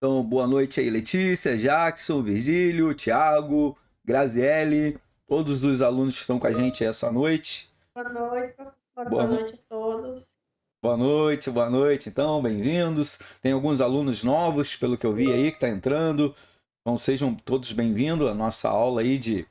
Então, boa noite aí, Letícia, Jackson, Virgílio, Thiago, Graziele, todos os alunos que estão com a gente essa noite. Boa noite, professora. Boa, Boa no- noite a todos. boa noite, boa noite. Então, bem-vindos. Tem alguns alunos novos, pelo que eu vi aí, que está entrando. Então, sejam todos bem-vindos à nossa aula aí de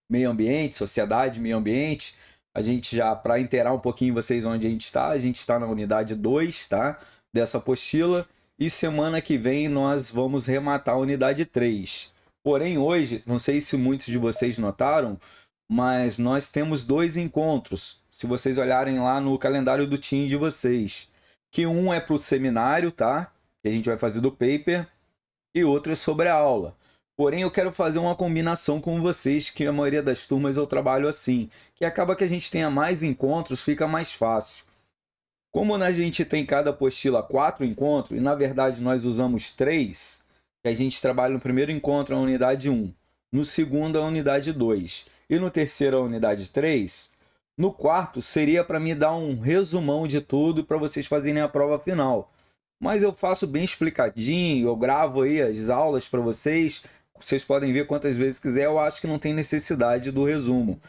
meio ambiente, sociedade, meio ambiente. A gente já, para inteirar um pouquinho vocês onde a gente está na unidade 2, tá? Dessa apostila. E semana que vem nós vamos rematar a unidade 3. Porém, hoje, não sei se muitos de vocês notaram, mas nós temos dois encontros. Se vocês olharem lá no calendário do Team de vocês, que um é para o seminário, tá? Que a gente vai fazer do paper, e outro é sobre a aula. Porém, eu quero fazer uma combinação com vocês, que a maioria das turmas eu trabalho assim, que acaba que a gente tenha mais encontros, fica mais fácil. Como a gente tem cada apostila 4 encontros, e na verdade nós usamos 3, que a gente trabalha no primeiro encontro a unidade 1, no segundo a unidade 2 e no terceiro a unidade 3, no quarto seria para me dar um resumão de tudo para vocês fazerem a prova final. Mas eu faço bem explicadinho, eu gravo aí as aulas para vocês podem ver quantas vezes quiser, eu acho que não tem necessidade do resumo.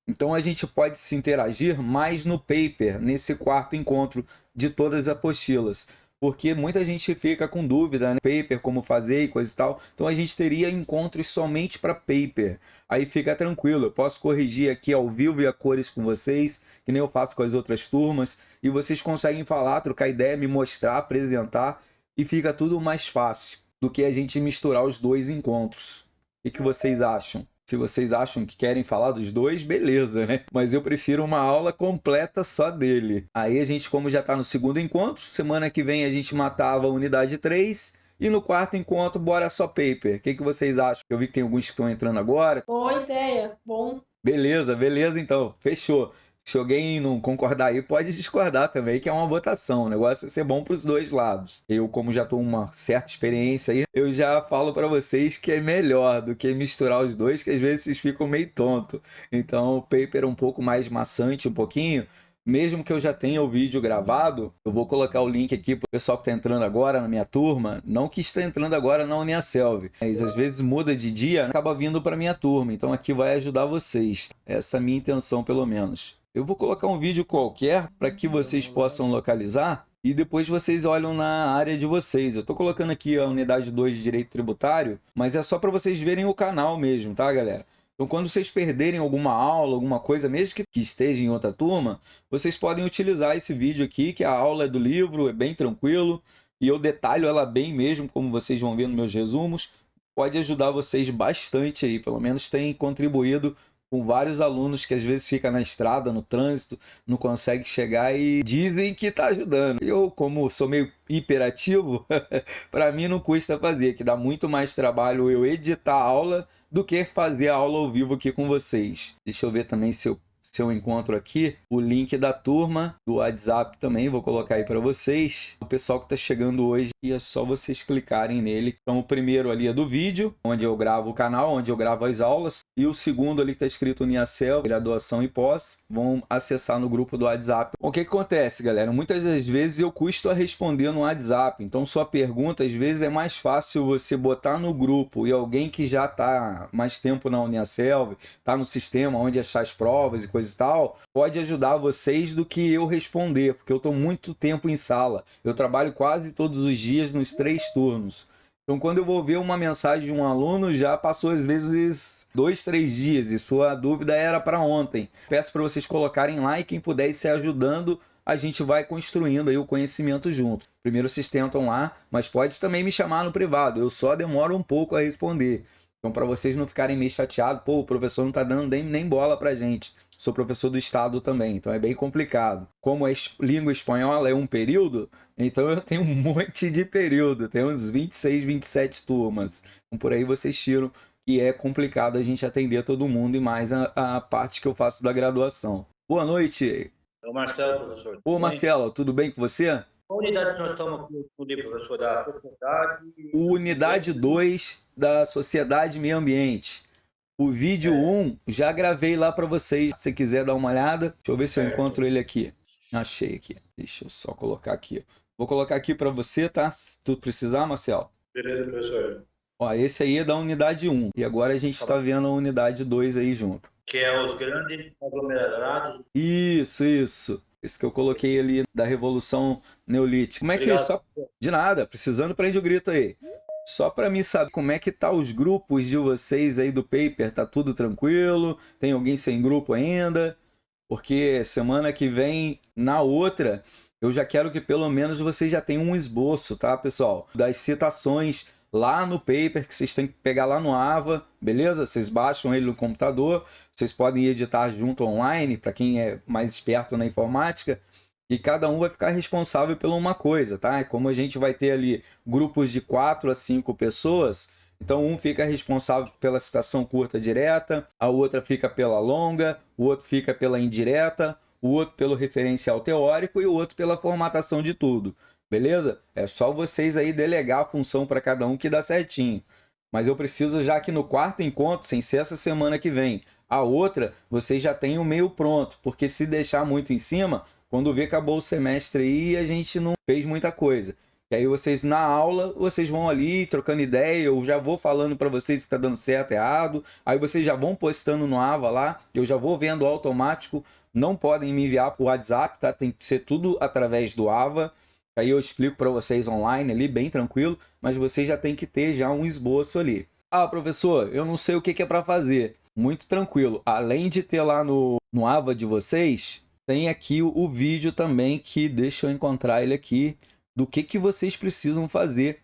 Então a gente pode se interagir mais no paper, nesse quarto encontro de todas as apostilas. Porque muita gente fica com dúvida, né? Paper, como fazer e coisa e tal. Então a gente teria encontros somente para paper. Aí fica tranquilo, eu posso corrigir aqui ao vivo e a cores com vocês, que nem eu faço com as outras turmas. E vocês conseguem falar, trocar ideia, me mostrar, apresentar. E fica tudo mais fácil do que a gente misturar os dois encontros. O que vocês acham? Se vocês acham que querem falar dos dois, beleza, né? Mas eu prefiro uma aula completa só dele. Aí a gente, como já está no segundo encontro, semana que vem a gente matava a unidade 3 e no quarto encontro, bora só paper. O que vocês acham? Eu vi que tem alguns que estão entrando agora. Boa ideia. Bom, Beleza, beleza então. Fechou. Se alguém não concordar aí, pode discordar também, que é uma votação. O negócio é ser bom para os dois lados. Eu, como já estou uma certa experiência aí, eu já falo para vocês que é melhor do que misturar os dois, que às vezes vocês ficam meio tonto. Então, o paper é um pouco mais maçante, um pouquinho. Mesmo que eu já tenha o vídeo gravado, eu vou colocar o link aqui para o pessoal que está entrando agora na minha turma, não que está entrando agora na Uniaselv, mas às vezes muda de dia, acaba vindo para minha turma, então aqui vai ajudar vocês. Essa é a minha intenção, pelo menos. Eu vou colocar um vídeo qualquer para que vocês possam localizar e depois vocês olham na área de vocês. Eu estou colocando aqui a unidade 2 de Direito Tributário, mas é só para vocês verem o canal mesmo, tá, galera? Então, quando vocês perderem alguma aula, alguma coisa, mesmo que esteja em outra turma, vocês podem utilizar esse vídeo aqui, que a aula é do livro, é bem tranquilo, e eu detalho ela bem mesmo, como vocês vão ver nos meus resumos. Pode ajudar vocês bastante aí, pelo menos tem contribuído com vários alunos que às vezes ficam na estrada, no trânsito, não conseguem chegar e dizem que está ajudando. Eu, como sou meio hiperativo, para mim não custa fazer, que dá muito mais trabalho eu editar a aula do que fazer a aula ao vivo aqui com vocês. Deixa eu ver também se eu encontro aqui o link da turma do WhatsApp também, vou colocar aí para vocês. O pessoal que está chegando hoje, é só vocês clicarem nele. Então o primeiro ali é do vídeo, onde eu gravo o canal, onde eu gravo as aulas. E o segundo ali que está escrito Uniacel, graduação e pós, vão acessar no grupo do WhatsApp. Bom, o que acontece, galera? Muitas das vezes eu custo a responder no WhatsApp. Então sua pergunta, às vezes, é mais fácil você botar no grupo e alguém que já está mais tempo na Uniacel, está no sistema onde achar as provas e coisa e tal, pode ajudar vocês do que eu responder, porque eu estou muito tempo em sala. Eu trabalho quase todos os dias nos 3 turnos. Então, quando eu vou ver uma mensagem de um aluno, já passou às vezes 2, 3 dias e sua dúvida era para ontem. Peço para vocês colocarem lá e quem puder ir se ajudando, a gente vai construindo aí o conhecimento junto. Primeiro vocês tentam lá, mas pode também me chamar no privado. Eu só demoro um pouco a responder. Então, para vocês não ficarem meio chateados, pô, o professor não está dando nem bola para gente. Sou professor do estado também, então é bem complicado. Como a língua espanhola é um período, então eu tenho um monte de período, tenho uns 26, 27 turmas. Então por aí vocês tiram que é complicado a gente atender todo mundo e mais a parte que eu faço da graduação. Boa noite. É o Marcelo, professor. Ô Marcelo, tudo bem com você? Qual unidade nós estamos com o professor? Da sociedade? Unidade 2 da Sociedade e Meio Ambiente. O vídeo 1 já gravei lá para vocês, se você quiser dar uma olhada. Deixa eu ver se eu encontro ele aqui. Achei aqui. Deixa eu só colocar aqui. Vou colocar aqui para você, tá? Se tu precisar, Marcelo. Beleza, professor. Ó, esse aí é da unidade 1. E agora a gente está vendo a unidade 2 aí junto. Que é os grandes aglomerados. Isso, isso. Esse que eu coloquei ali da Revolução Neolítica. Como é que é Obrigado. isso? De nada, precisando, prende o grito aí. Só para mim saber como é que tá os grupos de vocês aí do paper, tá tudo tranquilo? Tem alguém sem grupo ainda? Porque semana que vem, na outra, eu já quero que pelo menos vocês já tenham um esboço, tá, pessoal? Das citações lá no paper, que vocês têm que pegar lá no AVA, beleza? Vocês baixam ele no computador, vocês podem editar junto online, para quem é mais esperto na informática, e cada um vai ficar responsável por uma coisa, tá? Como a gente vai ter ali grupos de 4 a 5 pessoas, então um fica responsável pela citação curta direta, a outra fica pela longa, o outro fica pela indireta, o outro pelo referencial teórico e o outro pela formatação de tudo. Beleza? É só vocês aí delegar a função para cada um que dá certinho. Mas eu preciso já que no quarto encontro, sem ser essa semana que vem, a outra, vocês já têm o meio pronto, porque se deixar muito em cima, quando vê que acabou o semestre aí, a gente não fez muita coisa. E aí vocês na aula, vocês vão ali trocando ideia, eu já vou falando para vocês se está dando certo, errado, aí vocês já vão postando no AVA lá, eu já vou vendo automático, não podem me enviar por WhatsApp, tá? Tem que ser tudo através do AVA. Aí eu explico para vocês online ali, bem tranquilo, mas vocês já tem que ter já um esboço ali. Ah, professor, eu não sei o que é para fazer. Muito tranquilo. Além de ter lá no AVA de vocês, tem aqui o vídeo também que deixa eu encontrar ele aqui do que vocês precisam fazer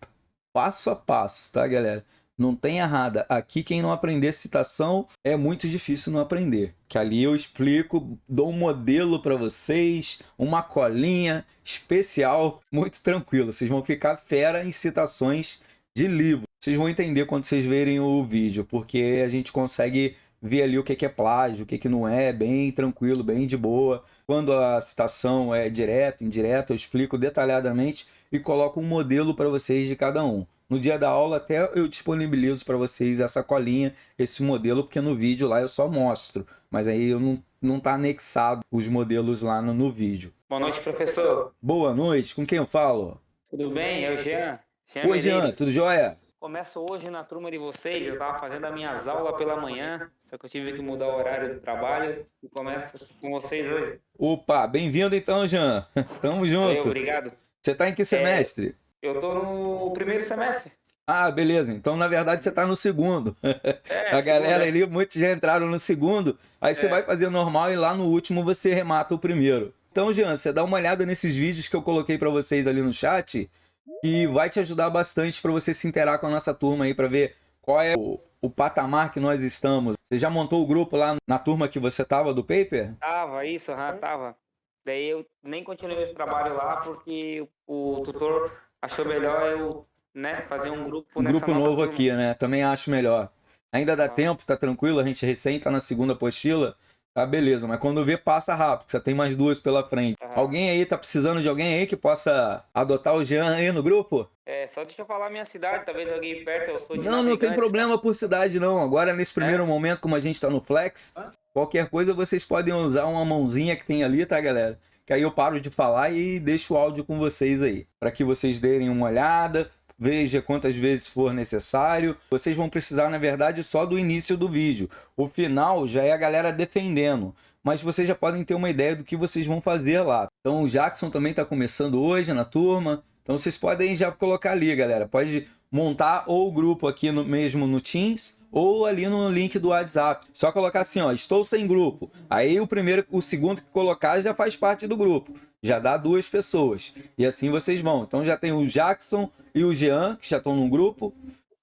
passo a passo, tá, galera? Não tem errada. Aqui quem não aprender citação é muito difícil não aprender. Que ali eu explico, dou um modelo para vocês, uma colinha especial, muito tranquilo. Vocês vão ficar fera em citações de livro. Vocês vão entender quando vocês verem o vídeo, porque a gente consegue ver ali o que é plágio, o que não é, bem tranquilo, bem de boa. Quando a citação é direta, indireta, eu explico detalhadamente e coloco um modelo para vocês de cada um. No dia da aula até eu disponibilizo para vocês essa colinha, esse modelo, porque no vídeo lá eu só mostro, mas aí eu não tá anexado os modelos lá no vídeo. Boa noite, professor. Boa noite, com quem eu falo? Tudo bem? É o Jean. Oi, Jean, Medeiros. tudo jóia? Começo hoje na turma de vocês. Eu estava fazendo as minhas aulas pela manhã, só que eu tive que mudar o horário do trabalho e começo com vocês hoje. Opa, bem-vindo então, Jean. Tamo Valeu, junto. obrigado. Você tá em que semestre? Eu tô no primeiro semestre. Ah, beleza. Então, na verdade, você tá no segundo. É, A galera segunda. ali, muitos já entraram no segundo. Aí você vai fazer normal e lá no último você remata o primeiro. Então, Jean, você dá uma olhada nesses vídeos que eu coloquei para vocês ali no chat e vai te ajudar bastante para você se interar com a nossa turma aí para ver qual é o patamar que nós estamos. Você já montou o grupo lá na turma que você tava do paper? Tava isso, tava. Daí eu nem continuei esse trabalho lá porque o tutor achou melhor eu, fazer um grupo Um nessa grupo nova novo turma. aqui, né? Também acho melhor. Ainda dá tempo, tá tranquilo, a gente recém tá na segunda apostila. Tá, beleza, mas quando vê, passa rápido, você tem mais duas pela frente. Aham. Alguém aí tá precisando de alguém aí que possa adotar o Jean aí no grupo? Só deixa eu falar a minha cidade, talvez alguém perto, eu sou de Não tem Navegantes. problema por cidade não. Agora, nesse primeiro momento, como a gente tá no Flex, qualquer coisa vocês podem usar uma mãozinha que tem ali, tá, galera? Que aí eu paro de falar e deixo o áudio com vocês aí. Para que vocês derem uma olhada, veja quantas vezes for necessário. Vocês vão precisar, na verdade, só do início do vídeo. O final já é a galera defendendo. Mas vocês já podem ter uma ideia do que vocês vão fazer lá. Então o Jackson também está começando hoje na turma. Então vocês podem já colocar ali, galera. Pode montar ou o grupo aqui mesmo no Teams ou ali no link do WhatsApp. Só colocar assim, ó, estou sem grupo. Aí o segundo que colocar já faz parte do grupo. Já dá 2 pessoas. E assim vocês vão. Então já tem o Jackson e o Jean, que já estão num grupo.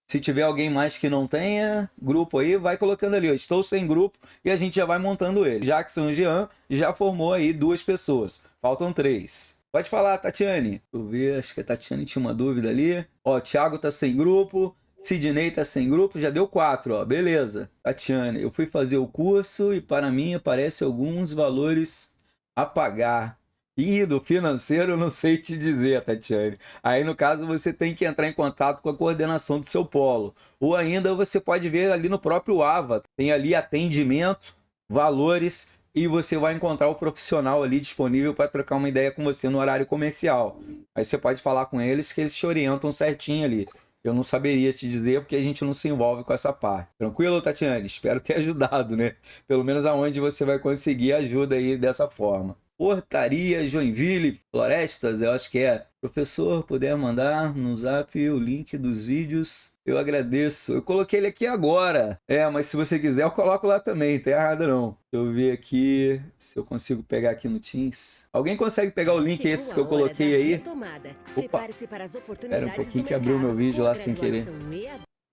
Se tiver alguém mais que não tenha grupo aí, vai colocando ali, ó, estou sem grupo, e a gente já vai montando ele. Jackson e Jean já formou aí 2 pessoas. Faltam 3. Pode falar, Tatiane. Deixa eu ver, acho que a Tatiane tinha uma dúvida ali. Ó, Thiago tá sem grupo, Sidney tá sem grupo, já deu 4, ó, beleza. Tatiane, eu fui fazer o curso e para mim aparecem alguns valores a pagar. E do financeiro eu não sei te dizer, Tatiane. Aí, no caso, você tem que entrar em contato com a coordenação do seu polo. Ou ainda você pode ver ali no próprio AVA. Tem ali atendimento, valores, e você vai encontrar o profissional ali disponível para trocar uma ideia com você no horário comercial. Aí você pode falar com eles que eles te orientam certinho ali. eu não saberia te dizer porque a gente não se envolve com essa parte. Tranquilo, Tatiane? Espero ter ajudado, né? Pelo menos aonde você vai conseguir ajuda aí dessa forma. Portaria Joinville, Florestas, eu acho que é. Professor, puder mandar no zap o link dos vídeos, eu agradeço. Eu coloquei ele aqui agora. Mas se você quiser, eu coloco lá também, tá errado não. Deixa eu ver aqui se eu consigo pegar aqui no Teams. Alguém consegue pegar o link esse que eu coloquei aí? Opa, espera um pouquinho que abriu meu vídeo lá sem querer.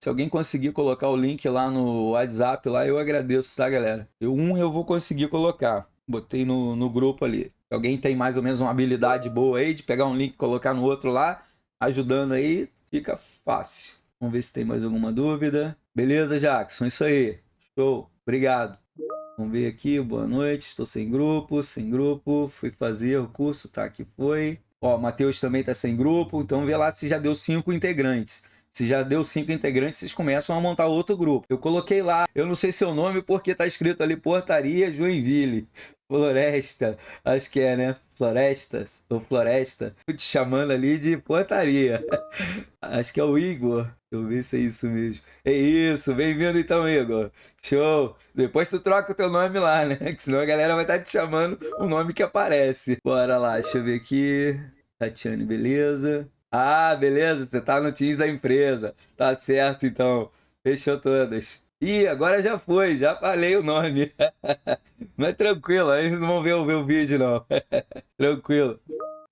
Se alguém conseguir colocar o link lá no WhatsApp, lá eu agradeço, tá, galera? Eu vou conseguir colocar. Botei no grupo ali. Se alguém tem mais ou menos uma habilidade boa aí de pegar um link e colocar no outro lá, ajudando aí, fica fácil. Vamos ver se tem mais alguma dúvida. Beleza, Jackson? Isso aí. Show. Obrigado. Vamos ver aqui. Boa noite. Estou sem grupo. Fui fazer o curso. Tá, aqui foi. Ó, Matheus também tá sem grupo. Então vê lá se já deu 5 integrantes. Se já deu 5 integrantes, vocês começam a montar outro grupo. Eu coloquei lá, eu não sei seu nome porque tá escrito ali Portaria Joinville. Floresta, acho que é, né? Florestas ou Floresta. Tô te chamando ali de Portaria. Acho que é o Igor. Deixa eu ver se é isso mesmo. É isso, bem-vindo então, Igor. Show! Depois tu troca o teu nome lá, né? Que senão a galera vai estar te chamando o nome que aparece. Bora lá, deixa eu ver aqui. Tatiane, beleza? Ah, beleza, você tá no Teams da empresa. Tá certo, então. Fechou todas. Ih, agora já foi, já falei o nome. Mas tranquilo, aí não vão ver o vídeo, não. Tranquilo.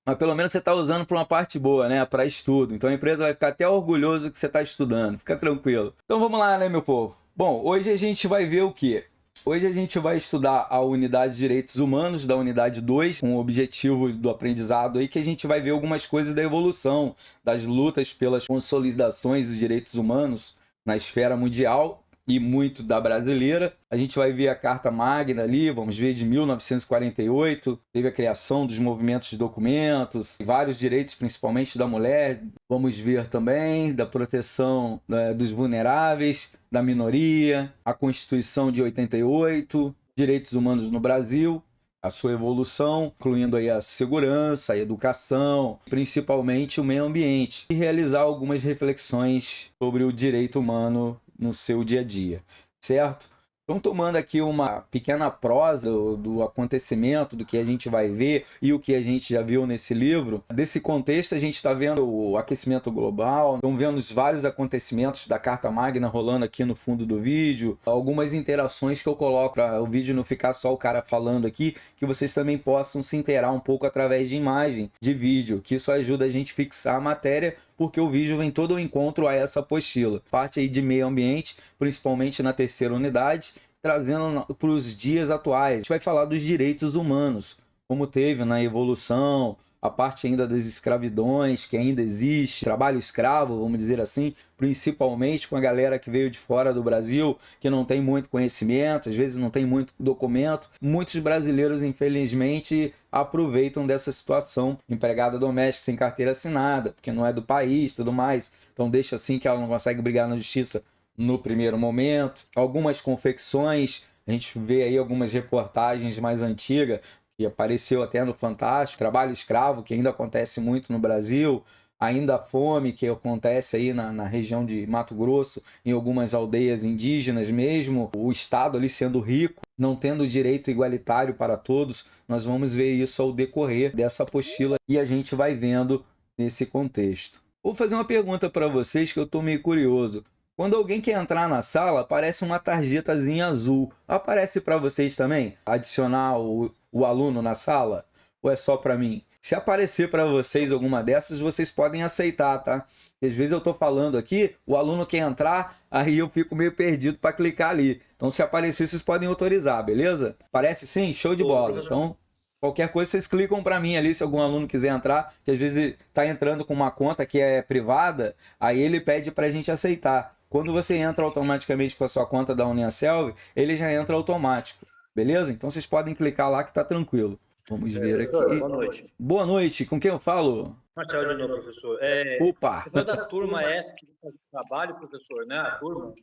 Mas pelo menos você está usando para uma parte boa, né? Para estudo. Então a empresa vai ficar até orgulhosa que você está estudando. Fica tranquilo. Então vamos lá, né, meu povo? Bom, hoje a gente vai ver o quê? Hoje a gente vai estudar a unidade de direitos humanos da unidade 2, com o objetivo do aprendizado aí, que a gente vai ver algumas coisas da evolução, das lutas pelas consolidações dos direitos humanos na esfera mundial e muito da brasileira. A gente vai ver a Carta Magna ali, vamos ver de 1948, teve a criação dos movimentos de documentos, vários direitos, principalmente da mulher. Vamos ver também da proteção dos vulneráveis, da minoria, a Constituição de 88, direitos humanos no Brasil, a sua evolução, incluindo aí a segurança, a educação, principalmente o meio ambiente, e realizar algumas reflexões sobre o direito humano no seu dia a dia, certo? Então, tomando aqui uma pequena prosa do acontecimento, do que a gente vai ver e o que a gente já viu nesse livro, desse contexto a gente está vendo o aquecimento global, estamos vendo os vários acontecimentos da Carta Magna rolando aqui no fundo do vídeo, algumas interações que eu coloco para o vídeo não ficar só o cara falando aqui, que vocês também possam se inteirar um pouco através de imagem, de vídeo, que isso ajuda a gente a fixar a matéria, porque o vídeo vem todo ao encontro a essa apostila. Parte aí de meio ambiente, principalmente na terceira unidade, trazendo para os dias atuais. A gente vai falar dos direitos humanos, como teve na evolução, a parte ainda das escravidões, que ainda existe, trabalho escravo, vamos dizer assim, principalmente com a galera que veio de fora do Brasil, que não tem muito conhecimento, às vezes não tem muito documento. Muitos brasileiros, infelizmente, aproveitam dessa situação, empregada doméstica sem carteira assinada, porque não é do país, tudo mais, então deixa assim que ela não consegue brigar na justiça no primeiro momento. Algumas confecções, a gente vê aí algumas reportagens mais antigas, que apareceu até no Fantástico, trabalho escravo, que ainda acontece muito no Brasil, ainda a fome, que acontece aí na região de Mato Grosso, em algumas aldeias indígenas mesmo, o Estado ali sendo rico, não tendo direito igualitário para todos. Nós vamos ver isso ao decorrer dessa apostila e a gente vai vendo nesse contexto. Vou fazer uma pergunta para vocês que eu estou meio curioso. Quando alguém quer entrar na sala, aparece uma tarjetazinha azul. Aparece para vocês também? Adicionar o aluno na sala? Ou é só para mim? Se aparecer para vocês alguma dessas, vocês podem aceitar, tá? Às vezes eu estou falando aqui, o aluno quer entrar, aí eu fico meio perdido para clicar ali. Então, se aparecer, vocês podem autorizar, beleza? Parece sim? Show de bola. Então, qualquer coisa, vocês clicam para mim ali, se algum aluno quiser entrar, que às vezes ele está entrando com uma conta que é privada, aí ele pede para a gente aceitar. Quando você entra automaticamente com a sua conta da Uniaselv, ele já entra automático, beleza? Então vocês podem clicar lá que tá tranquilo. Vamos ver aqui. Boa noite. Boa noite, com quem eu falo? Marcelo de novo, professor. Opa! Você foi da turma essa que faz o trabalho, professor, né? A turma.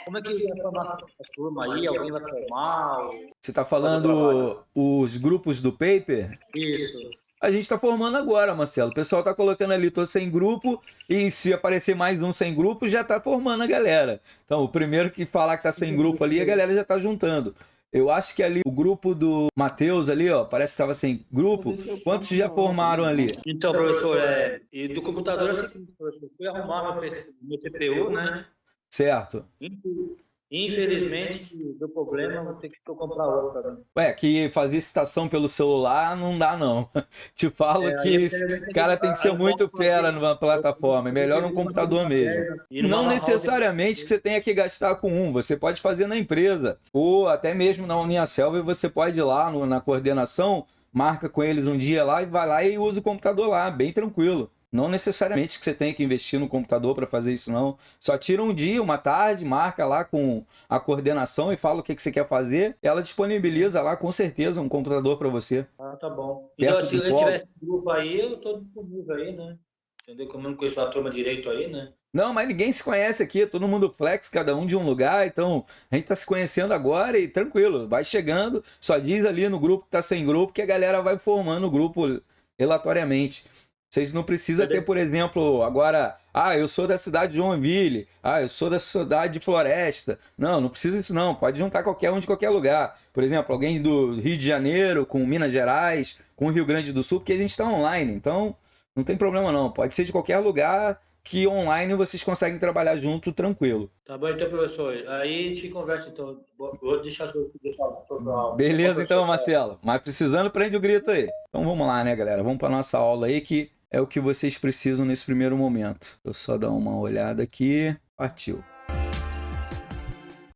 Como é que vai formar essa turma aí? Alguém vai formar? Você está falando os grupos do paper? Isso. A gente está formando agora, Marcelo. O pessoal está colocando ali, tô sem grupo, e se aparecer mais um sem grupo, já está formando a galera. Então, o primeiro que falar que tá sem grupo ali, a galera já está juntando. Eu acho que ali o grupo do Matheus ali, ó, parece que estava sem grupo. Quantos já formaram ali? Então, professor, e do computador, assim, professor, fui arrumar meu CPU, né? Certo. Infelizmente, deu problema, vou ter que comprar outro também. Ué, que fazer citação pelo celular não dá, não. Te falo que o cara tem que ser muito fera numa plataforma. É melhor num computador mesmo. Não necessariamente que você tenha que gastar com um. Você pode fazer na empresa. Ou até mesmo na Uniaselv, você pode ir lá na coordenação, marca com eles um dia lá e vai lá e usa o computador lá, bem tranquilo. Não necessariamente que você tenha que investir no computador para fazer isso, não. Só tira um dia, uma tarde, marca lá com a coordenação e fala o que você quer fazer. Ela disponibiliza lá, com certeza, um computador para você. Ah, tá bom. Perto Então, se do eu polo. tiver esse grupo aí, eu tô disponível aí, né? Entendeu? Como eu não conheço a turma direito aí, né? Não, mas ninguém se conhece aqui, todo mundo flex, cada um de um lugar, então a gente tá se conhecendo agora e tranquilo, vai chegando, só diz ali no grupo que tá sem grupo que a galera vai formando o grupo relatoriamente. Vocês não precisam ter, por exemplo, agora, eu sou da cidade de Joinville, eu sou da cidade de Floresta. Não, não precisa disso não, pode juntar qualquer um de qualquer lugar. Por exemplo, alguém do Rio de Janeiro com Minas Gerais, com o Rio Grande do Sul, porque a gente está online, então não tem problema não, pode ser de qualquer lugar que online vocês conseguem trabalhar junto tranquilo. Tá bom, então, professor. Aí a gente conversa, então. Vou deixar o senhor deixar. Beleza, então, Marcelo. Mas precisando, prende o grito aí. Então vamos lá, né, galera? Vamos para nossa aula aí que é o que vocês precisam nesse primeiro momento. Eu só dar uma olhada aqui. Partiu.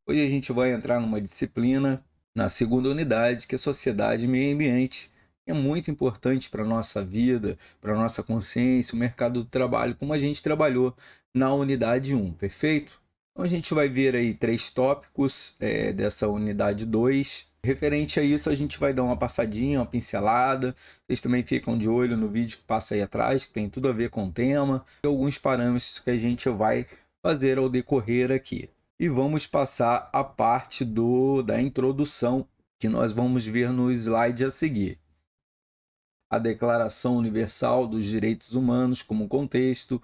Hoje a gente vai entrar numa disciplina na segunda unidade, que é Sociedade e Meio Ambiente. É muito importante para a nossa vida, para a nossa consciência, o mercado do trabalho, como a gente trabalhou na unidade 1, perfeito? Então a gente vai ver aí 3 tópicos dessa unidade 2. Referente a isso, a gente vai dar uma passadinha, uma pincelada. Vocês também ficam de olho no vídeo que passa aí atrás, que tem tudo a ver com o tema. E alguns parâmetros que a gente vai fazer ao decorrer aqui. E vamos passar a parte da introdução, que nós vamos ver no slide a seguir. A Declaração Universal dos Direitos Humanos como contexto,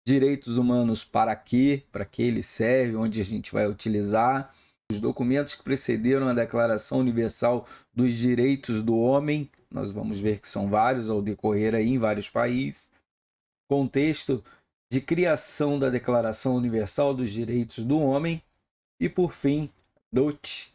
direitos humanos para quê, para que ele serve, onde a gente vai utilizar, os documentos que precederam a Declaração Universal dos Direitos do Homem, nós vamos ver que são vários ao decorrer aí em vários países, contexto de criação da Declaração Universal dos Direitos do Homem e, por fim, DOT,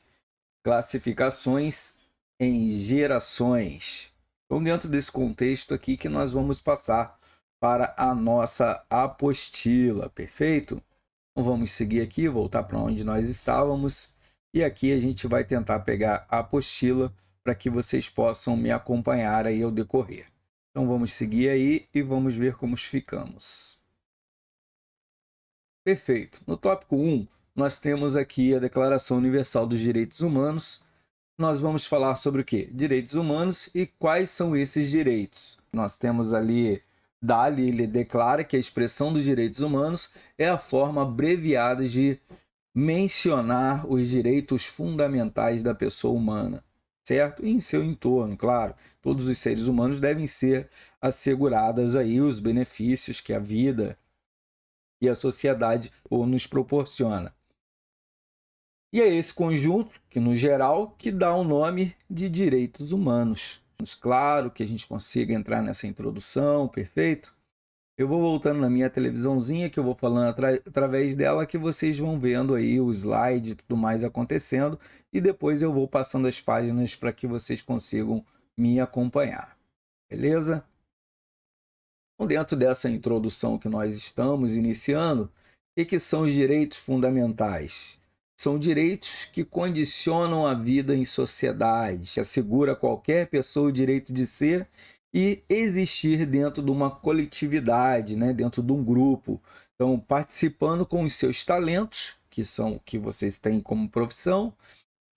classificações em gerações. Então, dentro desse contexto aqui que nós vamos passar para a nossa apostila, perfeito? Então, vamos seguir aqui, voltar para onde nós estávamos, e aqui a gente vai tentar pegar a apostila para que vocês possam me acompanhar aí ao decorrer. Então, vamos seguir aí e vamos ver como ficamos. Perfeito. No tópico 1, nós temos aqui a Declaração Universal dos Direitos Humanos. Nós vamos falar sobre o quê? Direitos humanos e quais são esses direitos. Nós temos ali, Dali, ele declara que a expressão dos direitos humanos é a forma abreviada de mencionar os direitos fundamentais da pessoa humana, certo? E em seu entorno, claro. Todos os seres humanos devem ser assegurados aí os benefícios que a vida e a sociedade nos proporciona. E é esse conjunto, que no geral, que dá o nome de direitos humanos. Claro que a gente consiga entrar nessa introdução, perfeito? Eu vou voltando na minha televisãozinha, que eu vou falando através dela, que vocês vão vendo aí o slide e tudo mais acontecendo, e depois eu vou passando as páginas para que vocês consigam me acompanhar. Beleza? Então, dentro dessa introdução que nós estamos iniciando, o que são os direitos fundamentais? São direitos que condicionam a vida em sociedade, que assegura a qualquer pessoa o direito de ser e existir dentro de uma coletividade, né? Dentro de um grupo. Então, participando com os seus talentos, que são o que vocês têm como profissão,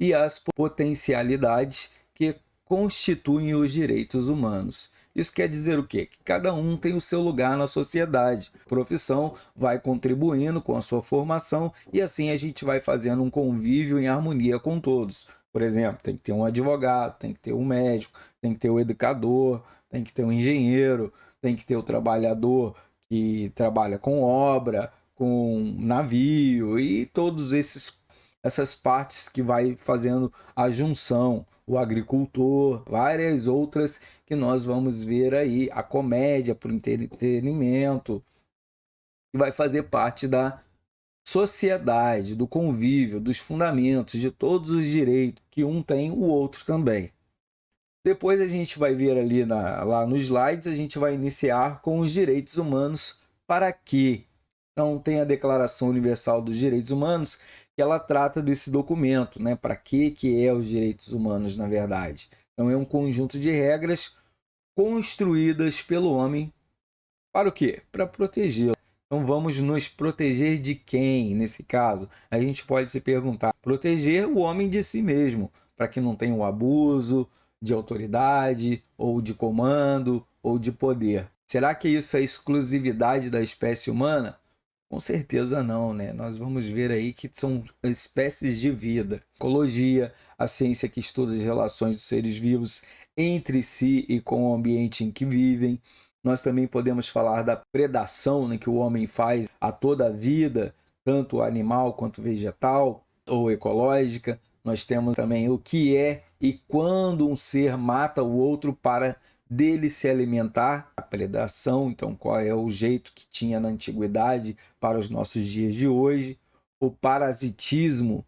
e as potencialidades que constituem os direitos humanos. Isso quer dizer o quê? Que cada um tem o seu lugar na sociedade. A profissão vai contribuindo com a sua formação e assim a gente vai fazendo um convívio em harmonia com todos. Por exemplo, tem que ter um advogado, tem que ter um médico, tem que ter um educador, tem que ter um engenheiro, tem que ter o trabalhador que trabalha com obra, com navio e todos essas partes que vai fazendo a junção, o agricultor, várias outras que nós vamos ver aí, a comédia para o entretenimento, que vai fazer parte da sociedade, do convívio, dos fundamentos, de todos os direitos que um tem, o outro também. Depois a gente vai ver ali lá nos slides, a gente vai iniciar com os direitos humanos. Para quê? Então tem a Declaração Universal dos Direitos Humanos, que ela trata desse documento, né? Para que é os direitos humanos, na verdade? Então é um conjunto de regras construídas pelo homem para o quê? Para protegê-lo. Então vamos nos proteger de quem, nesse caso? A gente pode se perguntar, proteger o homem de si mesmo, para que não tenha o abuso de autoridade, ou de comando, ou de poder. Será que isso é exclusividade da espécie humana? Com certeza não, né? Nós vamos ver aí que são espécies de vida. Ecologia, a ciência que estuda as relações dos seres vivos entre si e com o ambiente em que vivem. Nós também podemos falar da predação, né, que o homem faz a toda a vida, tanto animal quanto vegetal ou ecológica. Nós temos também o que é e quando um ser mata o outro para dele se alimentar, a predação, então qual é o jeito que tinha na antiguidade para os nossos dias de hoje. O parasitismo,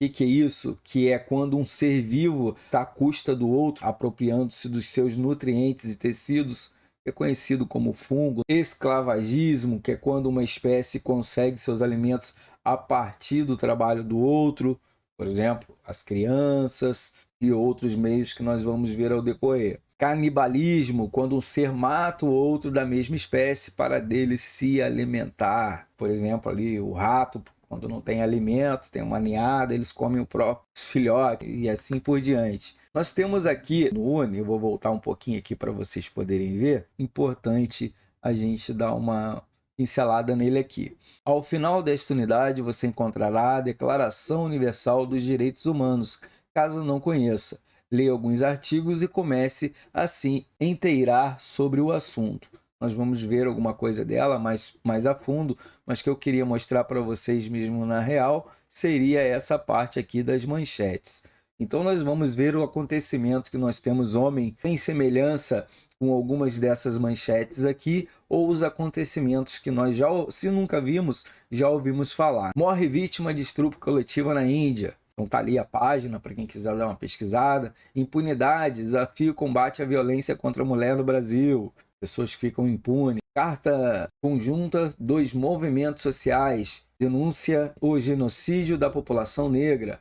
o que é isso? Que é quando um ser vivo está à custa do outro, apropriando-se dos seus nutrientes e tecidos, que é conhecido como fungo. Esclavagismo, que é quando uma espécie consegue seus alimentos a partir do trabalho do outro, por exemplo, as crianças e outros meios que nós vamos ver ao decorrer. Canibalismo, quando um ser mata o outro da mesma espécie para dele se alimentar. Por exemplo, ali o rato, quando não tem alimento, tem uma ninhada, eles comem o próprio filhote e assim por diante. Nós temos aqui no UNE, eu vou voltar um pouquinho aqui para vocês poderem ver, importante a gente dar uma pincelada nele aqui. Ao final desta unidade, você encontrará a Declaração Universal dos Direitos Humanos. Caso não conheça, leia alguns artigos e comece, assim, a inteirar sobre o assunto. Nós vamos ver alguma coisa dela mais a fundo, mas que eu queria mostrar para vocês mesmo na real, seria essa parte aqui das manchetes. Então nós vamos ver o acontecimento que nós temos homem em semelhança com algumas dessas manchetes aqui, ou os acontecimentos que nós já, se nunca vimos, já ouvimos falar. Morre vítima de estupro coletivo na Índia. Então tá ali a página para quem quiser dar uma pesquisada. Impunidade, desafio combate à violência contra a mulher no Brasil. Pessoas que ficam impunes. Carta conjunta dos movimentos sociais. Denuncia o genocídio da população negra.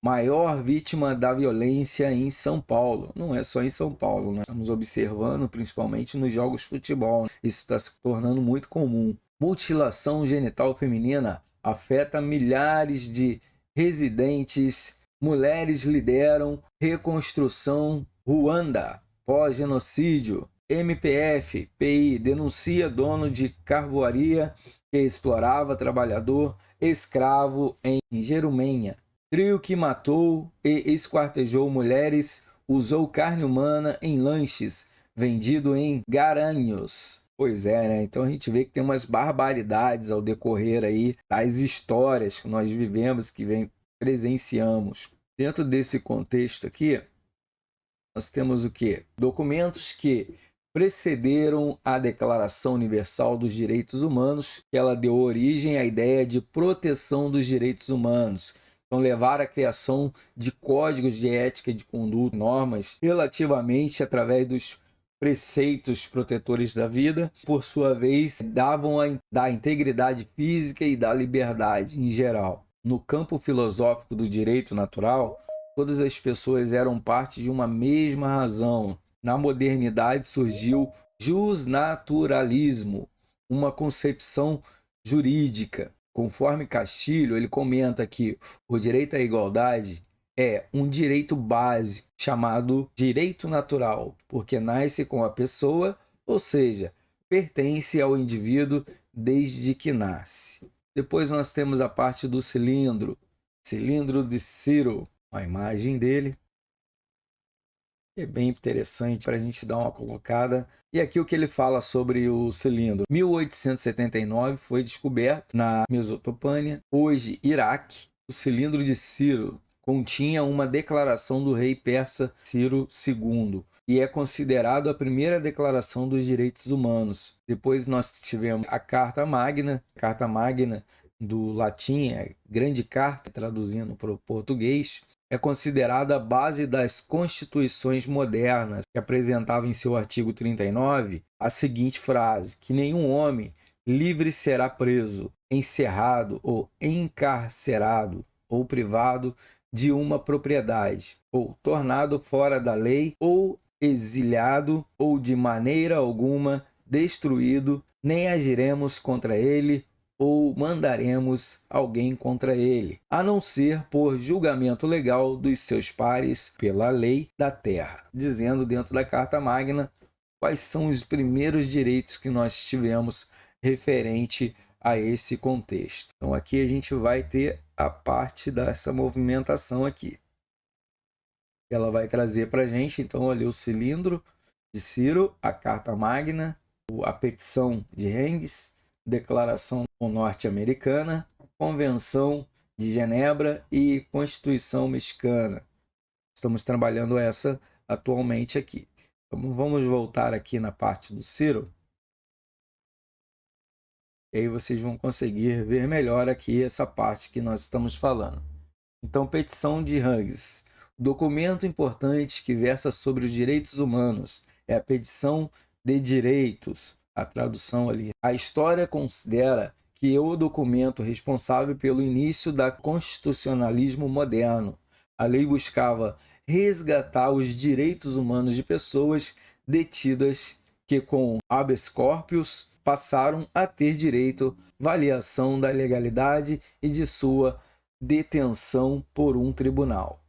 Maior vítima da violência em São Paulo. Não é só em São Paulo, nós estamos observando principalmente nos jogos de futebol. Isso está se tornando muito comum. Mutilação genital feminina afeta milhares de residentes. Mulheres lideram reconstrução Ruanda pós-genocídio. MPF, PI, denuncia dono de carvoaria que explorava trabalhador escravo em Jerumenha. Trio que matou e esquartejou mulheres usou carne humana em lanches vendido em Garanhuns. Pois é, né? Então a gente vê que tem umas barbaridades ao decorrer aí das histórias que nós vivemos, que presenciamos. Dentro desse contexto aqui, nós temos o quê? Documentos que precederam a Declaração Universal dos Direitos Humanos, que ela deu origem à ideia de proteção dos direitos humanos. Então, levar à criação de códigos de ética e de conduta, normas, relativamente através dos preceitos protetores da vida, por sua vez, davam da integridade física e da liberdade em geral. No campo filosófico do direito natural, todas as pessoas eram parte de uma mesma razão. Na modernidade surgiu jusnaturalismo, uma concepção jurídica. Conforme Castilho, ele comenta que o direito à igualdade é um direito básico chamado direito natural, porque nasce com a pessoa, ou seja, pertence ao indivíduo desde que nasce. Depois nós temos a parte do cilindro de Ciro, a imagem dele. É bem interessante para a gente dar uma colocada. E aqui o que ele fala sobre o cilindro. 1879 foi descoberto na Mesopotâmia, hoje Iraque. O cilindro de Ciro continha uma declaração do rei persa Ciro II e é considerado a primeira declaração dos direitos humanos. Depois nós tivemos a Carta Magna do latim, é Grande Carta, traduzindo para o português, é considerada a base das constituições modernas, que apresentava em seu artigo 39 a seguinte frase: que nenhum homem livre será preso, encerrado ou encarcerado ou privado de uma propriedade, ou tornado fora da lei, ou exilhado, ou de maneira alguma destruído, nem agiremos contra ele, ou mandaremos alguém contra ele, a não ser por julgamento legal dos seus pares pela lei da terra. Dizendo dentro da Carta Magna quais são os primeiros direitos que nós tivemos referente a esse contexto. Então aqui a gente vai ter a parte dessa movimentação aqui. Ela vai trazer para a gente, então, ali o cilindro de Ciro, a Carta Magna, a petição de Hengst, Declaração Norte-Americana, Convenção de Genebra e Constituição Mexicana. Estamos trabalhando essa atualmente aqui. Então, vamos voltar aqui na parte do Ciro. E aí vocês vão conseguir ver melhor aqui essa parte que nós estamos falando. Então, petição de Hengst. Documento importante que versa sobre os direitos humanos. É a petição de direitos. A tradução ali. A história considera que é o documento responsável pelo início da constitucionalismo moderno. A lei buscava resgatar os direitos humanos de pessoas detidas que, com habeas corpus, passaram a ter direito à avaliação da legalidade e de sua detenção por um tribunal.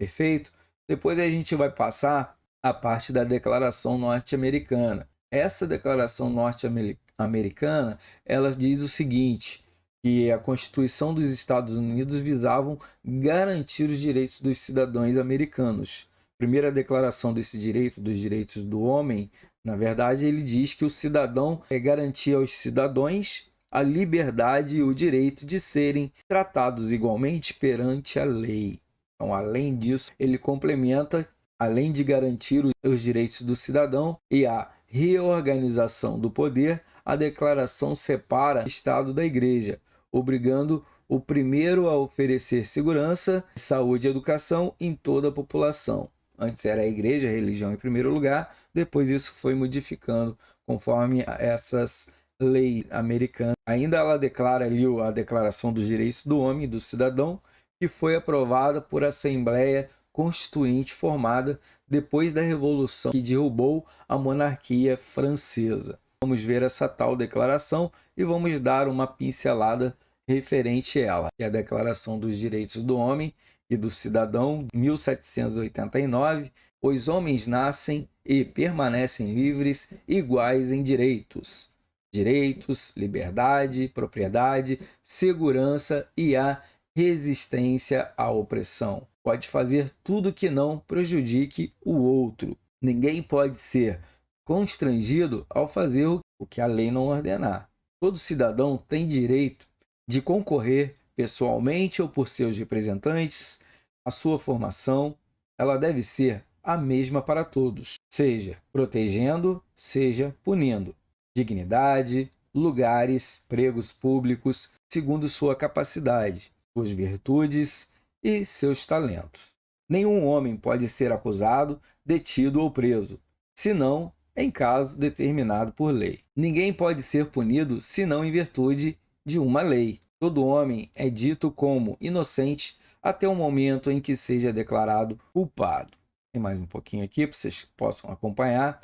Perfeito? Depois a gente vai passar a parte da Declaração Norte-Americana. Essa Declaração Norte-Americana, ela diz o seguinte, que a Constituição dos Estados Unidos visavam garantir os direitos dos cidadãos americanos. A primeira declaração desse direito, dos direitos do homem, na verdade, ele diz que o cidadão garantia aos cidadãos a liberdade e o direito de serem tratados igualmente perante a lei. Então, além disso, ele complementa, além de garantir os direitos do cidadão e a reorganização do poder, a declaração separa o Estado da Igreja, obrigando o primeiro a oferecer segurança, saúde e educação em toda a população. Antes era a Igreja, a religião em primeiro lugar, depois isso foi modificando conforme essas leis americanas. Ainda ela declara ali a Declaração dos Direitos do Homem e do Cidadão, que foi aprovada por Assembleia Constituinte formada depois da Revolução que derrubou a monarquia francesa. Vamos ver essa tal declaração e vamos dar uma pincelada referente a ela. É a Declaração dos Direitos do Homem e do Cidadão, 1789. Os homens nascem e permanecem livres, iguais em direitos. Direitos, liberdade, propriedade, segurança e a resistência à opressão. Pode fazer tudo que não prejudique o outro. Ninguém pode ser constrangido ao fazer o que a lei não ordenar. Todo cidadão tem direito de concorrer pessoalmente ou por seus representantes. A sua formação, ela deve ser a mesma para todos, seja protegendo, seja punindo. Dignidade, lugares, empregos públicos, segundo sua capacidade, suas virtudes e seus talentos. Nenhum homem pode ser acusado, detido ou preso, senão em caso determinado por lei. Ninguém pode ser punido senão em virtude de uma lei. Todo homem é dito como inocente até o momento em que seja declarado culpado. Tem mais um pouquinho aqui para vocês possam acompanhar.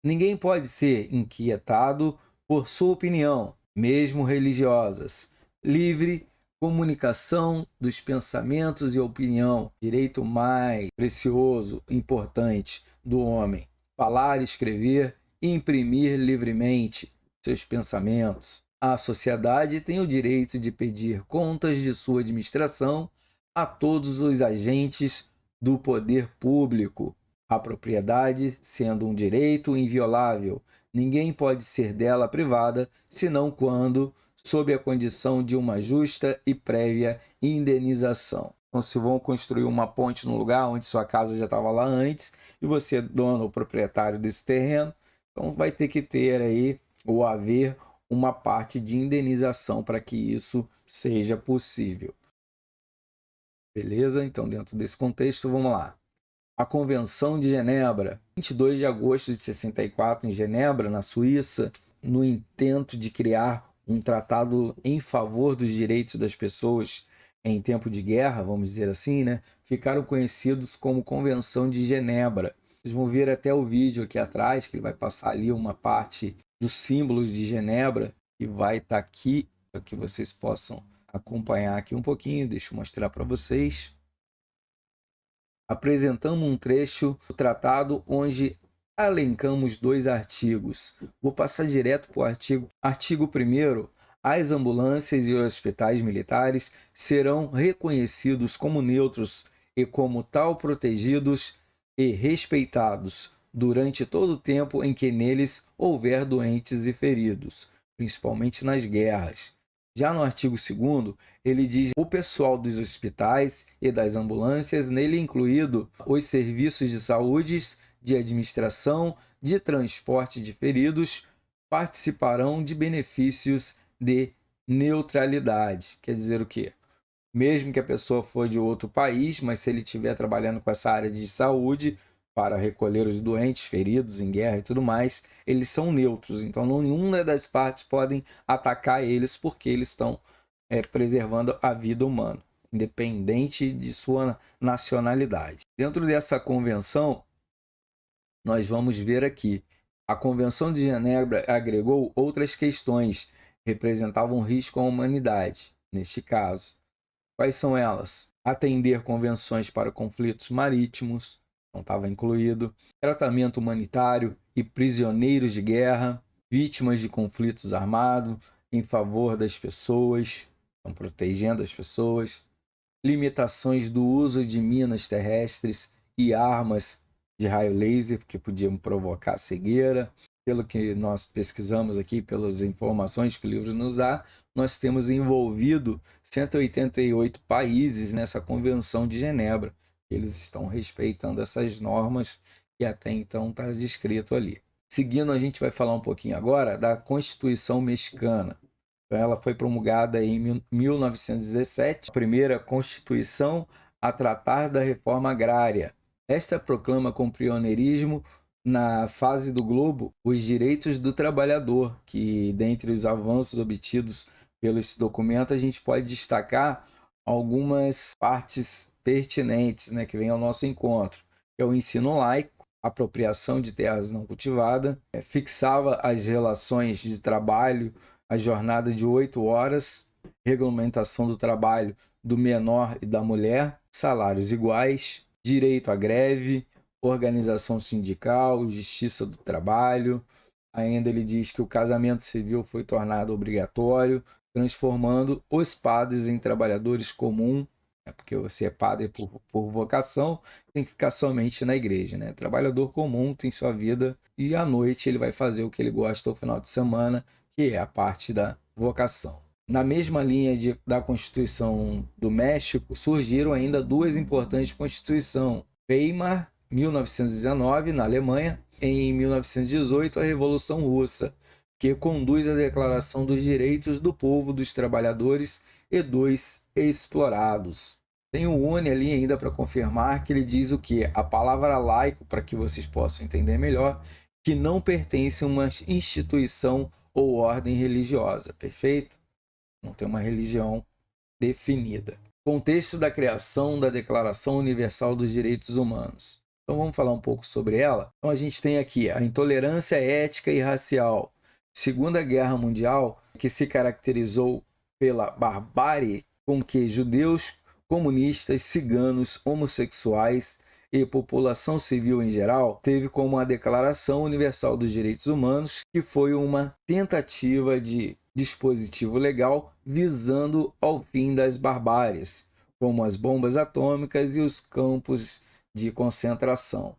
Ninguém pode ser inquietado por sua opinião, mesmo religiosas. Livre comunicação dos pensamentos e opinião, direito mais precioso, importante do homem. Falar, escrever e imprimir livremente seus pensamentos. A sociedade tem o direito de pedir contas de sua administração a todos os agentes do poder público. A propriedade, sendo um direito inviolável, ninguém pode ser dela privada, senão quando, sob a condição de uma justa e prévia indenização. Então, se vão construir uma ponte no lugar onde sua casa já estava lá antes, e você é dono ou proprietário desse terreno, então vai ter que ter aí, ou haver, uma parte de indenização para que isso seja possível. Beleza? Então, dentro desse contexto, vamos lá. A Convenção de Genebra, 22 de agosto de 64, em Genebra, na Suíça, no intento de criar um tratado em favor dos direitos das pessoas em tempo de guerra, vamos dizer assim, né? Ficaram conhecidos como Convenção de Genebra. Vocês vão ver até o vídeo aqui atrás, que ele vai passar ali uma parte dos símbolos de Genebra, que vai estar aqui, para que vocês possam acompanhar aqui um pouquinho. Deixa eu mostrar para vocês. Apresentamos um trecho do tratado onde elencamos 2 artigos. Vou passar direto para o artigo. Artigo 1º. As ambulâncias e hospitais militares serão reconhecidos como neutros e como tal protegidos e respeitados durante todo o tempo em que neles houver doentes e feridos, principalmente nas guerras. Já no artigo 2º, ele diz o pessoal dos hospitais e das ambulâncias, nele incluído os serviços de saúde, de administração, de transporte de feridos, participarão de benefícios de neutralidade. Quer dizer o quê? Mesmo que a pessoa for de outro país, mas se ele estiver trabalhando com essa área de saúde, para recolher os doentes, feridos em guerra e tudo mais, eles são neutros. Então, nenhuma das partes podem atacar eles porque eles estão preservando a vida humana, independente de sua nacionalidade. Dentro dessa convenção, nós vamos ver aqui, a Convenção de Genebra agregou outras questões que representavam risco à humanidade. Neste caso, quais são elas? Atender convenções para conflitos marítimos, não estava incluído, tratamento humanitário e prisioneiros de guerra, vítimas de conflitos armados, em favor das pessoas, estão protegendo as pessoas, limitações do uso de minas terrestres e armas de raio laser, que podiam provocar cegueira. Pelo que nós pesquisamos aqui, pelas informações que o livro nos dá, nós temos envolvido 188 países nessa Convenção de Genebra. Eles estão respeitando essas normas que até então está descrito ali. Seguindo, a gente vai falar um pouquinho agora da Constituição Mexicana. Então, ela foi promulgada em 1917, a primeira Constituição a tratar da reforma agrária. Esta proclama com pioneirismo na fase do globo os direitos do trabalhador, que dentre os avanços obtidos pelo esse documento a gente pode destacar algumas partes pertinentes, né, que vem ao nosso encontro, que é o ensino laico, apropriação de terras não cultivadas, fixava as relações de trabalho, a jornada de 8 horas, regulamentação do trabalho do menor e da mulher, salários iguais, direito à greve, organização sindical, justiça do trabalho. Ainda ele diz que o casamento civil foi tornado obrigatório, transformando os padres em trabalhadores comuns, porque você é padre por vocação, tem que ficar somente na igreja, né? Trabalhador comum tem sua vida e à noite ele vai fazer o que ele gosta ao final de semana, que é a parte da vocação. Na mesma linha da Constituição do México, surgiram ainda 2 importantes constituições. Weimar, 1919, na Alemanha, em 1918, a Revolução Russa, que conduz à Declaração dos Direitos do Povo, dos Trabalhadores e dos Explorados. Tem o UNE ali ainda para confirmar, que ele diz o quê? A palavra laico, para que vocês possam entender melhor, que não pertence a uma instituição ou ordem religiosa, perfeito? Não tem uma religião definida. Contexto da criação da Declaração Universal dos Direitos Humanos. Então vamos falar um pouco sobre ela. Então a gente tem aqui a intolerância étnica e racial. Segunda Guerra Mundial, que se caracterizou pela barbárie com que judeus, comunistas, ciganos, homossexuais e população civil em geral teve como a Declaração Universal dos Direitos Humanos, que foi uma tentativa de dispositivo legal visando ao fim das barbáries, como as bombas atômicas e os campos de concentração.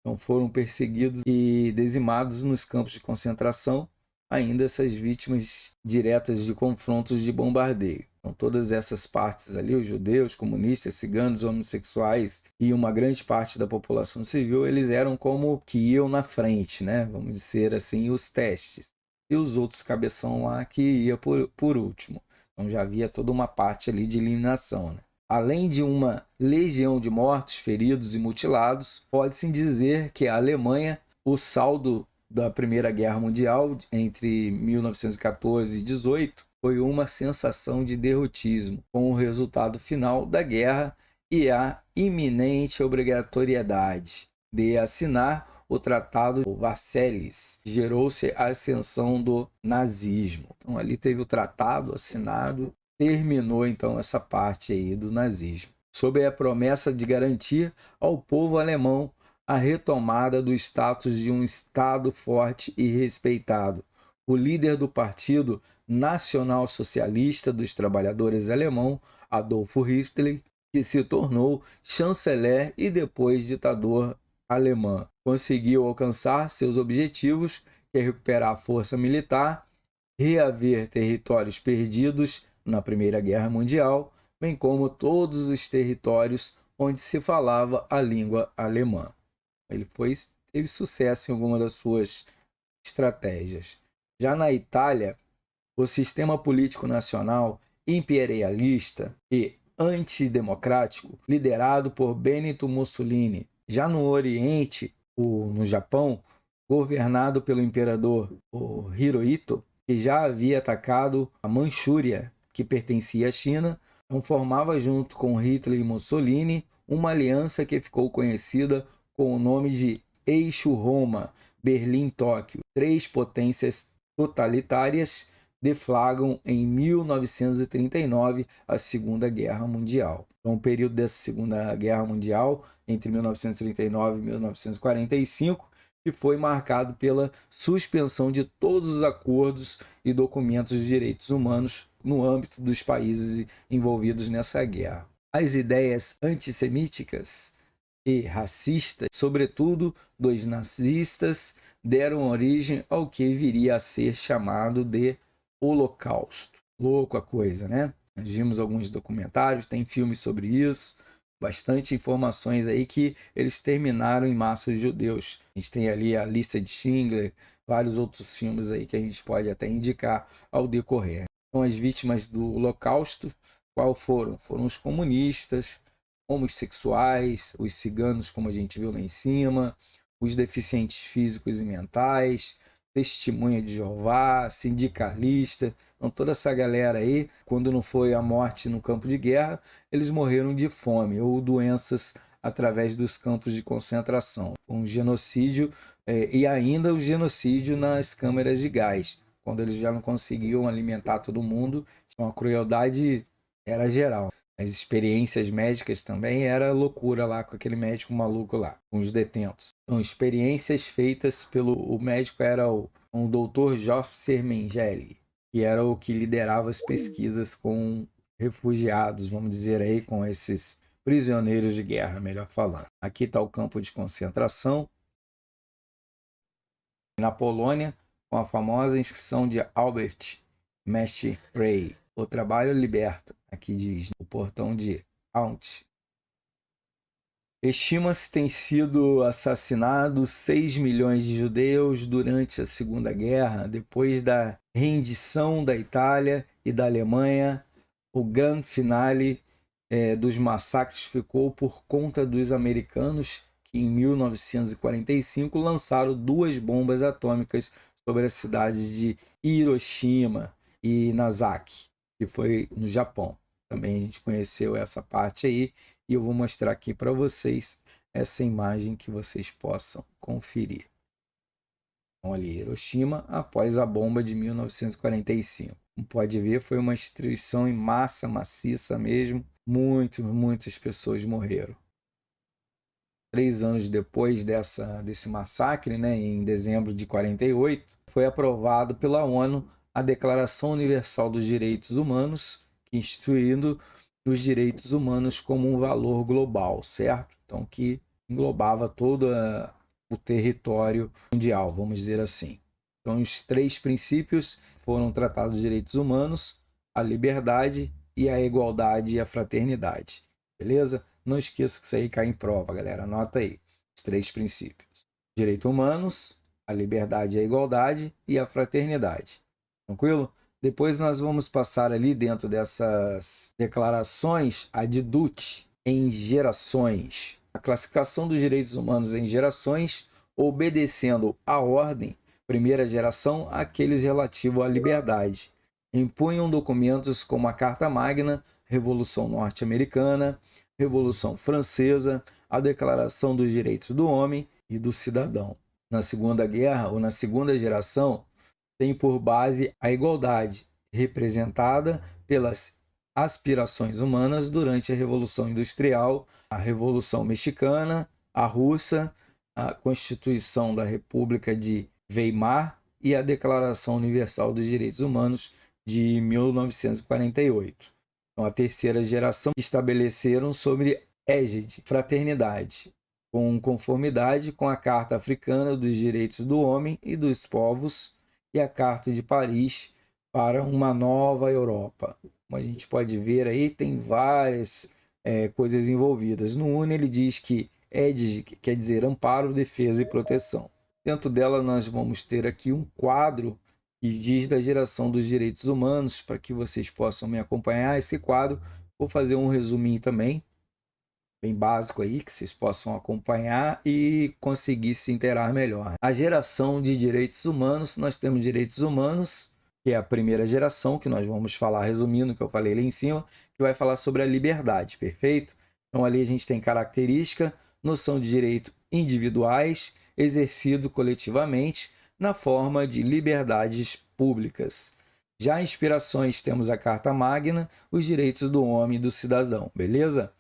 Então foram perseguidos e dizimados nos campos de concentração, ainda essas vítimas diretas de confrontos de bombardeio. Então todas essas partes ali, os judeus, comunistas, ciganos, homossexuais e uma grande parte da população civil, eles eram como que iam na frente, né? Vamos dizer assim, os testes. E os outros cabeção lá que ia por último. Então já havia toda uma parte ali de eliminação, né? Além de uma legião de mortos, feridos e mutilados, pode-se dizer que a Alemanha, o saldo da Primeira Guerra Mundial, entre 1914 e 18, foi uma sensação de derrotismo, com o resultado final da guerra e a iminente obrigatoriedade de assinar o Tratado de Versalhes. Gerou-se a ascensão do nazismo. Então ali teve o tratado assinado, terminou então essa parte aí do nazismo, sob a promessa de garantir ao povo alemão a retomada do status de um Estado forte e respeitado. O líder do Partido Nacional Socialista dos Trabalhadores alemão, Adolf Hitler, que se tornou chanceler e depois ditador alemão, conseguiu alcançar seus objetivos, que é recuperar a força militar, reaver territórios perdidos na Primeira Guerra Mundial, bem como todos os territórios onde se falava a língua alemã. Ele teve sucesso em alguma das suas estratégias. Já na Itália, o sistema político nacional imperialista e antidemocrático, liderado por Benito Mussolini. Já no Oriente, no Japão, governado pelo imperador Hirohito, que já havia atacado a Manchúria, que pertencia à China, então formava junto com Hitler e Mussolini uma aliança que ficou conhecida com o nome de Eixo Roma, Berlim-Tóquio. Três potências totalitárias deflagram em 1939 a Segunda Guerra Mundial. Então, o período dessa Segunda Guerra Mundial, entre 1939 e 1945, que foi marcado pela suspensão de todos os acordos e documentos de direitos humanos no âmbito dos países envolvidos nessa guerra. As ideias antissemíticas e racistas, sobretudo dos nazistas, deram origem ao que viria a ser chamado de Holocausto. Louco a coisa, né? Nós vimos alguns documentários, tem filmes sobre isso, bastante informações aí que eles terminaram em massas judeus. A gente tem ali a lista de Schindler, vários outros filmes aí que a gente pode até indicar ao decorrer. Então, as vítimas do Holocausto, qual foram? Foram os comunistas, homossexuais, os ciganos, como a gente viu lá em cima, os deficientes físicos e mentais, testemunha de Jeová, sindicalista. Então, toda essa galera aí, quando não foi a morte no campo de guerra, eles morreram de fome ou doenças através dos campos de concentração. Um genocídio e ainda o genocídio nas câmeras de gás, quando eles já não conseguiam alimentar todo mundo. Então, a crueldade era geral. As experiências médicas também era loucura lá com aquele médico maluco lá, com os detentos. Então, experiências feitas o médico era o Dr. Joseph Mengele, que era o que liderava as pesquisas com refugiados, vamos dizer aí, com esses prisioneiros de guerra, melhor falando. Aqui está o campo de concentração. Na Polônia, com a famosa inscrição de Albert Frey. O trabalho liberta, aqui diz, o portão de Auschwitz. Estima-se ter sido assassinados 6 milhões de judeus durante a Segunda Guerra. Depois da rendição da Itália e da Alemanha, o grande finale dos massacres ficou por conta dos americanos, que em 1945 lançaram 2 bombas atômicas sobre a cidade de Hiroshima e Nagasaki, que foi no Japão. Também a gente conheceu essa parte aí e eu vou mostrar aqui para vocês essa imagem que vocês possam conferir. Então, ali, Hiroshima, após a bomba de 1945. Como pode ver, foi uma destruição em massa, maciça mesmo. Muitas pessoas morreram. 3 anos depois desse massacre, né, em dezembro de 48, foi aprovado pela ONU a Declaração Universal dos Direitos Humanos, instituindo os direitos humanos como um valor global, certo? Então, que englobava toda o território mundial, vamos dizer assim. Então, os 3 princípios foram tratados: os direitos humanos, a liberdade e a igualdade e a fraternidade. Beleza? Não esqueça que isso aí cai em prova, galera. Anota aí. Os 3 princípios: direitos humanos, a liberdade e a igualdade e a fraternidade. Tranquilo? Depois nós vamos passar ali dentro dessas declarações a de Dutch em gerações. A classificação dos direitos humanos em gerações, obedecendo a ordem, primeira geração, aqueles relativos à liberdade. Impunham documentos como a Carta Magna, Revolução Norte-Americana, Revolução Francesa, a Declaração dos Direitos do Homem e do Cidadão. Na Segunda Guerra, ou na segunda geração, tem por base a igualdade, representada pelas aspirações humanas durante a Revolução Industrial, a Revolução Mexicana, a Russa, a Constituição da República de Weimar e a Declaração Universal dos Direitos Humanos de 1948. Então, a terceira geração estabeleceram sobre égide, fraternidade, com conformidade com a Carta Africana dos Direitos do Homem e dos Povos e a Carta de Paris para uma nova Europa. Como a gente pode ver aí, tem várias coisas envolvidas. No UNE ele diz que égide quer dizer amparo, defesa e proteção. Dentro dela nós vamos ter aqui um quadro que diz da geração dos direitos humanos, para que vocês possam me acompanhar. Esse quadro, vou fazer um resuminho também, bem básico aí, que vocês possam acompanhar e conseguir se inteirar melhor. A geração de direitos humanos, nós temos direitos humanos, que é a primeira geração, que nós vamos falar, resumindo o que eu falei ali em cima, que vai falar sobre a liberdade, perfeito? Então ali a gente tem característica, noção de direito individuais, exercido coletivamente, na forma de liberdades públicas. Já em inspirações temos a Carta Magna, os direitos do homem e do cidadão, beleza?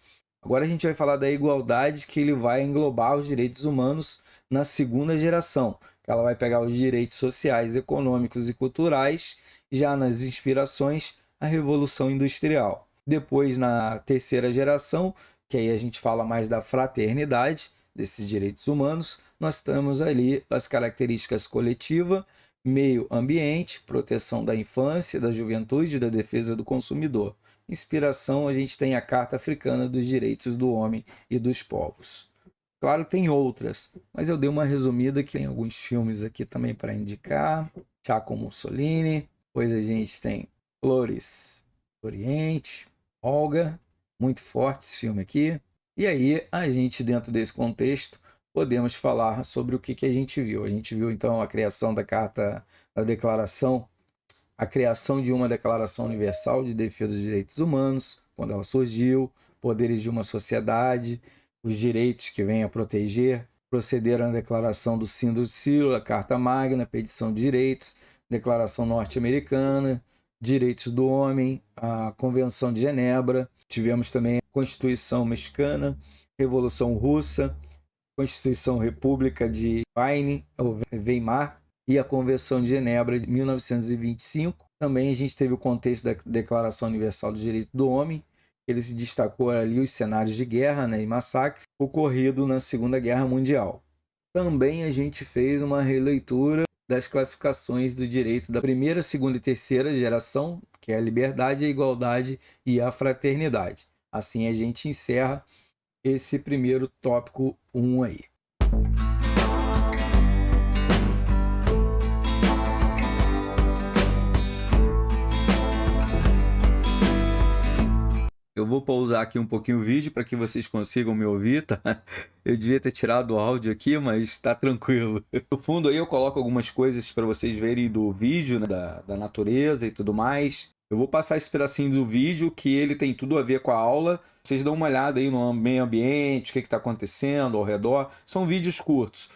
Agora a gente vai falar da igualdade, que ele vai englobar os direitos humanos na segunda geração, que ela vai pegar os direitos sociais, econômicos e culturais, já nas inspirações, a Revolução Industrial. Depois, na terceira geração, que aí a gente fala mais da fraternidade, desses direitos humanos, nós temos ali as características coletiva, meio ambiente, proteção da infância, da juventude e da defesa do consumidor. Inspiração, a gente tem a Carta Africana dos Direitos do Homem e dos Povos. Claro que tem outras, mas eu dei uma resumida, que tem alguns filmes aqui também para indicar. Giacomo Mussolini, depois a gente tem Flores do Oriente, Olga, muito forte esse filme aqui. E aí, a gente, dentro desse contexto, podemos falar sobre o que a gente viu. A gente viu, então, a criação da Carta, da Declaração, a criação de uma Declaração Universal de Defesa dos Direitos Humanos, quando ela surgiu, poderes de uma sociedade, os direitos que vem a proteger, procederam à declaração do Sínodo de Sírio, a Carta Magna, Petição de Direitos, Declaração Norte-Americana, Direitos do Homem, a Convenção de Genebra, tivemos também a Constituição Mexicana, Revolução Russa, Constituição República de Weimar e a Convenção de Genebra de 1925. Também a gente teve o contexto da Declaração Universal dos Direitos do Homem. Ele se destacou ali os cenários de guerra, né, e massacres ocorridos na Segunda Guerra Mundial. Também a gente fez uma releitura das classificações do direito da primeira, segunda e terceira geração, que é a liberdade, a igualdade e a fraternidade. Assim a gente encerra esse primeiro tópico 1 aí. Eu vou pausar aqui um pouquinho o vídeo para que vocês consigam me ouvir, tá? Eu devia ter tirado o áudio aqui, mas está tranquilo. No fundo aí eu coloco algumas coisas para vocês verem do vídeo, né? da natureza e tudo mais. Eu vou passar esse pedacinho do vídeo, que ele tem tudo a ver com a aula. Vocês dão uma olhada aí no meio ambiente, o que está acontecendo ao redor. São vídeos curtos.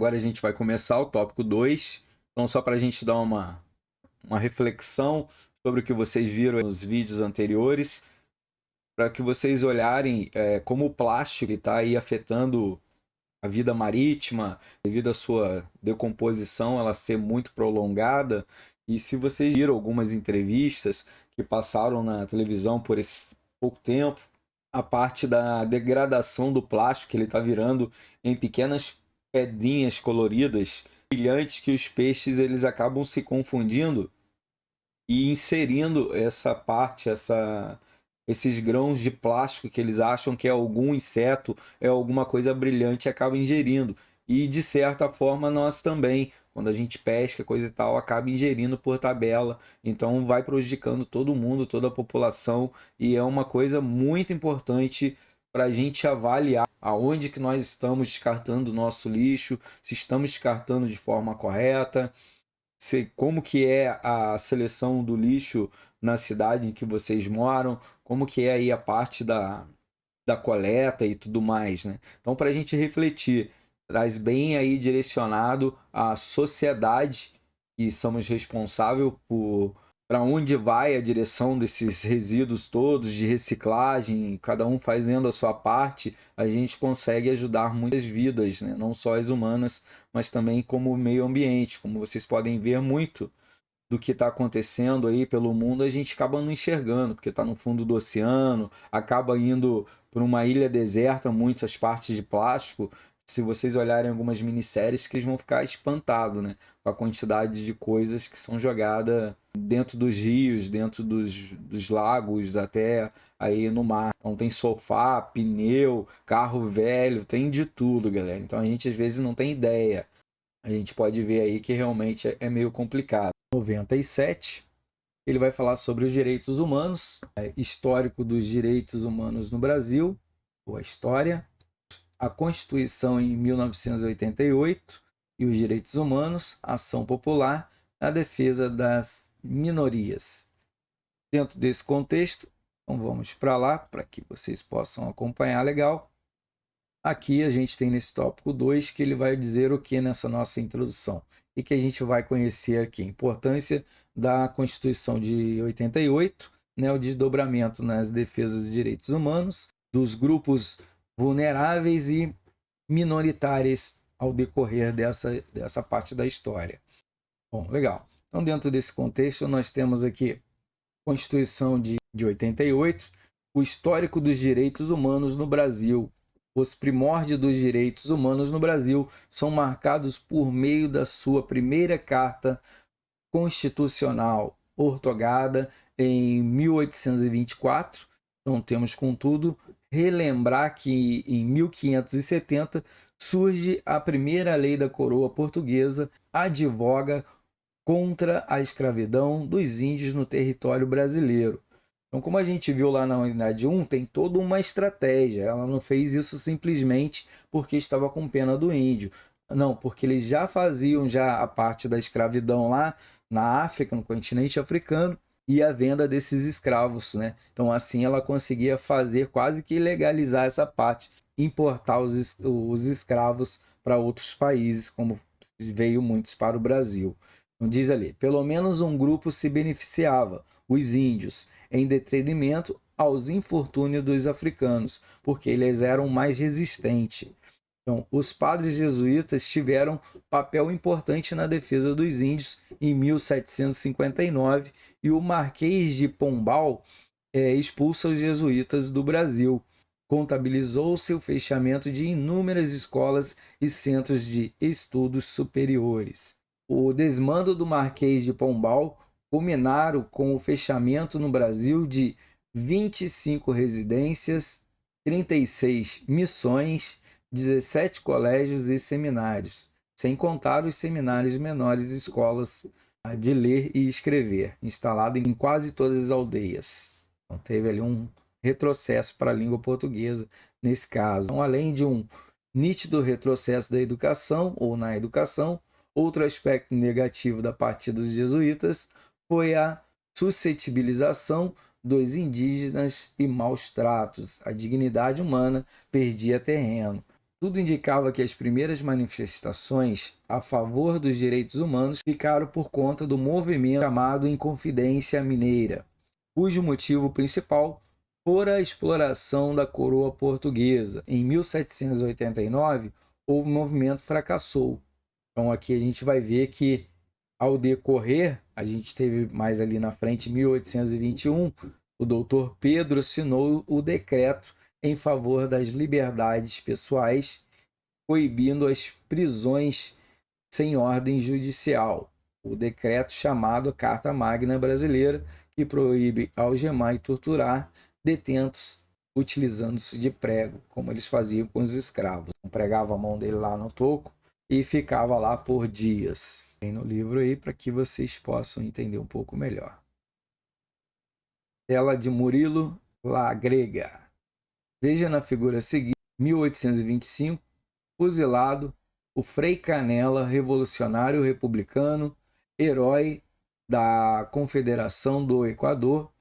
agora a gente vai começar o tópico 2. Então, só para a gente dar uma reflexão sobre o que vocês viram nos vídeos anteriores, para que vocês olharem como o plástico está aí afetando a vida marítima, devido à sua decomposição ela ser muito prolongada. E se vocês viram algumas entrevistas que passaram na televisão por esse pouco tempo, a parte da degradação do plástico, que ele está virando em pequenas pedrinhas coloridas, brilhantes, que os peixes eles acabam se confundindo e inserindo essa parte, esses grãos de plástico que eles acham que é algum inseto, é alguma coisa brilhante e acabam ingerindo. E de certa forma nós também, quando a gente pesca, coisa e tal, acaba ingerindo por tabela. Então vai prejudicando todo mundo, toda a população, e é uma coisa muito importante para a gente avaliar aonde que nós estamos descartando o nosso lixo, se estamos descartando de forma correta, como que é a seleção do lixo na cidade em que vocês moram, como que é aí a parte da coleta e tudo mais, né? Então, para a gente refletir, traz bem aí direcionado à sociedade que somos responsáveis por para onde vai a direção desses resíduos todos de reciclagem, cada um fazendo a sua parte, a gente consegue ajudar muitas vidas, né? Não só as humanas, mas também como o meio ambiente. Como vocês podem ver, muito do que está acontecendo aí pelo mundo a gente acaba não enxergando, porque está no fundo do oceano, acaba indo por uma ilha deserta, muitas partes de plástico. Se vocês olharem algumas minisséries, que eles vão ficar espantados, né? Com a quantidade de coisas que são jogadas dentro dos rios, dentro dos lagos, até aí no mar. Então tem sofá, pneu, carro velho, tem de tudo, galera. Então a gente às vezes não tem ideia. A gente pode ver aí que realmente é meio complicado. 97, ele vai falar sobre os direitos humanos, histórico dos direitos humanos no Brasil, ou a história, a Constituição em 1988 e os direitos humanos, ação popular na defesa das minorias. Dentro desse contexto, então vamos para lá para que vocês possam acompanhar legal. Aqui a gente tem nesse tópico 2 que ele vai dizer o que nessa nossa introdução e que a gente vai conhecer aqui. A importância da Constituição de 88, né, o desdobramento nas defesas dos direitos humanos, dos grupos vulneráveis e minoritários ao decorrer dessa parte da história. Bom, legal. Então, dentro desse contexto, nós temos aqui a Constituição de 88, o histórico dos direitos humanos no Brasil. Os primórdios dos direitos humanos no Brasil são marcados por meio da sua primeira Carta Constitucional, ortogada em 1824. Então, temos, contudo, relembrar que em 1570 surge a primeira lei da coroa portuguesa, advoga contra a escravidão dos índios no território brasileiro. Então, como a gente viu lá na unidade 1, tem toda uma estratégia. Ela não fez isso simplesmente porque estava com pena do índio. Não, porque eles já faziam a parte da escravidão lá na África, no continente africano, e a venda desses escravos, né? Então, assim, ela conseguia fazer quase que legalizar essa parte, importar os escravos para outros países, como veio muitos para o Brasil. Então, diz ali, pelo menos um grupo se beneficiava, os índios, em detrimento aos infortúnios dos africanos, porque eles eram mais resistentes. Então, os padres jesuítas tiveram papel importante na defesa dos índios em 1759 e o Marquês de Pombal expulsa os jesuítas do Brasil. Contabilizou-se o fechamento de inúmeras escolas e centros de estudos superiores. O desmando do Marquês de Pombal culminaram com o fechamento no Brasil de 25 residências, 36 missões, 17 colégios e seminários, sem contar os seminários menores e escolas de ler e escrever, instalado em quase todas as aldeias. Então, teve ali um retrocesso para a língua portuguesa nesse caso. Então, além de um nítido retrocesso da educação ou na educação, outro aspecto negativo da parte dos jesuítas foi a suscetibilização dos indígenas e maus tratos. A dignidade humana perdia terreno. Tudo indicava que as primeiras manifestações a favor dos direitos humanos ficaram por conta do movimento chamado Inconfidência Mineira, cujo motivo principal fora a exploração da coroa portuguesa. Em 1789, o movimento fracassou. Então aqui a gente vai ver que, ao decorrer, a gente teve mais ali na frente, 1821, o doutor Pedro assinou o decreto em favor das liberdades pessoais, proibindo as prisões sem ordem judicial. O decreto chamado Carta Magna Brasileira, que proíbe algemar e torturar detentos utilizando-se de prego, como eles faziam com os escravos. Pregava a mão dele lá no toco e ficava lá por dias. Tem no livro aí para que vocês possam entender um pouco melhor. Tela de Murilo Lagrega. Veja na figura seguinte, 1825, fuzilado, o Frei Canela, revolucionário republicano, herói da Confederação do Equador,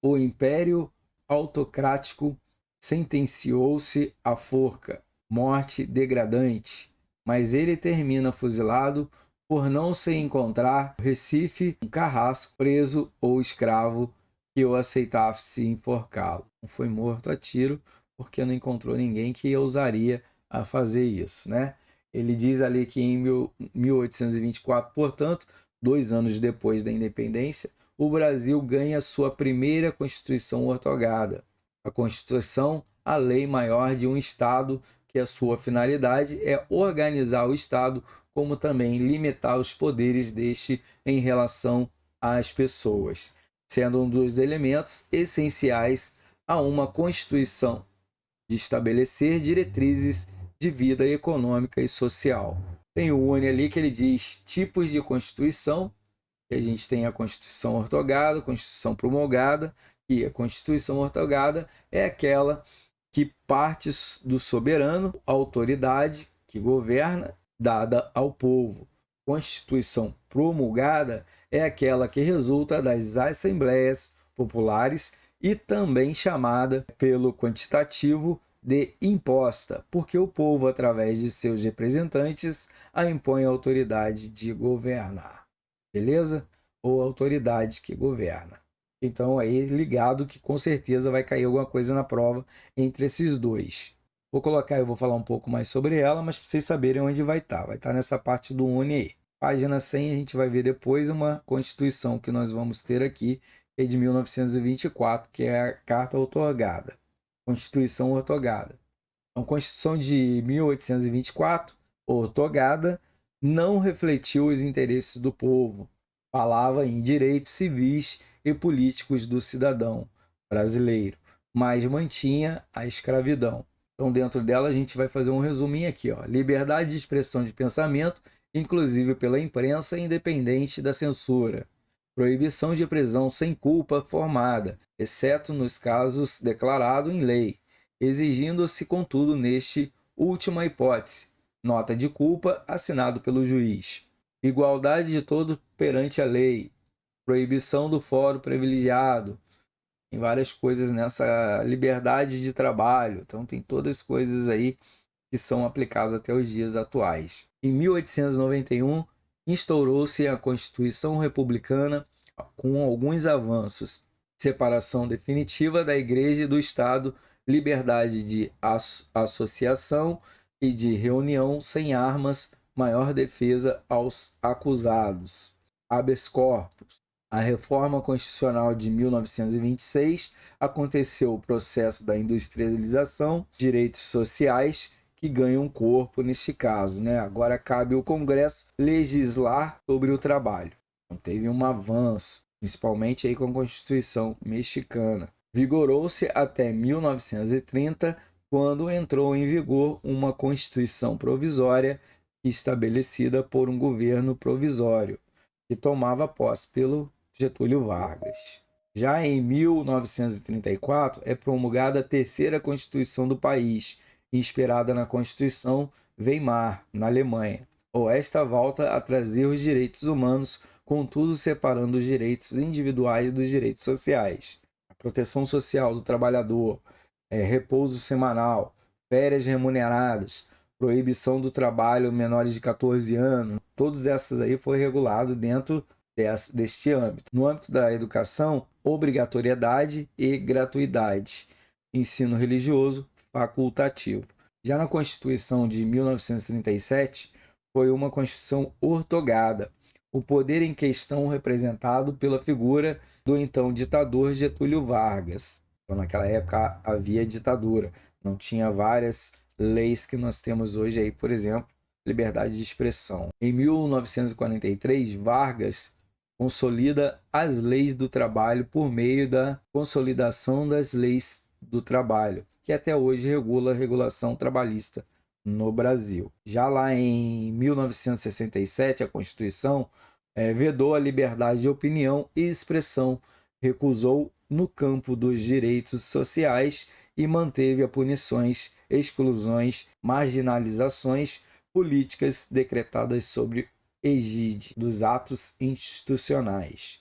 o Império Autocrático sentenciou-se à forca, morte degradante, mas ele termina fuzilado por não se encontrar no Recife um carrasco, preso ou escravo que o aceitasse enforcá-lo. Foi morto a tiro porque não encontrou ninguém que ousaria a fazer isso, né? Ele diz ali que em 1824, portanto, 2 anos depois da independência, o Brasil ganha sua primeira Constituição ortogada. A Constituição, a lei maior de um Estado, que a sua finalidade é organizar o Estado, como também limitar os poderes deste em relação às pessoas, sendo um dos elementos essenciais a uma Constituição de estabelecer diretrizes de vida econômica e social. Tem o UNE ali que ele diz tipos de Constituição, que a gente tem a Constituição ortogada, a Constituição promulgada, e a Constituição ortogada é aquela que parte do soberano, a autoridade que governa, dada ao povo. Constituição promulgada é aquela que resulta das assembleias populares e também chamada pelo quantitativo de imposta, porque o povo, através de seus representantes, a impõe a autoridade de governar. Beleza? Ou a autoridade que governa. Então, aí ligado que com certeza vai cair alguma coisa na prova entre esses dois. Vou colocar, eu vou falar um pouco mais sobre ela, mas para vocês saberem onde vai estar. Vai estar nessa parte do UNE aí. Página 100, a gente vai ver depois uma Constituição que nós vamos ter aqui, que é de 1924, que é a Carta Outorgada. Constituição Outorgada. A Constituição de 1824, outorgada, não refletiu os interesses do povo. Falava em direitos civis e políticos do cidadão brasileiro, mas mantinha a escravidão. Então, dentro dela, a gente vai fazer um resuminho aqui, ó. Liberdade de expressão de pensamento, inclusive pela imprensa, independente da censura. Proibição de prisão sem culpa formada, exceto nos casos declarados em lei, exigindo-se, contudo, neste última hipótese, nota de culpa assinado pelo juiz. Igualdade de todos perante a lei. Proibição do fórum privilegiado. Tem várias coisas nessa liberdade de trabalho. Então, tem todas as coisas aí que são aplicadas até os dias atuais. Em 1891, instaurou-se a Constituição Republicana com alguns avanços. Separação definitiva da Igreja e do Estado, liberdade de associação e de reunião sem armas, maior defesa aos acusados. Habeas corpus. A reforma constitucional de 1926 aconteceu o processo da industrialização, direitos sociais que ganham corpo neste caso, né? Agora cabe ao Congresso legislar sobre o trabalho. Então, teve um avanço, principalmente aí com a Constituição mexicana. Vigorou-se até 1930, quando entrou em vigor uma Constituição provisória estabelecida por um governo provisório, que tomava posse pelo Getúlio Vargas. Já em 1934, é promulgada a terceira Constituição do país, inspirada na Constituição Weimar, na Alemanha. Esta volta a trazer os direitos humanos, contudo separando os direitos individuais dos direitos sociais. A proteção social do trabalhador, repouso semanal, férias remuneradas, proibição do trabalho menores de 14 anos, todas essas aí foi regulado dentro deste âmbito. No âmbito da educação, obrigatoriedade e gratuidade, ensino religioso facultativo. Já na Constituição de 1937, foi uma Constituição ortogada, o poder em questão representado pela figura do então ditador Getúlio Vargas. Então, naquela época havia ditadura, não tinha várias leis que nós temos hoje aí, por exemplo, liberdade de expressão. Em 1943, Vargas consolida as leis do trabalho por meio da Consolidação das Leis do Trabalho, que até hoje regula a regulação trabalhista no Brasil. Já lá em 1967, a Constituição vedou a liberdade de opinião e expressão, recusou no campo dos direitos sociais e manteve a punições, exclusões, marginalizações políticas decretadas sobre egide dos atos institucionais.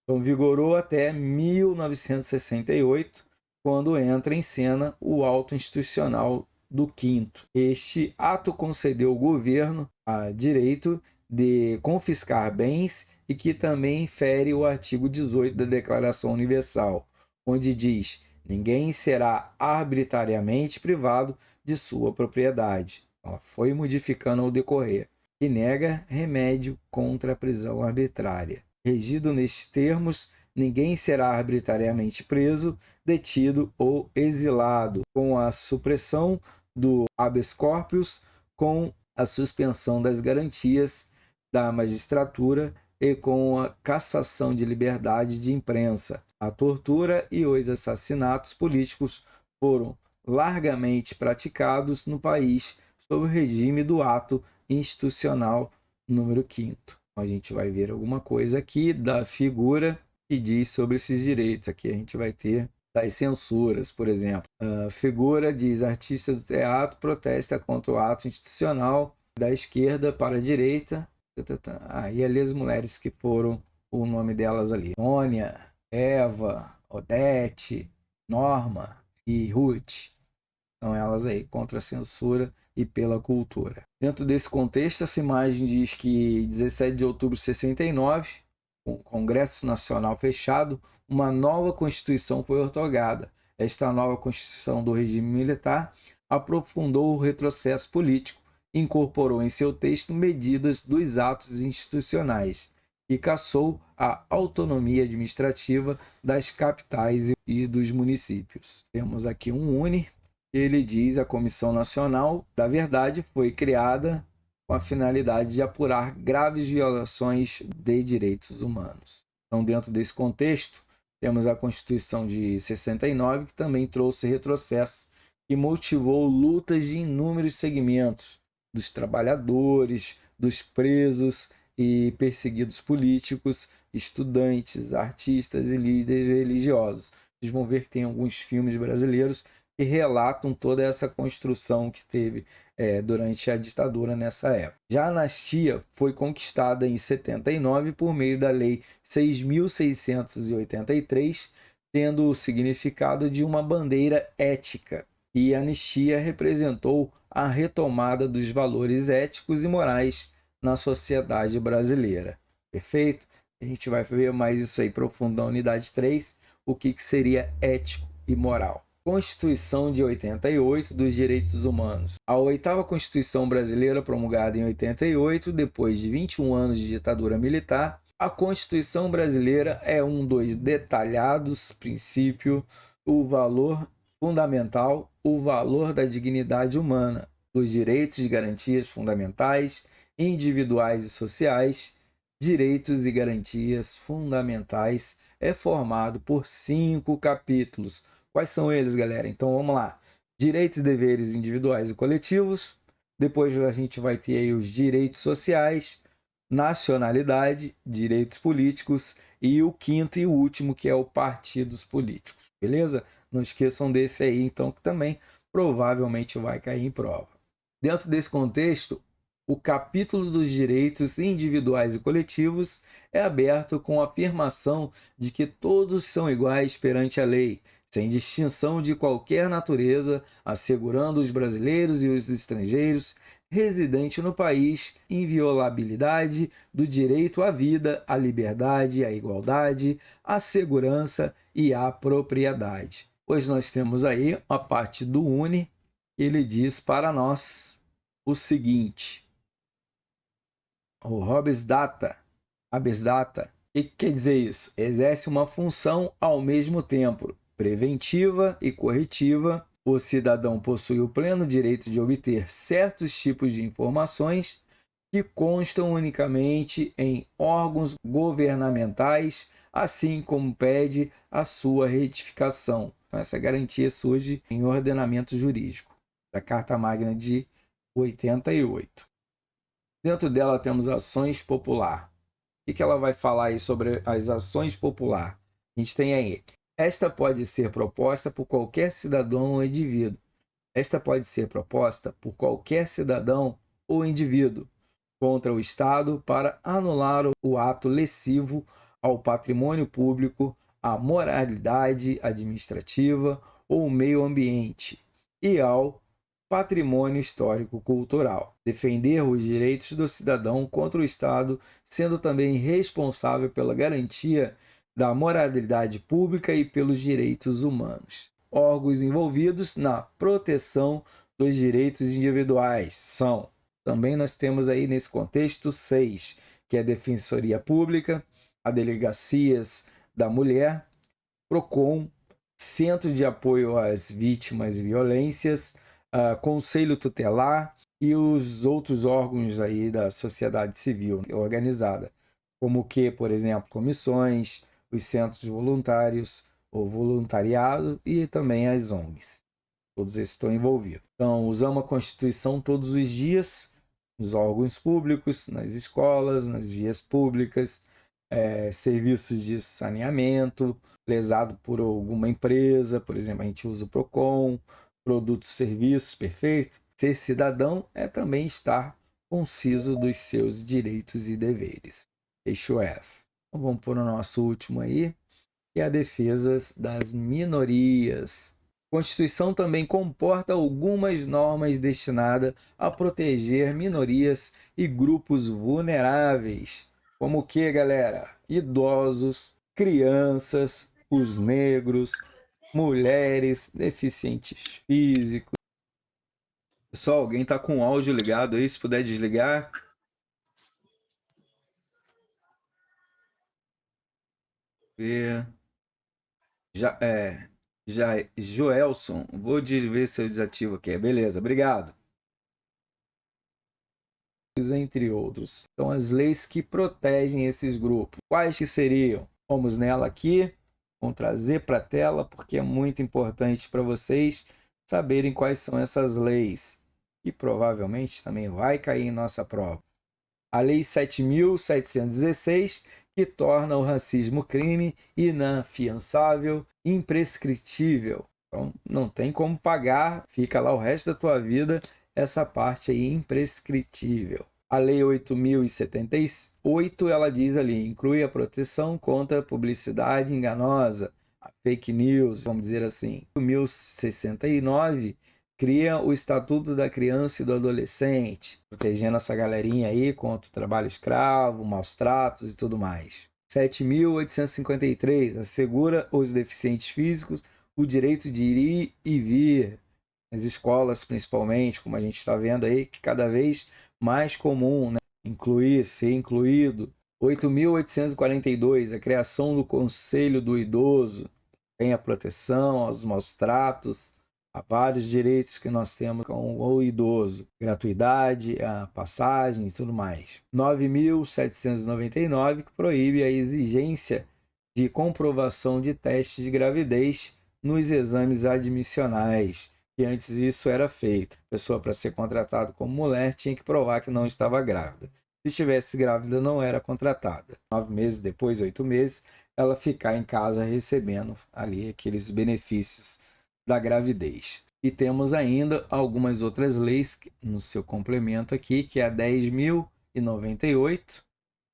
Então, vigorou até 1968, quando entra em cena o Auto Institucional do Quinto. Este ato concedeu ao governo o direito de confiscar bens e que também fere o artigo 18 da Declaração Universal, onde diz: ninguém será arbitrariamente privado de sua propriedade. Ela foi modificando ao decorrer, que nega remédio contra a prisão arbitrária. Regido nestes termos, ninguém será arbitrariamente preso, detido ou exilado, com a supressão do habeas corpus, com a suspensão das garantias da magistratura e com a cassação de liberdade de imprensa. A tortura e os assassinatos políticos foram largamente praticados no país sob o regime do Ato Institucional número 5º. A gente vai ver alguma coisa aqui da figura que diz sobre esses direitos. Aqui a gente vai ter das censuras, por exemplo. A figura diz: artista do teatro protesta contra o ato institucional da esquerda para a direita. E ali as mulheres que foram o nome delas ali: Mônia, Eva, Odete, Norma e Ruth. São elas aí, contra a censura e pela cultura. Dentro desse contexto, essa imagem diz que 17 de outubro de 69, com o Congresso Nacional fechado, uma nova Constituição foi outorgada. Esta nova Constituição do regime militar aprofundou o retrocesso político, incorporou em seu texto medidas dos atos institucionais e cassou a autonomia administrativa das capitais e dos municípios. Temos aqui um UNE. Ele diz: a Comissão Nacional da Verdade foi criada com a finalidade de apurar graves violações de direitos humanos. Então, dentro desse contexto, temos a Constituição de 69, que também trouxe retrocesso e motivou lutas de inúmeros segmentos dos trabalhadores, dos presos e perseguidos políticos, estudantes, artistas e líderes religiosos. Vocês vão ver que tem alguns filmes brasileiros que relatam toda essa construção que teve durante a ditadura nessa época. Já a anistia foi conquistada em 79 por meio da Lei 6.683, tendo o significado de uma bandeira ética, e a anistia representou a retomada dos valores éticos e morais na sociedade brasileira. Perfeito? A gente vai ver mais isso aí profundo na unidade 3, o que seria ético e moral. Constituição de 88 dos Direitos Humanos. A 8ª Constituição Brasileira, promulgada em 88, depois de 21 anos de ditadura militar, a Constituição Brasileira é um dos detalhados princípios, o valor fundamental, o valor da dignidade humana, dos direitos e garantias fundamentais, individuais e sociais. Direitos e garantias fundamentais é formado por 5 capítulos. Quais são eles, galera? Então vamos lá. Direitos e deveres individuais e coletivos. Depois a gente vai ter aí os direitos sociais, nacionalidade, direitos políticos e o 5º e o último, que é o partidos políticos. Beleza? Não esqueçam desse aí, então, que também provavelmente vai cair em prova. Dentro desse contexto, o capítulo dos direitos individuais e coletivos é aberto com a afirmação de que todos são iguais perante a lei, sem distinção de qualquer natureza, assegurando os brasileiros e os estrangeiros residentes no país inviolabilidade do direito à vida, à liberdade, à igualdade, à segurança e à propriedade. Pois nós temos aí a parte do UNE, ele diz para nós o seguinte: o habeas data, o que quer dizer isso? Exerce uma função ao mesmo tempo preventiva e corretiva. O cidadão possui o pleno direito de obter certos tipos de informações que constam unicamente em órgãos governamentais, assim como pede a sua retificação. Então, essa garantia surge em ordenamento jurídico, da Carta Magna de 88. Dentro dela temos ações popular. O que ela vai falar aí sobre as ações popular? A gente tem aí: esta pode ser proposta por qualquer cidadão ou indivíduo. Esta pode ser proposta por qualquer cidadão ou indivíduo contra o Estado para anular o ato lesivo ao patrimônio público, à moralidade administrativa ou meio ambiente e ao patrimônio histórico-cultural. Defender os direitos do cidadão contra o Estado, sendo também responsável pela garantia da moralidade pública e pelos direitos humanos. Órgãos envolvidos na proteção dos direitos individuais são, também nós temos aí nesse contexto 6, que é a Defensoria Pública, a Delegacias da Mulher, PROCON, Centro de Apoio às Vítimas de Violências, Conselho Tutelar e os outros órgãos aí da sociedade civil organizada, como que, por exemplo, comissões, os centros voluntários, o voluntariado e também as ONGs. Todos esses estão envolvidos. Então, usamos a Constituição todos os dias, nos órgãos públicos, nas escolas, nas vias públicas, serviços de saneamento, lesado por alguma empresa, por exemplo, a gente usa o PROCON, produtos, serviços, perfeito. Ser cidadão é também estar conciso dos seus direitos e deveres. Fechou essa. Então, vamos para o nosso último aí, que é a defesa das minorias. A Constituição também comporta algumas normas destinadas a proteger minorias e grupos vulneráveis, como o que, galera? Idosos, crianças, os negros, mulheres, deficientes físicos. Pessoal, alguém está com o áudio ligado aí? Se puder desligar. Joelson, vou ver se eu desativo aqui. Beleza, obrigado. Entre outros. Então, as leis que protegem esses grupos. Quais que seriam? Vamos nela aqui. Vamos trazer para a tela, porque é muito importante para vocês saberem quais são essas leis. E provavelmente também vai cair em nossa prova. A Lei 7.716, que torna o racismo crime inafiançável, imprescritível. Então, não tem como pagar, fica lá o resto da tua vida, essa parte aí imprescritível. A Lei 8.078, ela diz ali, inclui a proteção contra a publicidade enganosa, a fake news, vamos dizer assim. 8.069 cria o Estatuto da Criança e do Adolescente, protegendo essa galerinha aí contra o trabalho escravo, maus tratos e tudo mais. 7.853 assegura aos deficientes físicos o direito de ir e vir, nas escolas principalmente, como a gente está vendo aí, que cada vez mais comum, né? Ser incluído. 8.842, a criação do Conselho do Idoso, tem a proteção aos maus tratos, há vários direitos que nós temos com o idoso, gratuidade, a passagem e tudo mais. 9.799, que proíbe a exigência de comprovação de teste de gravidez nos exames admissionais, que antes isso era feito. A pessoa, para ser contratada como mulher, tinha que provar que não estava grávida. Se estivesse grávida, não era contratada. 9 meses depois, 8 meses, ela ficar em casa recebendo ali aqueles benefícios da gravidez. E temos ainda algumas outras leis no seu complemento aqui, que é a 10.098,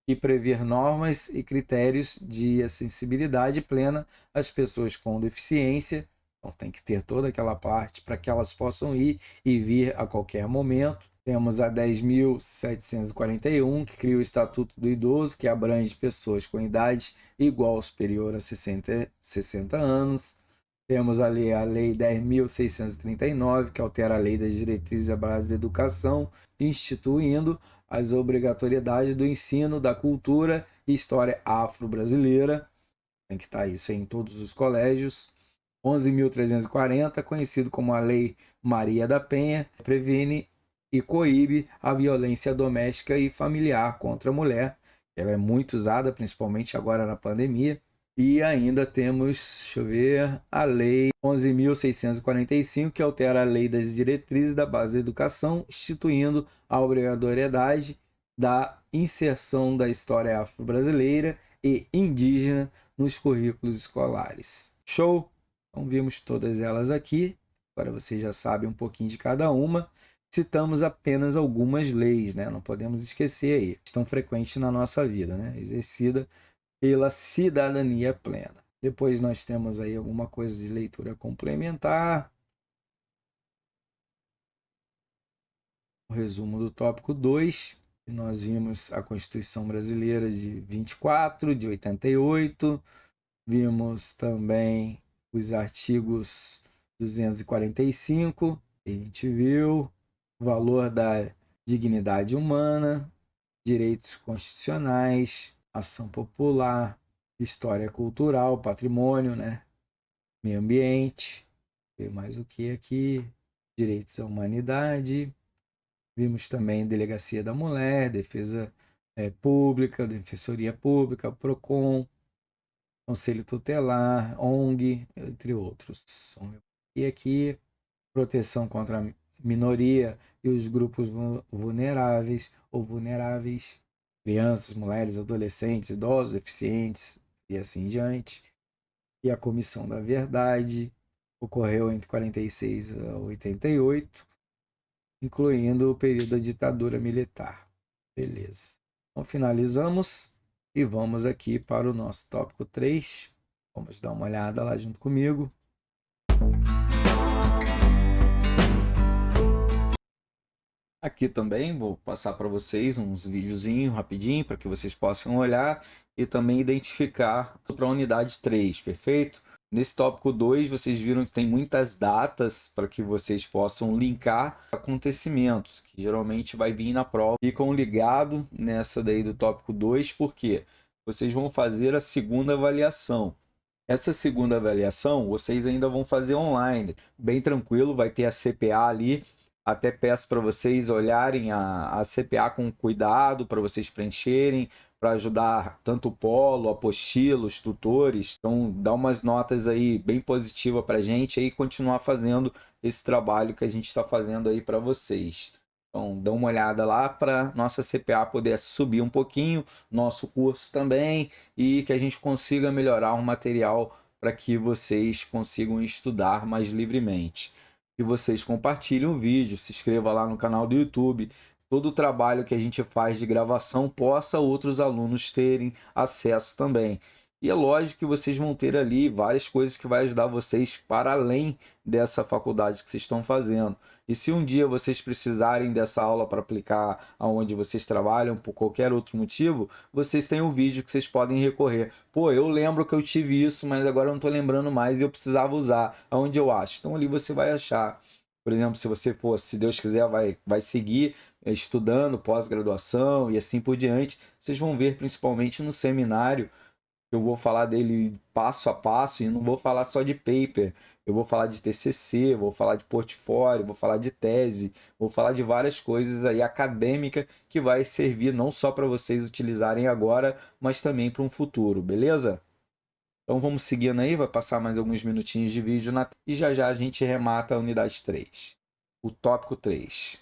e prever normas e critérios de acessibilidade plena às pessoas com deficiência. Então tem que ter toda aquela parte para que elas possam ir e vir a qualquer momento. Temos a 10.741, que cria o Estatuto do Idoso, que abrange pessoas com idade igual ou superior a 60 anos. Temos ali a Lei 10.639, que altera a Lei das Diretrizes e Bases da Educação, instituindo as obrigatoriedades do ensino da cultura e história afro-brasileira. Tem que estar isso em todos os colégios. 11.340, conhecido como a Lei Maria da Penha, previne e coíbe a violência doméstica e familiar contra a mulher. Ela é muito usada, principalmente agora na pandemia. E ainda temos, deixa eu ver, a Lei 11.645, que altera a Lei das Diretrizes da Base da Educação, instituindo a obrigatoriedade da inserção da história afro-brasileira e indígena nos currículos escolares. Show? Então vimos todas elas aqui. Agora você já sabe um pouquinho de cada uma. Citamos apenas algumas leis, né? Não podemos esquecer aí. Estão frequentes na nossa vida, né? Exercida pela cidadania plena. Depois nós temos aí alguma coisa de leitura complementar. O resumo do tópico 2. Nós vimos a Constituição Brasileira de 24, de 88. Vimos também os artigos 245, que a gente viu. O valor da dignidade humana, direitos constitucionais, ação popular, história cultural, patrimônio, né? Meio ambiente, tem mais o que aqui? Direitos à humanidade. Vimos também Delegacia da Mulher, Defesa Pública, Defensoria Pública, PROCON, Conselho Tutelar, ONG, entre outros. E aqui, proteção contra a minoria e os grupos vulneráveis ou vulneráveis, crianças, mulheres, adolescentes, idosos, deficientes e assim diante. E a Comissão da Verdade ocorreu entre 46 a 88, incluindo o período da ditadura militar. Beleza. Então finalizamos e vamos aqui para o nosso tópico 3. Vamos dar uma olhada lá junto comigo. Aqui também vou passar para vocês uns videozinhos rapidinho para que vocês possam olhar e também identificar para a unidade 3, perfeito? Nesse tópico 2 vocês viram que tem muitas datas para que vocês possam linkar acontecimentos, que geralmente vai vir na prova. Ficam ligados nessa daí do tópico 2, porque vocês vão fazer a segunda avaliação. Essa segunda avaliação vocês ainda vão fazer online, bem tranquilo, vai ter a CPA ali. Até peço para vocês olharem a CPA com cuidado, para vocês preencherem, para ajudar tanto o polo, apostila, os tutores. Então, dá umas notas aí bem positivas para a gente e continuar fazendo esse trabalho que a gente está fazendo aí para vocês. Então, dá uma olhada lá para nossa CPA poder subir um pouquinho, nosso curso também, e que a gente consiga melhorar o material para que vocês consigam estudar mais livremente. Que vocês compartilhem o vídeo, se inscreva lá no canal do YouTube. Todo o trabalho que a gente faz de gravação possa outros alunos terem acesso também. E é lógico que vocês vão ter ali várias coisas que vai ajudar vocês para além dessa faculdade que vocês estão fazendo. E se um dia vocês precisarem dessa aula para aplicar aonde vocês trabalham por qualquer outro motivo, vocês têm um vídeo que vocês podem recorrer. Pô, eu lembro que eu tive isso, mas agora eu não estou lembrando mais e eu precisava usar. Aonde eu acho? Então ali você vai achar. Por exemplo, se você for, se Deus quiser, vai seguir estudando pós-graduação e assim por diante. Vocês vão ver principalmente no seminário. Eu vou falar dele passo a passo e não vou falar só de paper. Eu vou falar de TCC, vou falar de portfólio, vou falar de tese, vou falar de várias coisas aí acadêmicas que vai servir não só para vocês utilizarem agora, mas também para um futuro, beleza? Então vamos seguindo aí, vai passar mais alguns minutinhos de vídeo e já já a gente remata a unidade 3. O tópico 3.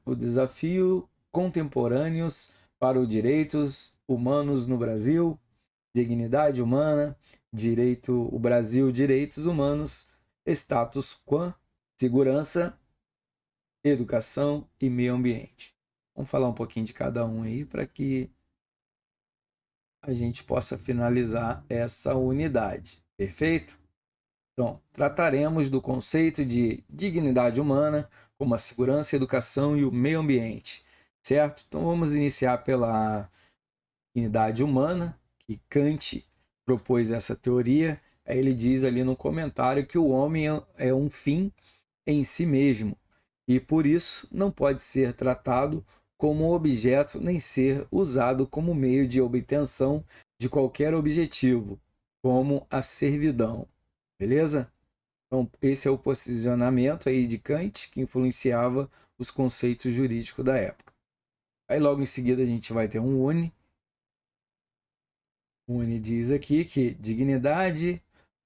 O desafio contemporâneos para os direitos humanos no Brasil, dignidade humana, o Brasil, direitos humanos, status quo, segurança, educação e meio ambiente. Vamos falar um pouquinho de cada um aí para que a gente possa finalizar essa unidade. Perfeito? Então, trataremos do conceito de dignidade humana, como a segurança, a educação e o meio ambiente, certo? Então, vamos iniciar pela dignidade humana, que Kant propôs essa teoria. Aí ele diz ali no comentário que o homem é um fim em si mesmo e, por isso, não pode ser tratado como um objeto nem ser usado como meio de obtenção de qualquer objetivo, como a servidão. Beleza? Então, esse é o posicionamento aí de Kant, que influenciava os conceitos jurídicos da época. Aí logo em seguida a gente vai ter um Une. O Une diz aqui que dignidade,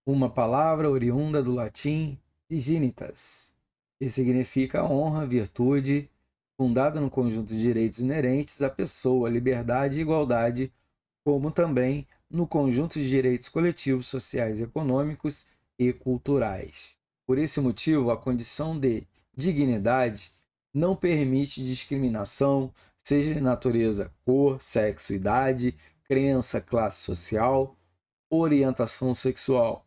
uma palavra oriunda do latim dignitas, que significa honra, virtude, fundada no conjunto de direitos inerentes à pessoa, liberdade e igualdade, como também no conjunto de direitos coletivos, sociais, econômicos e culturais. Por esse motivo, a condição de dignidade não permite discriminação, seja de natureza cor, sexo, idade, crença, classe social, orientação sexual.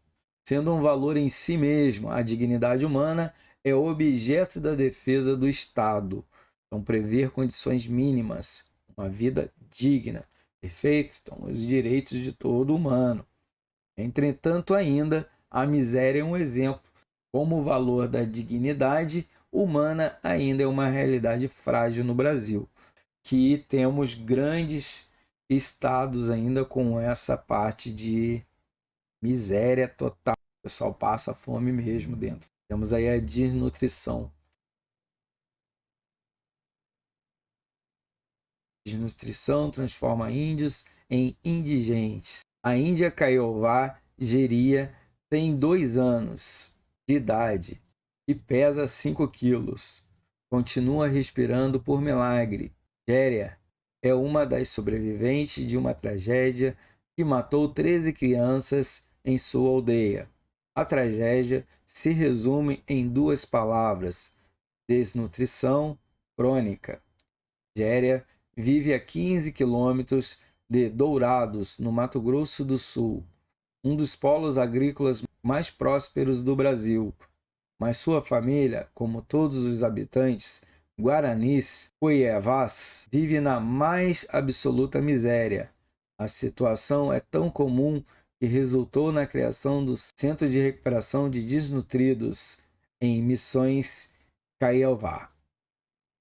Sendo um valor em si mesmo, a dignidade humana é objeto da defesa do Estado. Então, prever condições mínimas, uma vida digna. Perfeito? Então, os direitos de todo humano. Entretanto, ainda, a miséria é um exemplo. Como o valor da dignidade humana ainda é uma realidade frágil no Brasil, que temos grandes estados ainda com essa parte de miséria total. O pessoal passa fome mesmo dentro. Temos aí a desnutrição. Desnutrição transforma índios em indigentes. A Índia Kaiowá Geria tem 2 anos de idade e pesa 5 quilos. Continua respirando por milagre. Géria é uma das sobreviventes de uma tragédia que matou 13 crianças em sua aldeia. A tragédia se resume em 2 palavras: desnutrição crônica. Géria vive a 15 quilômetros de Dourados, no Mato Grosso do Sul, um dos polos agrícolas mais prósperos do Brasil. Mas sua família, como todos os habitantes guaranis, Cuiavás, vive na mais absoluta miséria. A situação é tão comum que resultou na criação do Centro de Recuperação de Desnutridos em Missões Kaiowá.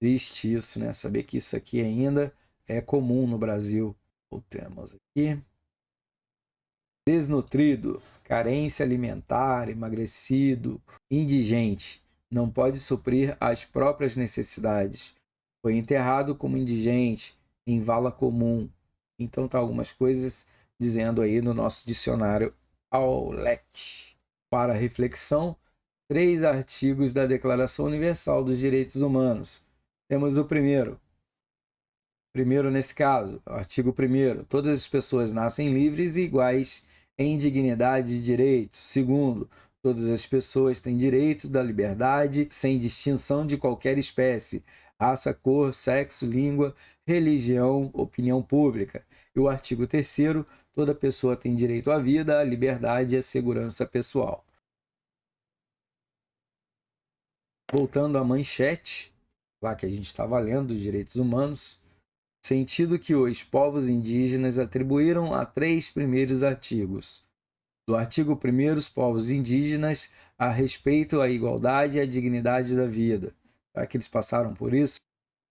Triste isso, né? Saber que isso aqui ainda é comum no Brasil. Voltemos aqui. Desnutrido, carência alimentar, emagrecido, indigente, não pode suprir as próprias necessidades. Foi enterrado como indigente em vala comum. Então tá algumas coisas dizendo aí no nosso dicionário Aulete. Para reflexão, 3 artigos da Declaração Universal dos Direitos Humanos. Temos o primeiro. Primeiro, nesse caso, artigo 1º. Todas as pessoas nascem livres e iguais em dignidade e direitos. Segundo, todas as pessoas têm direito da liberdade sem distinção de qualquer espécie, raça, cor, sexo, língua, religião, opinião pública. E o artigo 3º, toda pessoa tem direito à vida, à liberdade e à segurança pessoal. Voltando à manchete, lá que a gente estava lendo, dos direitos humanos, sentido que os povos indígenas atribuíram a 3 primeiros artigos. Do artigo 1º, os povos indígenas a respeito à igualdade e à dignidade da vida. Será que eles passaram por isso?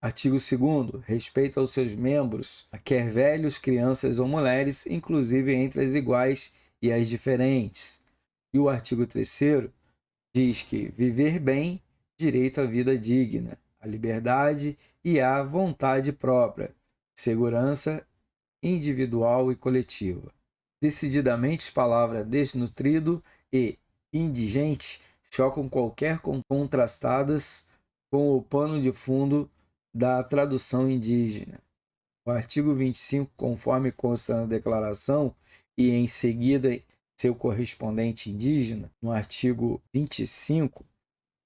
Artigo 2º, respeito aos seus membros, quer velhos, crianças ou mulheres, inclusive entre as iguais e as diferentes. E o artigo 3º diz que viver bem, direito à vida digna, à liberdade e à vontade própria, segurança individual e coletiva. Decididamente, as palavras desnutrido e indigente chocam qualquer contrastadas com o pano de fundo da tradução indígena. O artigo 25, conforme consta na declaração, e em seguida seu correspondente indígena, no artigo 25,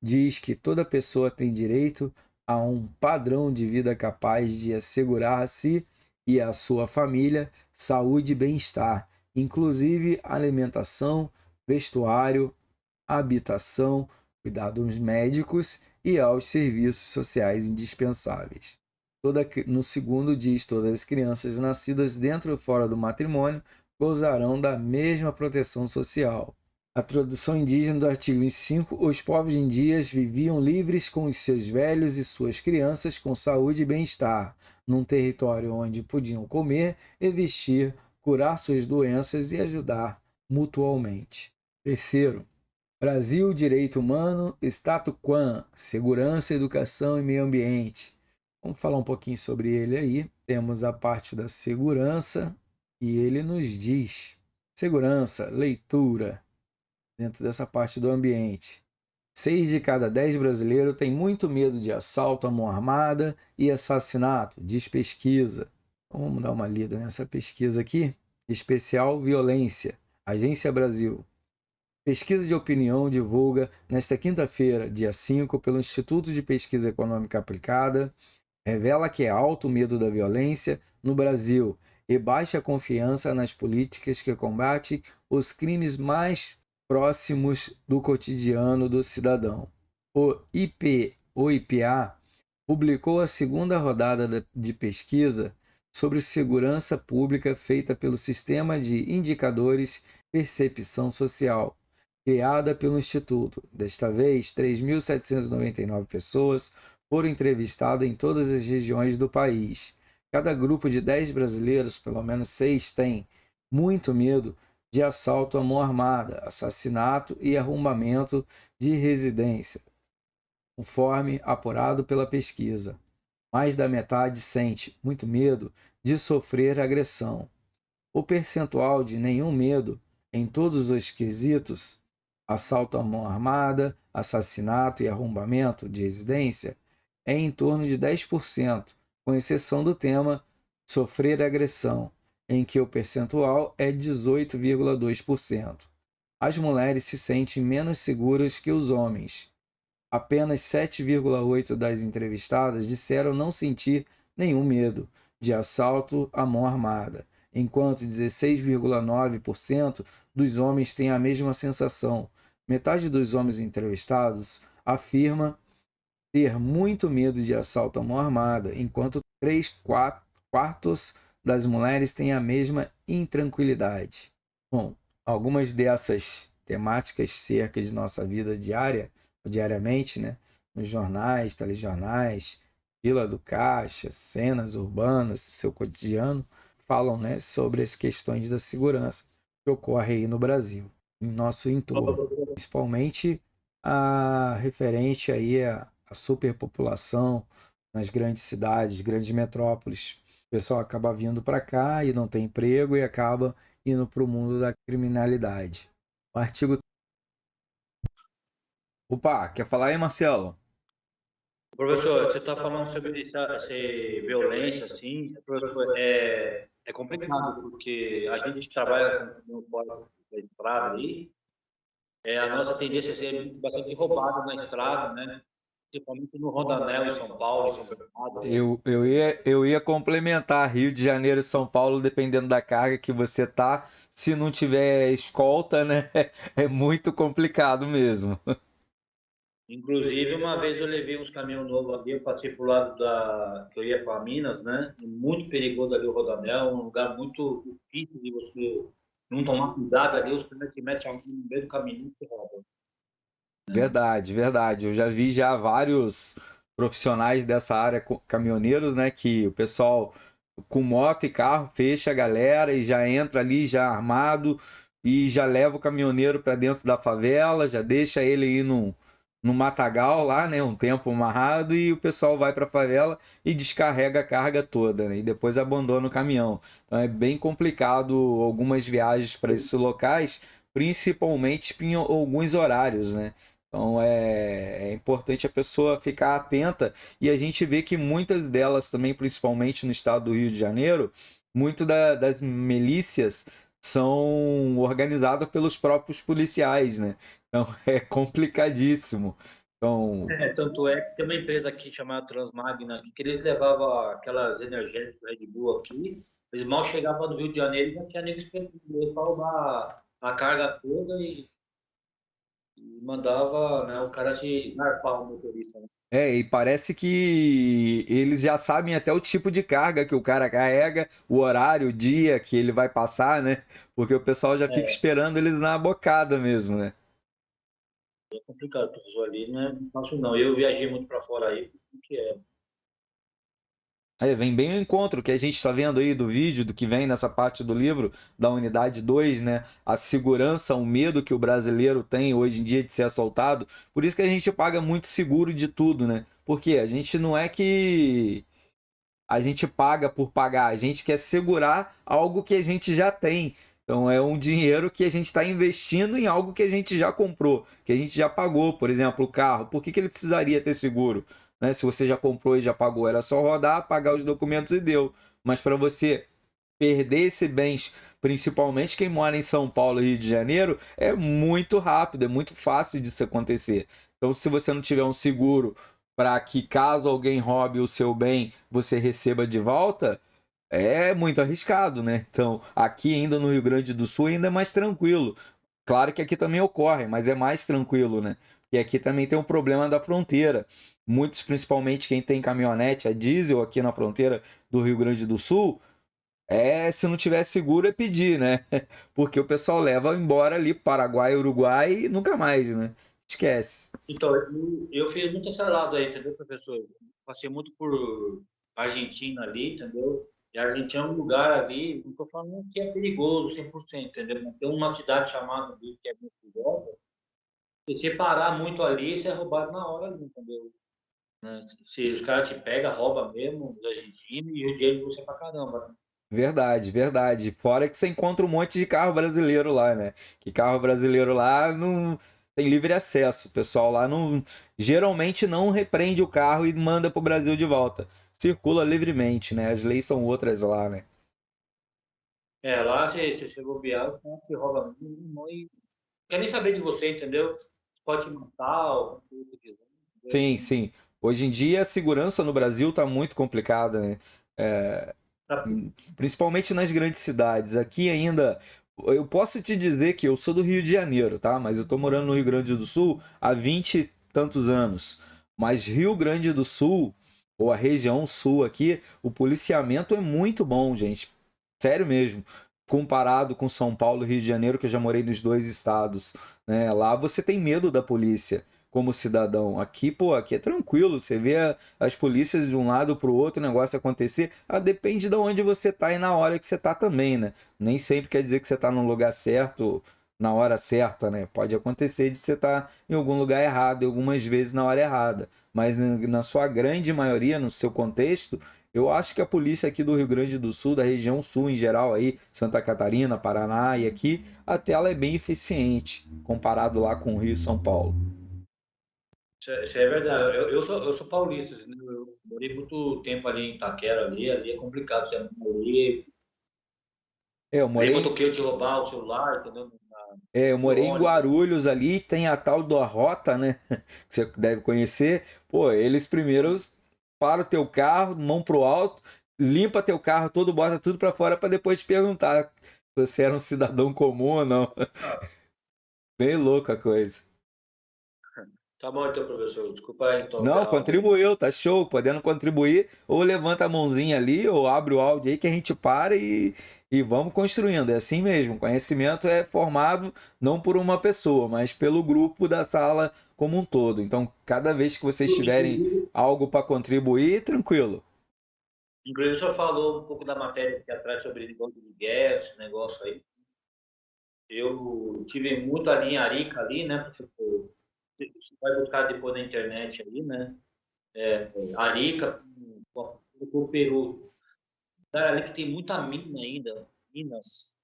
diz que toda pessoa tem direito a um padrão de vida capaz de assegurar a si e à sua família saúde e bem-estar, inclusive alimentação, vestuário, habitação, cuidados médicos e aos serviços sociais indispensáveis. No segundo diz, todas as crianças nascidas dentro ou fora do matrimônio gozarão da mesma proteção social. A tradução indígena do artigo 25, os povos indígenas viviam livres com os seus velhos e suas crianças com saúde e bem-estar, num território onde podiam comer e vestir, curar suas doenças e ajudar mutualmente. Terceiro, Brasil, direito humano, statu quo, segurança, educação e meio ambiente. Vamos falar um pouquinho sobre ele aí. Temos a parte da segurança e ele nos diz: segurança, leitura, dentro dessa parte do ambiente. 6 de cada 10 brasileiros têm muito medo de assalto à mão armada e assassinato, diz pesquisa. Vamos dar uma lida nessa pesquisa aqui. Especial Violência, Agência Brasil. Pesquisa de opinião divulga nesta quinta-feira, dia 5, pelo Instituto de Pesquisa Econômica Aplicada, revela que há alto medo da violência no Brasil e baixa confiança nas políticas que combatem os crimes mais próximos do cotidiano do cidadão. O IPA publicou a segunda rodada de pesquisa sobre segurança pública feita pelo Sistema de Indicadores Percepção Social, criada pelo Instituto. Desta vez, 3.799 pessoas foram entrevistadas em todas as regiões do país. Cada grupo de 10 brasileiros, pelo menos 6, tem muito medo de assalto à mão armada, assassinato e arrombamento de residência, conforme apurado pela pesquisa. Mais da metade sente muito medo de sofrer agressão. O percentual de nenhum medo em todos os quesitos, assalto à mão armada, assassinato e arrombamento de residência, é em torno de 10%, com exceção do tema sofrer agressão, em que o percentual é 18,2%. As mulheres se sentem menos seguras que os homens. Apenas 7,8% das entrevistadas disseram não sentir nenhum medo de assalto à mão armada, enquanto 16,9% dos homens têm a mesma sensação. Metade dos homens entrevistados afirma ter muito medo de assalto à mão armada, enquanto 3/4 das mulheres têm a mesma intranquilidade. Bom, algumas dessas temáticas cerca de nossa vida diariamente, né? Nos jornais, telejornais, fila do caixa, cenas urbanas, seu cotidiano, falam, né, sobre as questões da segurança que ocorre aí no Brasil, em nosso entorno, principalmente a referente aí à superpopulação nas grandes cidades, grandes metrópoles. O pessoal acaba vindo para cá e não tem emprego e acaba indo para o mundo da criminalidade. O artigo... Opa, quer falar aí, Marcelo? Professor, você está falando sobre essa violência, assim, professor, é complicado, porque a gente trabalha no fora da estrada aí, a nossa tendência é ser bastante roubado na estrada, né? Principalmente no Rodanel, em São Paulo, em São Bernardo. Eu ia complementar Rio de Janeiro e São Paulo, dependendo da carga que você tá. Se não tiver escolta, né? É muito complicado mesmo. Inclusive, uma vez eu levei uns caminhões novos ali, eu passei pro lado que eu ia para Minas, né? Muito perigoso ali o Rodanel, um lugar muito difícil de você não tomar cuidado ali, os caras se metem alguém no meio do caminho e te roubam. Verdade, verdade. Eu já vi já vários profissionais dessa área, caminhoneiros, né? Que o pessoal com moto e carro fecha a galera e já entra ali já armado e já leva o caminhoneiro para dentro da favela, já deixa ele aí no matagal lá, né? Um tempo amarrado e o pessoal vai para a favela e descarrega a carga toda, né? E depois abandona o caminhão. Então é bem complicado algumas viagens para esses locais, principalmente em alguns horários, né? Então é importante a pessoa ficar atenta e a gente vê que muitas delas também, principalmente no estado do Rio de Janeiro, muito das milícias são organizadas pelos próprios policiais, né? Então é complicadíssimo. Então, Tanto é que tem uma empresa aqui chamada Transmagna, aqui, que eles levavam aquelas energéticas Red Bull aqui, eles mal chegavam no Rio de Janeiro e já tinha nego esperando eles para roubar a carga toda e mandava, né, o cara te narpar o motorista, né? e parece que eles já sabem até o tipo de carga que o cara carrega, o horário, o dia que ele vai passar, né? Porque o pessoal já fica É, esperando eles na bocada mesmo, né? é complicado, professor, ali não é fácil não. Eu viajei muito para fora aí, porque Aí vem bem ao encontro que a gente está vendo aí do vídeo, do que vem nessa parte do livro, da unidade 2, né? A segurança, o medo que o brasileiro tem hoje em dia de ser assaltado. Por isso que a gente paga muito seguro de tudo, né? Porque a gente não é que a gente paga por pagar, a gente quer segurar algo que a gente já tem. Então é um dinheiro que a gente está investindo em algo que a gente já comprou, que a gente já pagou, por exemplo, o carro. Por que ele precisaria ter seguro? Né? Se você já comprou e já pagou, era só rodar, pagar os documentos e deu. Mas para você perder esse bem, principalmente quem mora em São Paulo e Rio de Janeiro, é muito rápido, é muito fácil disso acontecer. Então, se você não tiver um seguro para que caso alguém roube o seu bem, você receba de volta, é muito arriscado, né? Então, aqui ainda no Rio Grande do Sul ainda é mais tranquilo. Claro que aqui também ocorre, mas é mais tranquilo, né? E aqui também tem o problema da fronteira. Muitos, principalmente quem tem caminhonete a diesel aqui na fronteira do Rio Grande do Sul, se não tiver seguro é pedir, né? Porque o pessoal leva embora ali Paraguai, Uruguai e nunca mais, né? Esquece. então, eu fiz muito esse lado aí, entendeu, professor? Passei muito por Argentina ali, entendeu? E a Argentina é um lugar ali, não estou falando que é perigoso 100%, entendeu? Mas tem uma cidade chamada ali que é muito perigosa. Se você parar muito ali, você é roubado na hora ali, entendeu? Né? Se os caras te pegam, rouba mesmo, os argentinos, e o dinheiro de você pra caramba, né? Verdade, verdade. Fora que você encontra um monte de carro brasileiro lá, né? Que carro brasileiro lá não tem livre acesso. O pessoal lá não geralmente não repreende o carro e manda pro Brasil de volta. Circula livremente, né? As leis são outras lá, né? Lá você bobear, o cara te rouba mesmo e não quer nem saber de você, entendeu? Pode te matar, ou o que você quiser, entendeu? Sim, sim. Hoje em dia a segurança no Brasil tá muito complicada, né? É, Tá. principalmente nas grandes cidades. Aqui ainda, eu posso te dizer que eu sou do Rio de Janeiro, tá? Mas eu tô morando no Rio Grande do Sul há 20 e tantos anos. Mas Rio Grande do Sul, ou a região sul aqui, o policiamento é muito bom, gente. Sério mesmo. Comparado com São Paulo e Rio de Janeiro, que eu já morei nos dois estados, né? Lá você tem medo da polícia como cidadão. Aqui, pô, aqui é tranquilo. Você vê as polícias de um lado para o outro, o negócio acontecer. Depende de onde você tá e na hora que você tá também, né? Nem sempre quer dizer que você tá no lugar certo na hora certa, né? Pode acontecer de você estar em algum lugar errado, e algumas vezes na hora errada. Mas na sua grande maioria, no seu contexto, eu acho que a polícia aqui do Rio Grande do Sul, da região sul em geral aí, Santa Catarina, Paraná e aqui, até ela é bem eficiente comparado lá com o Rio e São Paulo. Isso é verdade. Eu sou paulista, entendeu? Eu morei muito tempo ali em Itaquera, ali é complicado. Você morrer, Eu aí morei motoqueiro te roubar o celular, entendeu? Eu De morei em ônibus. Guarulhos ali, tem a tal da Rota, né? Que você deve conhecer. Pô, eles primeiro param o teu carro, mão pro alto, limpa teu carro todo, bota tudo pra fora pra depois te perguntar se você era um cidadão comum ou não. Bem louca a coisa. Tá bom, então, professor. Desculpa aí Não, interromper a aula. contribuiu, tá show. Podendo contribuir, ou levanta a mãozinha ali, ou abre o áudio aí que a gente para e vamos construindo. É assim mesmo. Conhecimento é formado não por uma pessoa, mas pelo grupo da sala como um todo. Então, cada vez que vocês tiverem Inclusive, algo para contribuir, tranquilo. inclusive, o senhor falou um pouco da matéria aqui atrás sobre negócio de guerra, esse negócio aí. Eu tive muito ali em Arica, ali, né, professor? Você vai buscar depois na internet aí, né? Arica, o Peru. Cara, ali que tem muita mina ainda, minas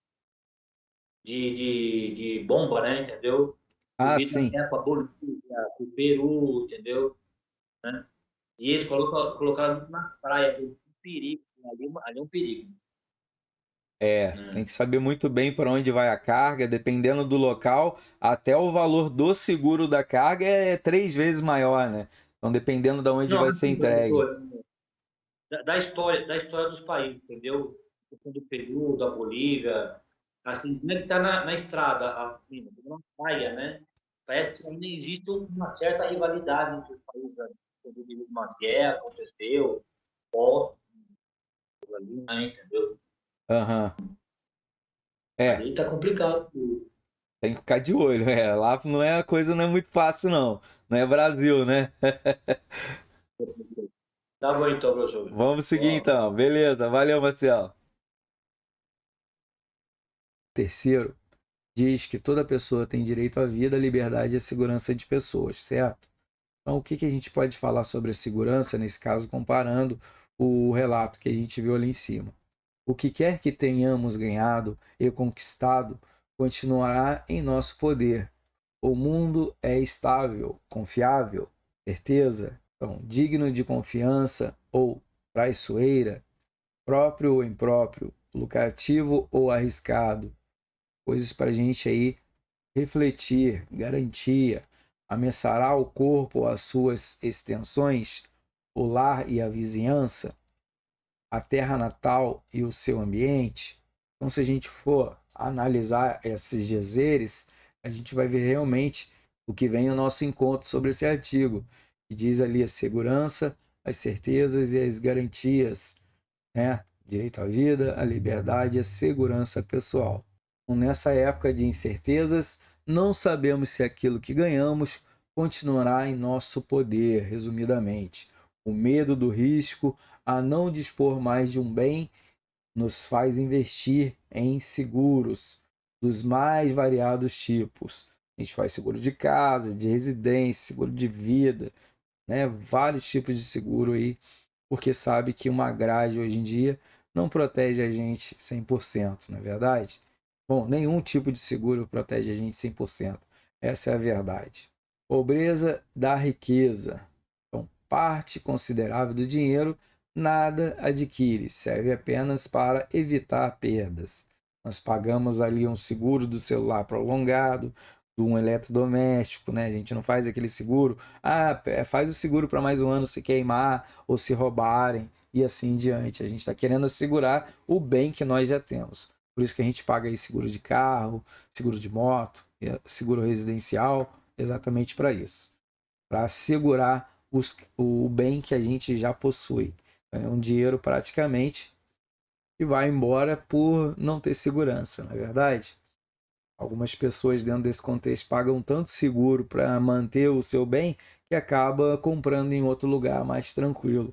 de bomba, né? Entendeu? Ah, Divide sim. até com a Bolívia, com o Peru, entendeu? Né? E eles colocaram muito na praia, um perigo, ali é um perigo. Tem Né? que saber muito bem para onde vai a carga, dependendo do local, até o valor do seguro da carga é 3 vezes maior, né? Então, dependendo de onde Não, vai ser assim, entregue. professor, da história dos países, entendeu? A questão do Peru, da Bolívia, assim, como é que está na estrada, menina, na praia, né? Parece que ainda existe uma certa rivalidade entre os países, né? Teve umas guerras, aconteceu, postos ali, né? Entendeu? Aham. É, Ali tá complicado. tem que ficar de olho. Lá não é a coisa, não é muito fácil, não. Não é Brasil, né? Tá bom então, professor. Vamos seguir Ó, então. Beleza, valeu, Marcelo. Terceiro, diz que toda pessoa tem direito à vida, à liberdade e à segurança de pessoas, certo? Então, o que a gente pode falar sobre a segurança, nesse caso, comparando o relato que a gente viu ali em cima? O que quer que tenhamos ganhado e conquistado continuará em nosso poder. O mundo é estável, confiável, certeza, então, digno de confiança ou traiçoeira, próprio ou impróprio, lucrativo ou arriscado. Coisas para a gente aí refletir, garantia, ameaçará o corpo ou as suas extensões, o lar e a vizinhança, a terra natal e o seu ambiente. Então, se a gente for analisar esses dizeres, a gente vai ver realmente o que vem no nosso encontro sobre esse artigo, que diz ali a segurança, as certezas e as garantias, né? Direito à vida, à liberdade e à segurança pessoal. Então, nessa época de incertezas, não sabemos se aquilo que ganhamos continuará em nosso poder, resumidamente. O medo do risco a não dispor mais de um bem nos faz investir em seguros dos mais variados tipos. A gente faz seguro de casa, de residência, seguro de vida, né? Vários tipos de seguro aí, porque sabe que uma grade hoje em dia não protege a gente 100%, não é verdade? Bom, nenhum tipo de seguro protege a gente 100%. Essa é a verdade. Pobreza da riqueza. Então, parte considerável do dinheiro nada adquire, serve apenas para evitar perdas. Nós pagamos ali um seguro do celular prolongado, de um eletrodoméstico, né? A gente não faz aquele seguro. Ah, faz o seguro para mais um ano se queimar ou se roubarem e assim em diante. A gente está querendo assegurar o bem que nós já temos. Por isso que a gente paga aí seguro de carro, seguro de moto, seguro residencial, exatamente para isso. Para assegurar o bem que a gente já possui. É um dinheiro praticamente que vai embora por não ter segurança, não é verdade? Algumas pessoas dentro desse contexto pagam tanto seguro para manter o seu bem que acaba comprando em outro lugar mais tranquilo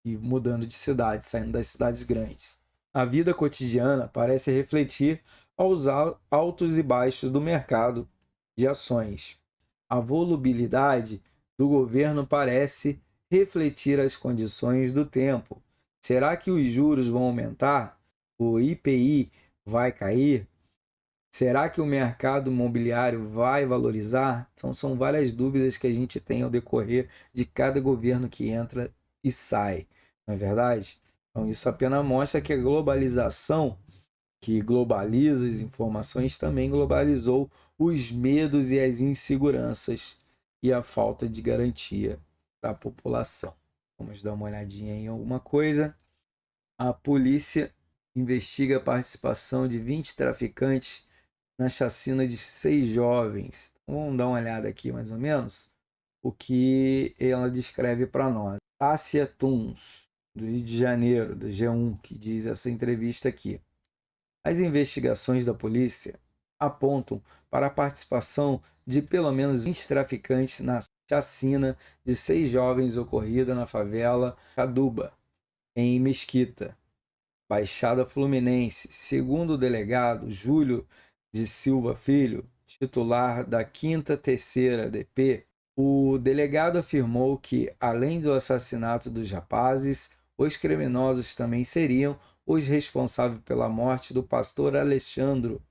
e mudando de cidade, saindo das cidades grandes. A vida cotidiana parece refletir aos altos e baixos do mercado de ações. A volubilidade do governo parece refletir as condições do tempo. Será que os juros vão aumentar? O IPI vai cair? Será que o mercado imobiliário vai valorizar? Então, são várias dúvidas que a gente tem ao decorrer de cada governo que entra e sai, não é verdade? Então, isso apenas mostra que a globalização, que globaliza as informações, também globalizou os medos e as inseguranças e a falta de garantia da população. Vamos dar uma olhadinha em alguma coisa. A polícia investiga a participação de 20 traficantes na chacina de 6 jovens. Então, vamos dar uma olhada aqui mais ou menos o que ela descreve para nós. Tássia Tuns, do Rio de Janeiro, do G1, que diz essa entrevista aqui. As investigações da polícia apontam para a participação de pelo menos 20 traficantes na chacina de 6 jovens ocorrida na favela Caduba, em Mesquita, Baixada Fluminense. Segundo o delegado Júlio de Silva Filho, titular da 5ª DP, o delegado afirmou que, além do assassinato dos rapazes, os criminosos também seriam os responsáveis pela morte do pastor Alexandro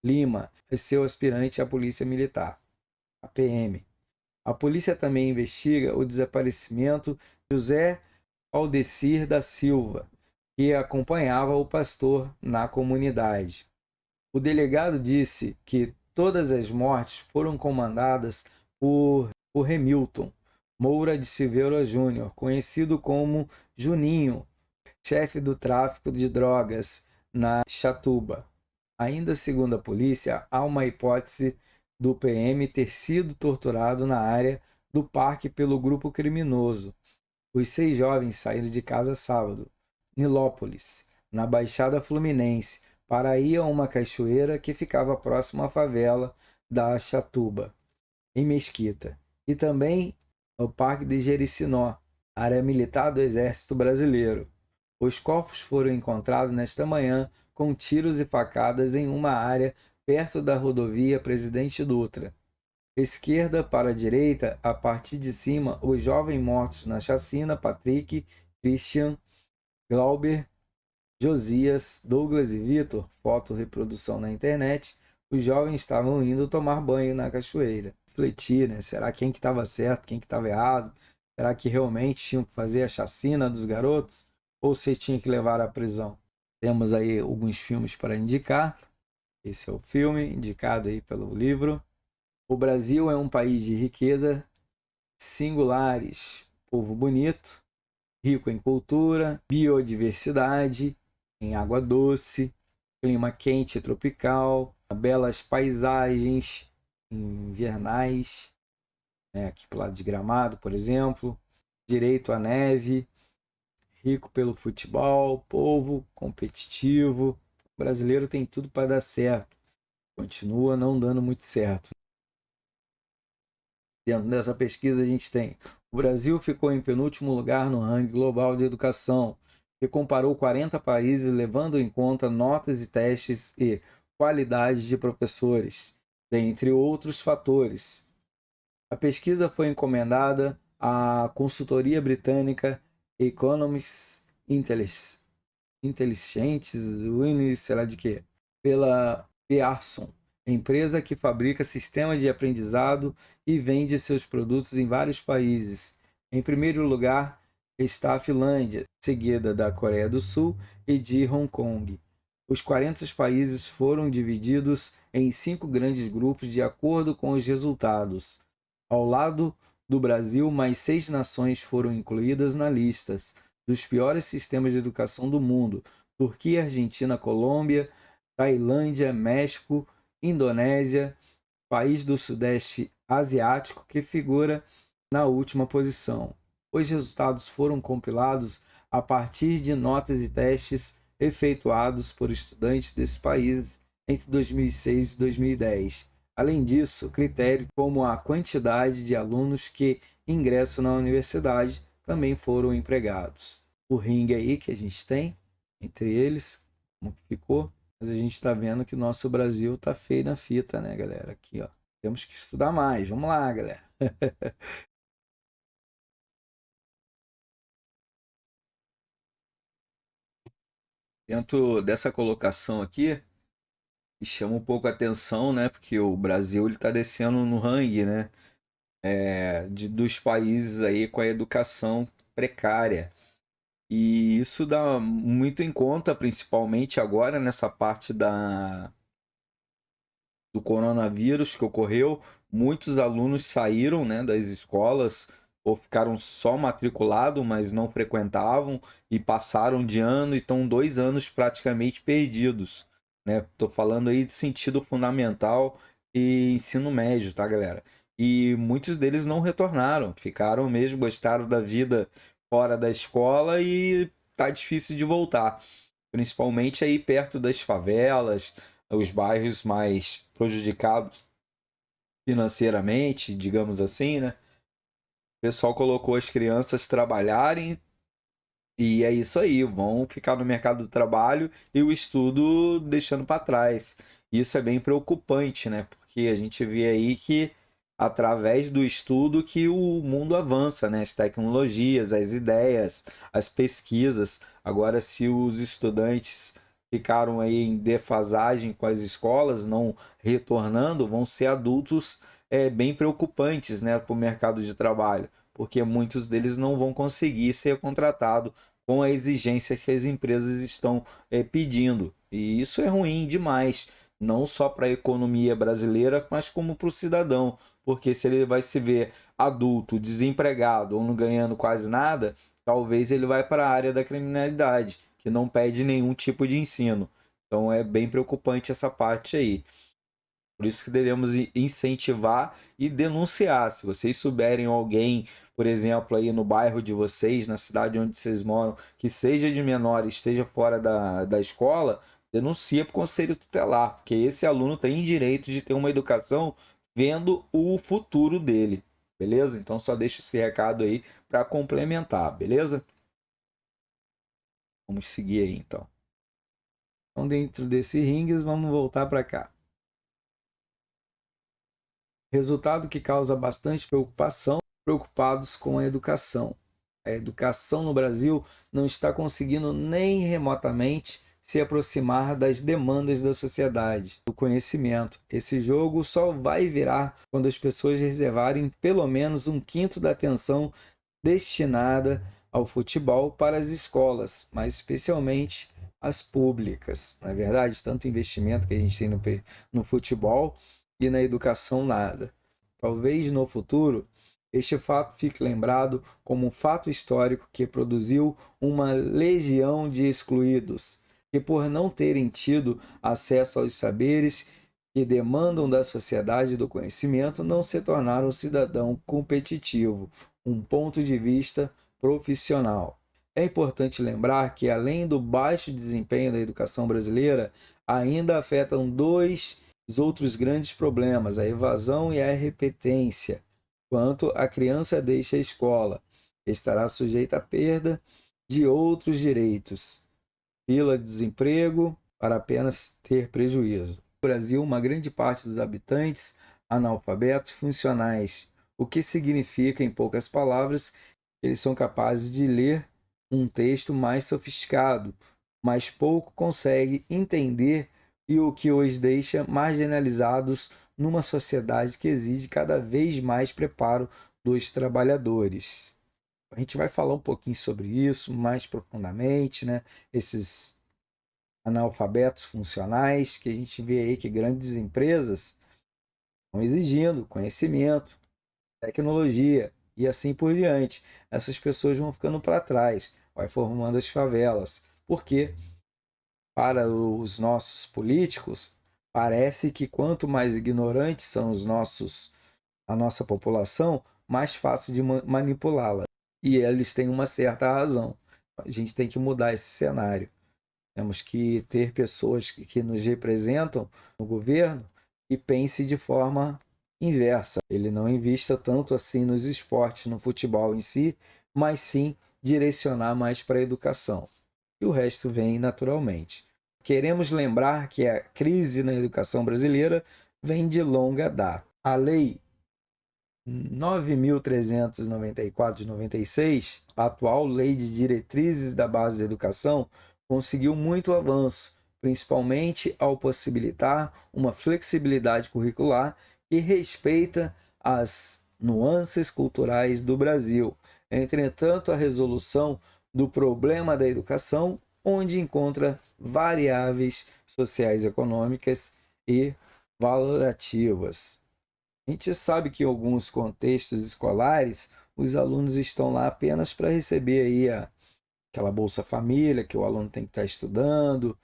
Lima, seu aspirante à polícia militar. a PM. A polícia também investiga o desaparecimento de José Aldecir da Silva, que acompanhava o pastor na comunidade. O delegado disse que todas as mortes foram comandadas por Hamilton Moura de Silveira Júnior, conhecido como Juninho, chefe do tráfico de drogas na Chatuba. Ainda segundo a polícia, há uma hipótese do PM ter sido torturado na área do parque pelo grupo criminoso. Os 6 jovens saíram de casa sábado, Nilópolis, na Baixada Fluminense, para ir a uma cachoeira que ficava próximo à favela da Chatuba, em Mesquita, e também ao Parque de Jericinó, área militar do Exército Brasileiro. Os corpos foram encontrados nesta manhã com tiros e facadas em uma área perto da rodovia Presidente Dutra. Esquerda para a direita, a partir de cima, os jovens mortos na chacina: Patrick, Christian, Glauber, Josias, Douglas e Vitor. Foto reprodução na internet. Os jovens estavam indo tomar banho na cachoeira. Refletir, né? Será quem que estava certo, quem que estava errado? Será que realmente tinham que fazer a chacina dos garotos? Ou se tinha que levar à prisão? Temos aí alguns filmes para indicar. Esse é o filme indicado aí pelo livro. O Brasil é um país de riqueza singulares, povo bonito, rico em cultura, biodiversidade, em água doce, clima quente e tropical, belas paisagens invernais, aqui para o lado de Gramado, por exemplo, direito à neve, rico pelo futebol, povo competitivo. O brasileiro tem tudo para dar certo, continua não dando muito certo. Dentro dessa pesquisa a gente tem: o Brasil ficou em penúltimo lugar no ranking global de educação, que comparou 40 países levando em conta notas e testes e qualidade de professores, dentre outros fatores. A pesquisa foi encomendada à consultoria britânica Economics Intelligence, sei lá de quê, pela Pearson, empresa que fabrica sistemas de aprendizado e vende seus produtos em vários países. Em primeiro lugar está a Finlândia, seguida da Coreia do Sul e de Hong Kong. Os 40 países foram divididos em 5 grandes grupos de acordo com os resultados. Ao lado do Brasil, mais 6 nações foram incluídas na lista dos piores sistemas de educação do mundo: Turquia, Argentina, Colômbia, Tailândia, México, Indonésia, país do Sudeste Asiático, que figura na última posição. Os resultados foram compilados a partir de notas e testes efetuados por estudantes desses países entre 2006 e 2010. Além disso, critérios como a quantidade de alunos que ingressam na universidade também foram empregados. O ringue aí que a gente tem entre eles, como que ficou? Mas a gente está vendo que o nosso Brasil tá feio na fita, né, galera? Aqui, ó. Temos que estudar mais. Vamos lá, galera. Dentro dessa colocação aqui, chama um pouco a atenção, né? Porque o Brasil ele tá descendo no ranking, né? Dos países aí com a educação precária. E isso dá muito em conta, principalmente agora nessa parte do coronavírus que ocorreu. Muitos alunos saíram, né, das escolas ou ficaram só matriculados, mas não frequentavam e passaram de ano e estão 2 anos praticamente perdidos, né? Tô falando aí de sentido fundamental e ensino médio, tá, galera? E muitos deles não retornaram, ficaram mesmo, gostaram da vida fora da escola e tá difícil de voltar, principalmente aí perto das favelas, os bairros mais prejudicados financeiramente, digamos assim, né? O pessoal colocou as crianças trabalharem e é isso aí, vão ficar no mercado do trabalho e o estudo deixando para trás. Isso é bem preocupante, né? Porque a gente vê aí que através do estudo que o mundo avança, né? As tecnologias, as ideias, as pesquisas. Agora, se os estudantes ficaram aí em defasagem com as escolas, não retornando, vão ser adultos bem preocupantes, né, para o mercado de trabalho, porque muitos deles não vão conseguir ser contratados com a exigência que as empresas estão pedindo. E isso é ruim demais, não só para a economia brasileira, mas como para o cidadão, porque se ele vai se ver adulto, desempregado ou não ganhando quase nada, talvez ele vai para a área da criminalidade, que não pede nenhum tipo de ensino. Então é bem preocupante essa parte aí. Por isso que devemos incentivar e denunciar. Se vocês souberem alguém, por exemplo, aí no bairro de vocês, na cidade onde vocês moram, que seja de menor e esteja fora da escola, denuncia para o conselho tutelar, porque esse aluno tem direito de ter uma educação vendo o futuro dele. Beleza? Então só deixa esse recado aí para complementar, beleza? Vamos seguir aí então. Então, dentro desse rings, vamos voltar para cá. Resultado que causa bastante preocupação, preocupados com a educação. A educação no Brasil não está conseguindo nem remotamente se aproximar das demandas da sociedade, do conhecimento. Esse jogo só vai virar quando as pessoas reservarem pelo menos 1/5 da atenção destinada ao futebol para as escolas, mas especialmente as públicas. Na verdade, tanto investimento que a gente tem no futebol e na educação, nada. Talvez no futuro este fato fique lembrado como um fato histórico que produziu uma legião de excluídos, que por não terem tido acesso aos saberes que demandam da sociedade do conhecimento, não se tornaram um cidadão competitivo, um ponto de vista profissional. É importante lembrar que, além do baixo desempenho da educação brasileira, ainda afetam dois outros grandes problemas, a evasão e a repetência. Quanto a criança deixa a escola, estará sujeita à perda de outros direitos, fila de desemprego, para apenas ter prejuízo. No Brasil, uma grande parte dos habitantes analfabetos funcionais, o que significa, em poucas palavras, que eles são capazes de ler um texto mais sofisticado, mas pouco conseguem entender e o que os deixa marginalizados numa sociedade que exige cada vez mais preparo dos trabalhadores. A gente vai falar um pouquinho sobre isso mais profundamente, né? Esses analfabetos funcionais que a gente vê aí que grandes empresas estão exigindo conhecimento, tecnologia e assim por diante. Essas pessoas vão ficando para trás, vai formando as favelas. Por quê? Para os nossos políticos, parece que quanto mais ignorantes são a nossa população, mais fácil de manipulá-la. E eles têm uma certa razão. A gente tem que mudar esse cenário. Temos que ter pessoas que nos representam no governo e pense de forma inversa. Ele não invista tanto assim nos esportes, no futebol em si, mas sim direcionar mais para a educação. E o resto vem naturalmente. Queremos lembrar que a crise na educação brasileira vem de longa data. A Lei 9.394 de 96, a atual Lei de Diretrizes da Base da Educação, conseguiu muito avanço, principalmente ao possibilitar uma flexibilidade curricular que respeita as nuances culturais do Brasil. Entretanto, a resolução do problema da educação, onde encontra variáveis sociais, econômicas e valorativas. A gente sabe que em alguns contextos escolares, os alunos estão lá apenas para receber aí aquela Bolsa Família que o aluno tem que estar estudando,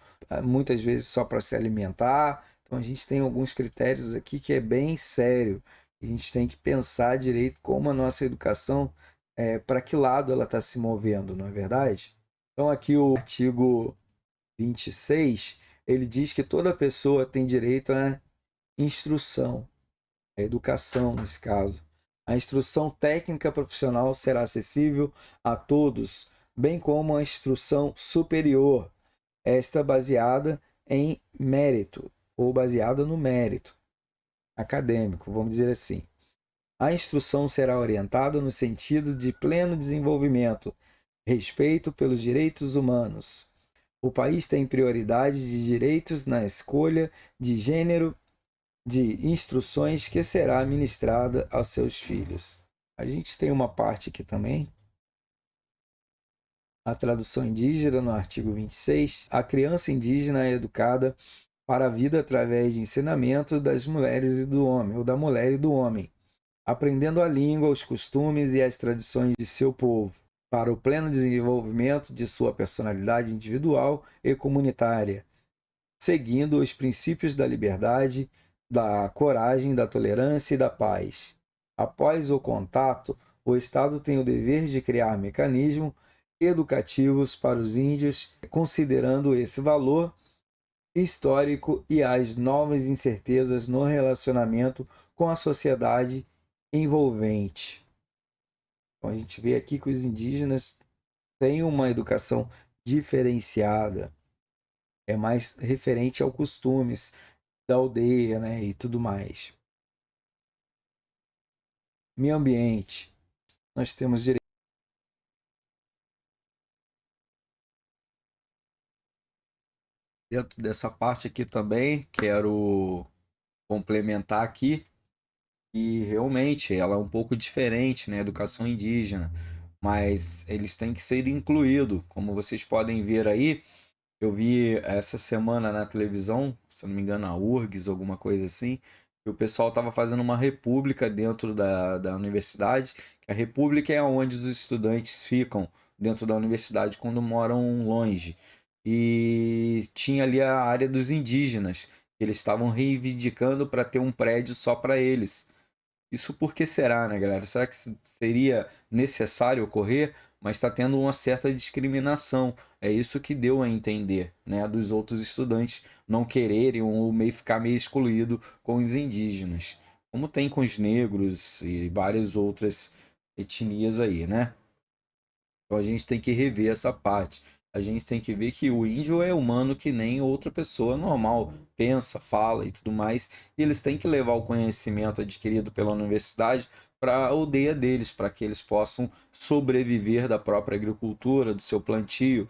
muitas vezes só para se alimentar. Então a gente tem alguns critérios aqui que é bem sério. A gente tem que pensar direito como a nossa educação, para que lado ela está se movendo, não é verdade? Então aqui o artigo 26, ele diz que toda pessoa tem direito à instrução, à educação nesse caso. A instrução técnica profissional será acessível a todos, bem como a instrução superior, esta baseada em mérito, ou baseada no mérito acadêmico, vamos dizer assim. A instrução será orientada no sentido de pleno desenvolvimento, respeito pelos direitos humanos, O país tem prioridade de direitos na escolha de gênero de instruções que será ministrada aos seus filhos. A gente tem uma parte aqui também, a tradução indígena no artigo 26. A criança indígena é educada para a vida através de ensinamento das mulheres e do homem, ou da mulher e do homem, aprendendo a língua, os costumes e as tradições de seu povo, para o pleno desenvolvimento de sua personalidade individual e comunitária, seguindo os princípios da liberdade, da coragem, da tolerância e da paz. Após o contato, o Estado tem o dever de criar mecanismos educativos para os índios, considerando esse valor histórico e as novas incertezas no relacionamento com a sociedade envolvente. Então, a gente vê aqui que os indígenas têm uma educação diferenciada, é mais referente aos costumes da aldeia, né, e tudo mais. Meio ambiente. Nós temos direito. Dentro dessa parte aqui também, quero complementar aqui que realmente ela é um pouco diferente, né, educação indígena, mas eles têm que ser incluídos. Como vocês podem ver aí, eu vi essa semana na televisão, se eu não me engano, a URGS, alguma coisa assim, que o pessoal estava fazendo uma república dentro da universidade. A república é onde os estudantes ficam dentro da universidade quando moram longe. E tinha ali a área dos indígenas, que eles estavam reivindicando para ter um prédio só para eles. Isso por que será, né, galera? Será que seria necessário ocorrer? Mas está tendo uma certa discriminação. É isso que deu a entender, né, dos outros estudantes não quererem ou meio ficar meio excluído com os indígenas, como tem com os negros e várias outras etnias aí, né? Então a gente tem que rever essa parte. A gente tem que ver que o índio é humano que nem outra pessoa normal, pensa, fala e tudo mais. E eles têm que levar o conhecimento adquirido pela universidade para a aldeia deles, para que eles possam sobreviver da própria agricultura, do seu plantio,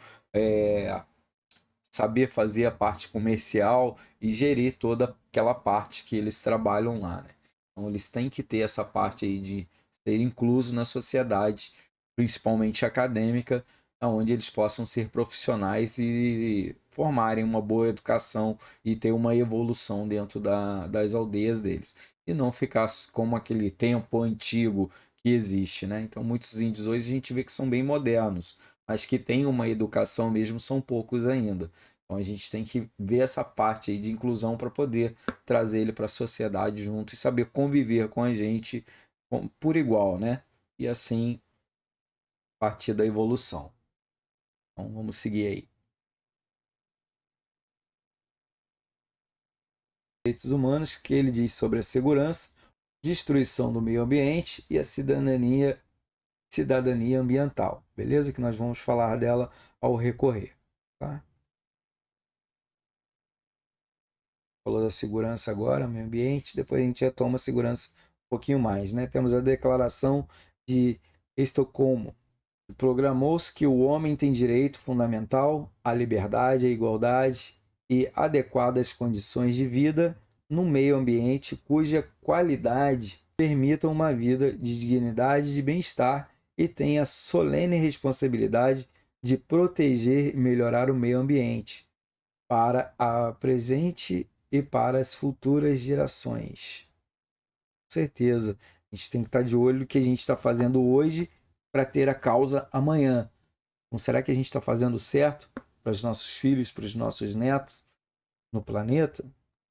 saber fazer a parte comercial e gerir toda aquela parte que eles trabalham lá, né? Então eles têm que ter essa parte aí de ser incluso na sociedade, principalmente acadêmica, onde eles possam ser profissionais e formarem uma boa educação e ter uma evolução dentro das aldeias deles. E não ficar como aquele tempo antigo que existe, né? Então muitos índios hoje a gente vê que são bem modernos, mas que têm uma educação mesmo são poucos ainda. Então a gente tem que ver essa parte aí de inclusão para poder trazer ele para a sociedade junto e saber conviver com a gente por igual, né? E assim partir da evolução. Então vamos seguir aí. Direitos humanos, que ele diz sobre a segurança, destruição do meio ambiente e a cidadania ambiental. Beleza? Que nós vamos falar dela ao recorrer. Tá? Falou da segurança agora, meio ambiente, depois a gente retoma a segurança um pouquinho mais, né? Temos a Declaração de Estocolmo. Proclamou-se que o homem tem direito fundamental à liberdade, à igualdade e adequadas condições de vida no meio ambiente cuja qualidade permita uma vida de dignidade e de bem-estar e tem a solene responsabilidade de proteger e melhorar o meio ambiente para a presente e para as futuras gerações. Com certeza, a gente tem que estar de olho no que a gente está fazendo hoje para ter a causa amanhã. Então, será que a gente está fazendo certo para os nossos filhos, para os nossos netos no planeta?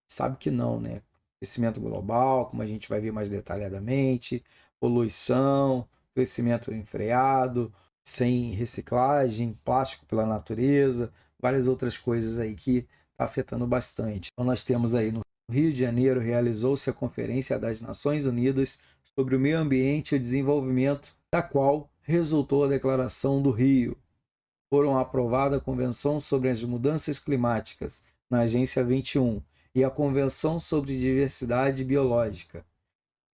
Sabe que não, né? Crescimento global, como a gente vai ver mais detalhadamente, poluição, crescimento enfreado, sem reciclagem, plástico pela natureza, várias outras coisas aí que está afetando bastante. Então nós temos aí no Rio de Janeiro realizou-se a Conferência das Nações Unidas sobre o Meio Ambiente e o Desenvolvimento, da qual resultou a Declaração do Rio. Foram aprovada a Convenção sobre as Mudanças Climáticas na Agência 21 e a Convenção sobre Diversidade Biológica.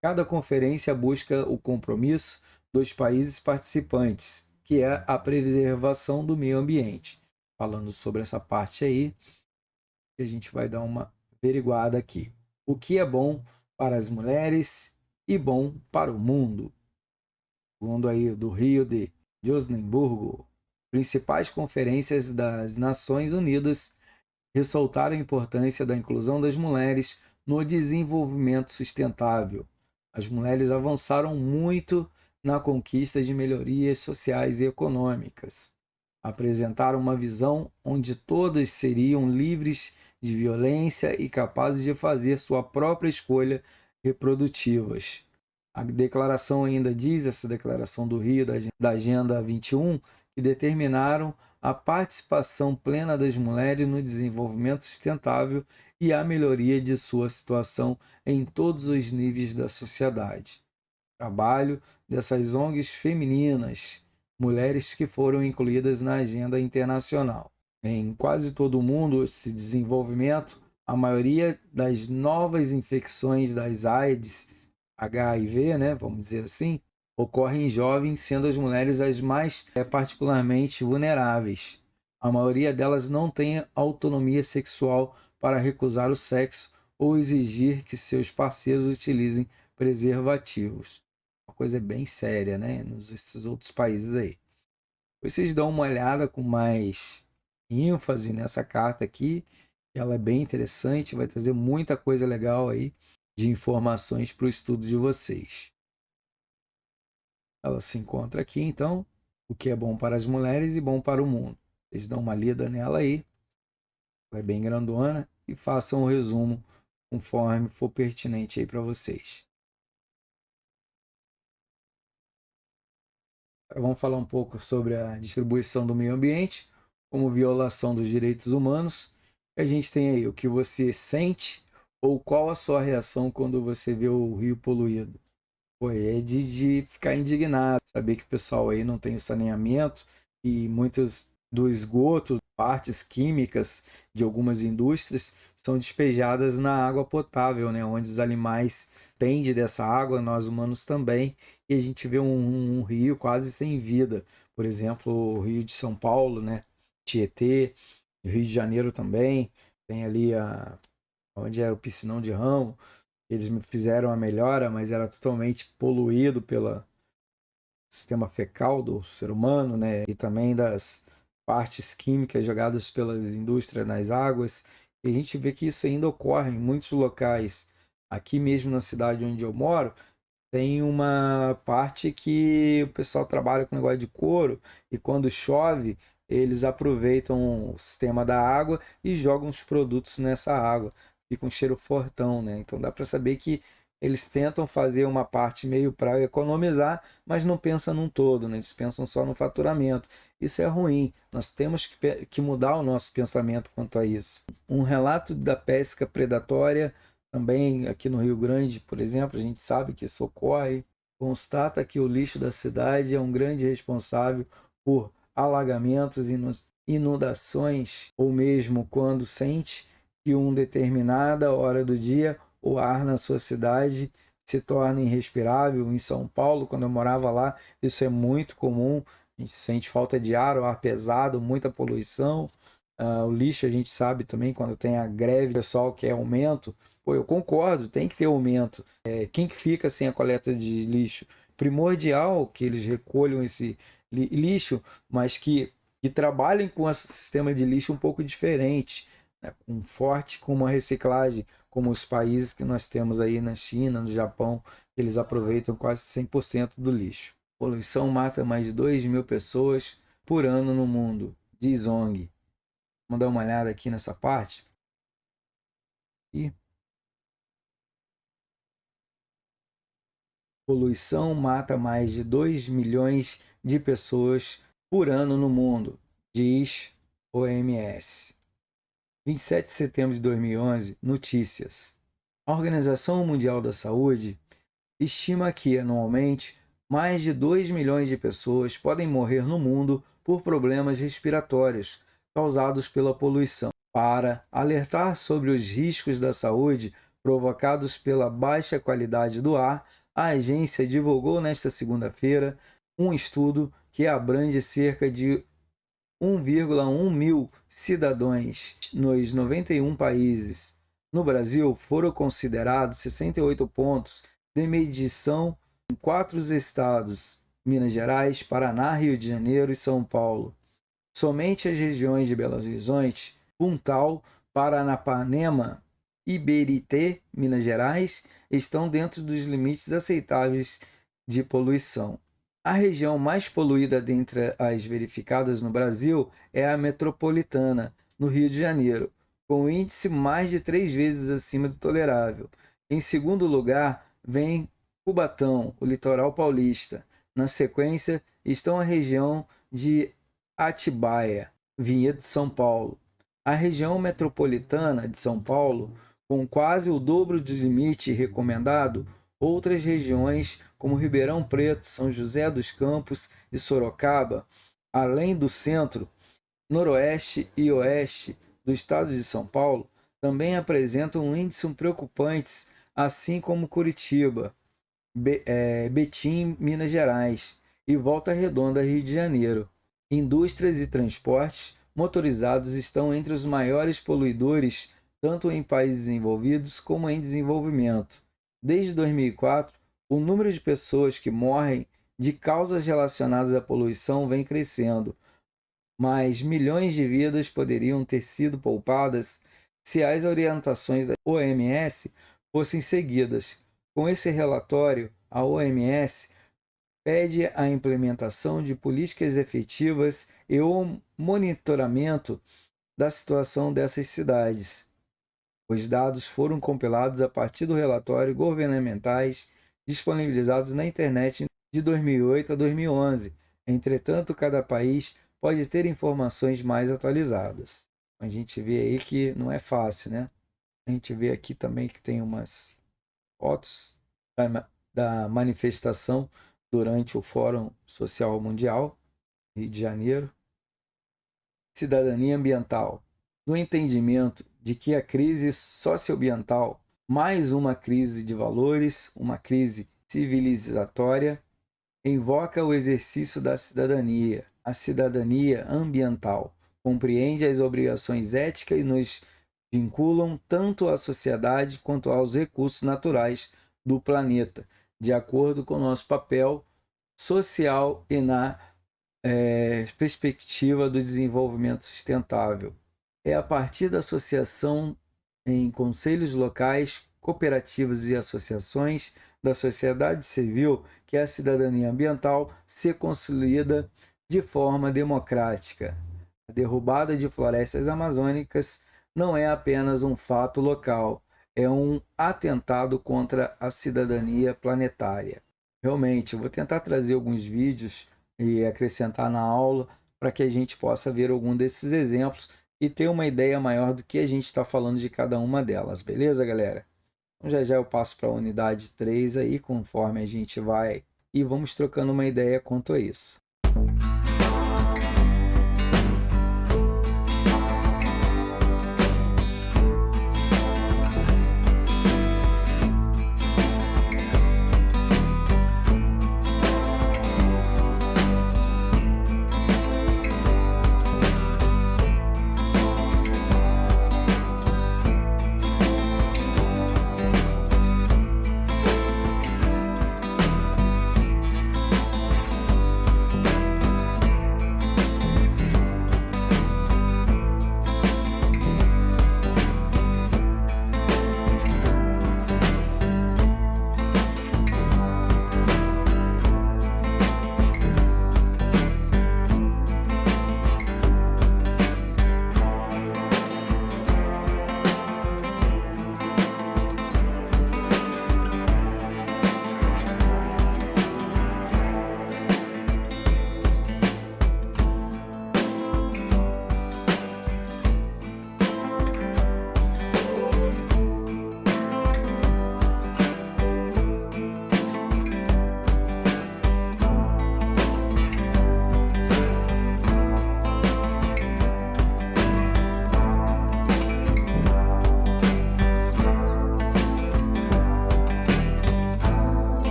Cada conferência busca o compromisso dos países participantes, que é a preservação do meio ambiente. falando sobre essa parte aí, e a gente vai dar uma averiguada aqui. O que é bom para as mulheres e bom para o mundo? Segundo aí do Rio de Joanesburgo, principais conferências das Nações Unidas ressaltaram a importância da inclusão das mulheres no desenvolvimento sustentável. As mulheres avançaram muito na conquista de melhorias sociais e econômicas. Apresentaram uma visão onde todas seriam livres de violência e capazes de fazer sua própria escolha reprodutivas. A declaração ainda diz, essa declaração do Rio, da Agenda 21, que determinaram a participação plena das mulheres no desenvolvimento sustentável e a melhoria de sua situação em todos os níveis da sociedade. Trabalho dessas ONGs femininas, mulheres que foram incluídas na agenda internacional. Em quase todo o mundo, esse desenvolvimento, a maioria das novas infecções das AIDS, HIV, né, vamos dizer assim, ocorrem em jovens, sendo as mulheres as mais particularmente vulneráveis. A maioria delas não tem autonomia sexual para recusar o sexo ou exigir que seus parceiros utilizem preservativos. Uma coisa bem séria, né? Nesses outros países aí. Vocês dão uma olhada com mais ênfase nessa carta aqui. Ela é bem interessante, vai trazer muita coisa legal aí de informações para o estudo de vocês. Ela se encontra aqui, então, o que é bom para as mulheres e bom para o mundo. Vocês dão uma lida nela aí, ela é bem grandona, e façam um resumo conforme for pertinente aí para vocês. Agora vamos falar um pouco sobre a distribuição do meio ambiente, como violação dos direitos humanos. A gente tem aí o que você sente ou qual a sua reação quando você vê o rio poluído. Pô, é de ficar indignado, saber que o pessoal aí não tem o saneamento e muitos do esgoto, partes químicas de algumas indústrias são despejadas na água potável, né? Onde os animais dependem dessa água, nós humanos também, e a gente vê um rio quase sem vida. Por exemplo, o Rio de São Paulo, né? Tietê, o Rio de Janeiro também, tem ali onde era o Piscinão de Ramo. Eles fizeram a melhora, mas era totalmente poluído pelo sistema fecal do ser humano, né? E também das partes químicas jogadas pelas indústrias nas águas. E a gente vê que isso ainda ocorre em muitos locais. Aqui mesmo na cidade onde eu moro, tem uma parte que o pessoal trabalha com negócio de couro e quando chove, eles aproveitam o sistema da água e jogam os produtos nessa água. Fica um cheiro fortão, né? Então dá para saber que eles tentam fazer uma parte meio para economizar, mas não pensam num todo, né? Eles pensam só no faturamento. Isso é ruim. Nós temos que mudar o nosso pensamento quanto a isso. Um relato da pesca predatória, também aqui no Rio Grande, por exemplo, a gente sabe que isso ocorre. Constata que o lixo da cidade é um grande responsável por alagamentos, inundações, ou mesmo quando sente que uma determinada hora do dia o ar na sua cidade se torna irrespirável. Em São Paulo, quando eu morava lá, isso é muito comum. A gente sente falta de ar, o ar pesado, muita poluição. O lixo a gente sabe também, quando tem a greve, o pessoal quer aumento. Pô, eu concordo, tem que ter aumento. Quem que fica sem a coleta de lixo? Primordial que eles recolham esse lixo, mas que trabalhem com esse sistema de lixo um pouco diferente, né? Com uma reciclagem, como os países que nós temos aí na China, no Japão, eles aproveitam quase 100% do lixo. A poluição mata mais de 2.000 pessoas por ano no mundo, diz ONG. Vamos dar uma olhada aqui nessa parte. E poluição mata mais de 2 milhões de pessoas por ano no mundo, diz OMS. 27 de setembro de 2011, notícias. A Organização Mundial da Saúde estima que, anualmente, mais de 2 milhões de pessoas podem morrer no mundo por problemas respiratórios causados pela poluição. Para alertar sobre os riscos da saúde provocados pela baixa qualidade do ar, a agência divulgou nesta segunda-feira um estudo que abrange cerca de 1,1 mil cidadãos nos 91 países. No Brasil, foram considerados 68 pontos de medição em 4 estados: Minas Gerais, Paraná, Rio de Janeiro e São Paulo. Somente as regiões de Belo Horizonte, Puntal, Paranapanema e Iberité, Minas Gerais, estão dentro dos limites aceitáveis de poluição. A região mais poluída dentre as verificadas no Brasil é a metropolitana, no Rio de Janeiro, com índice mais de 3 vezes acima do tolerável. Em segundo lugar, vem Cubatão, o litoral paulista. Na sequência, estão a região de Atibaia, Vinhedo, São Paulo. A região metropolitana de São Paulo, com quase o dobro do limite recomendado, outras regiões como Ribeirão Preto, São José dos Campos e Sorocaba, além do centro, noroeste e oeste do estado de São Paulo, também apresentam índices preocupantes, assim como Curitiba, Betim, Minas Gerais e Volta Redonda, Rio de Janeiro. Indústrias e transportes motorizados estão entre os maiores poluidores, tanto em países desenvolvidos como em desenvolvimento. Desde 2004, o número de pessoas que morrem de causas relacionadas à poluição vem crescendo, mas milhões de vidas poderiam ter sido poupadas se as orientações da OMS fossem seguidas. Com esse relatório, a OMS pede a implementação de políticas efetivas e o monitoramento da situação dessas cidades. Os dados foram compilados a partir do relatório governamentais disponibilizados na internet de 2008 a 2011. Entretanto, cada país pode ter informações mais atualizadas. A gente vê aí que não é fácil, né? A gente vê aqui também que tem umas fotos da manifestação durante o Fórum Social Mundial, Rio de Janeiro. Cidadania ambiental. No entendimento de que a crise socioambiental, mais uma crise de valores, uma crise civilizatória, invoca o exercício da cidadania. A cidadania ambiental compreende as obrigações éticas e nos vinculam tanto à sociedade quanto aos recursos naturais do planeta, de acordo com o nosso papel social e na perspectiva do desenvolvimento sustentável. É a partir da associação em conselhos locais, cooperativas e associações da sociedade civil que a cidadania ambiental se consolida de forma democrática. A derrubada de florestas amazônicas não é apenas um fato local, é um atentado contra a cidadania planetária. Realmente, eu vou tentar trazer alguns vídeos e acrescentar na aula para que a gente possa ver algum desses exemplos e ter uma ideia maior do que a gente está falando de cada uma delas, beleza, galera? Então, já eu passo para a unidade 3 aí, conforme a gente vai, e vamos trocando uma ideia quanto a isso.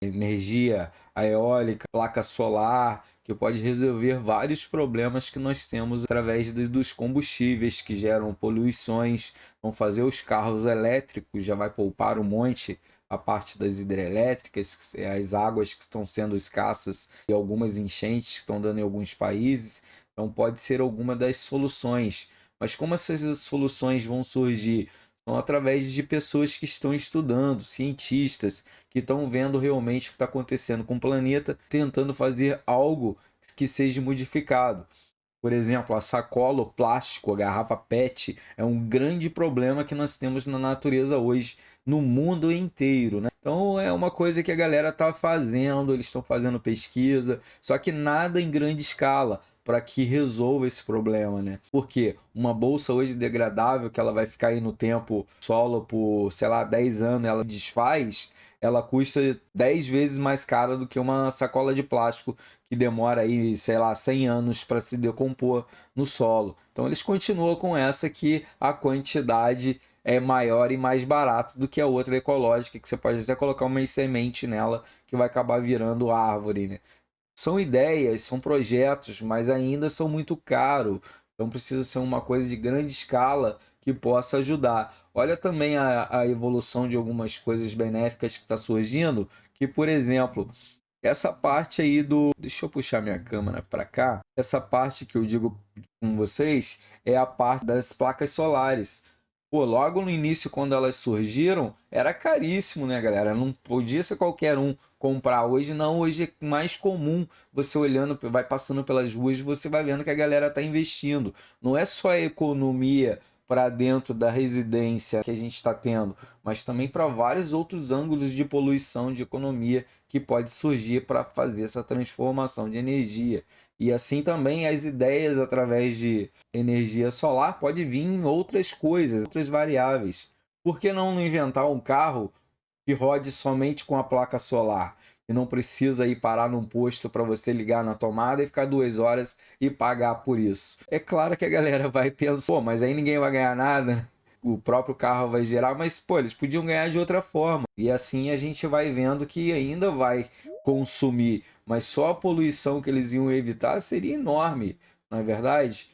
energia eólica, placa solar, que pode resolver vários problemas que nós temos através dos combustíveis que geram poluições. Vão fazer os carros elétricos, já vai poupar um monte a parte das hidrelétricas, as águas que estão sendo escassas e algumas enchentes que estão dando em alguns países. Então pode ser alguma das soluções. Mas como essas soluções vão surgir? São através de pessoas que estão estudando, cientistas, que estão vendo realmente o que está acontecendo com o planeta, tentando fazer algo que seja modificado. Por exemplo, a sacola, o plástico, a garrafa PET é um grande problema que nós temos na natureza hoje, no mundo inteiro, né? Então é uma coisa que a galera está fazendo, eles estão fazendo pesquisa, só que nada em grande escala para que resolva esse problema, né? Porque uma bolsa hoje degradável, que ela vai ficar aí no tempo solo por, sei lá, 10 anos, ela desfaz, ela custa 10 vezes mais cara do que uma sacola de plástico que demora aí, sei lá, 100 anos para se decompor no solo. Então eles continuam com essa que a quantidade é maior e mais barata do que a outra ecológica, que você pode até colocar uma semente nela que vai acabar virando árvore, né? São ideias, são projetos, mas ainda são muito caros. Então precisa ser uma coisa de grande escala que possa ajudar. Olha também a evolução de algumas coisas benéficas que está surgindo, que, por exemplo, essa parte aí do... Deixa eu puxar minha câmera para cá. Essa parte que eu digo com vocês é a parte das placas solares. Pô, logo no início, quando elas surgiram, era caríssimo, né, galera? Não podia ser qualquer um comprar. Hoje não, hoje é mais comum. Você olhando, vai passando pelas ruas, você vai vendo que a galera está investindo. Não é só a economia para dentro da residência que a gente está tendo, mas também para vários outros ângulos de poluição, de economia que pode surgir para fazer essa transformação de energia. E assim também as ideias através de energia solar pode vir em outras coisas, outras variáveis. Por que não inventar um carro que rode somente com a placa solar? E não precisa ir parar num posto para você ligar na tomada e ficar 2 horas e pagar por isso. É claro que a galera vai pensar, pô, mas aí ninguém vai ganhar nada, o próprio carro vai gerar, mas pô, eles podiam ganhar de outra forma. E assim a gente vai vendo que ainda vai consumir, mas só a poluição que eles iam evitar seria enorme, não é verdade?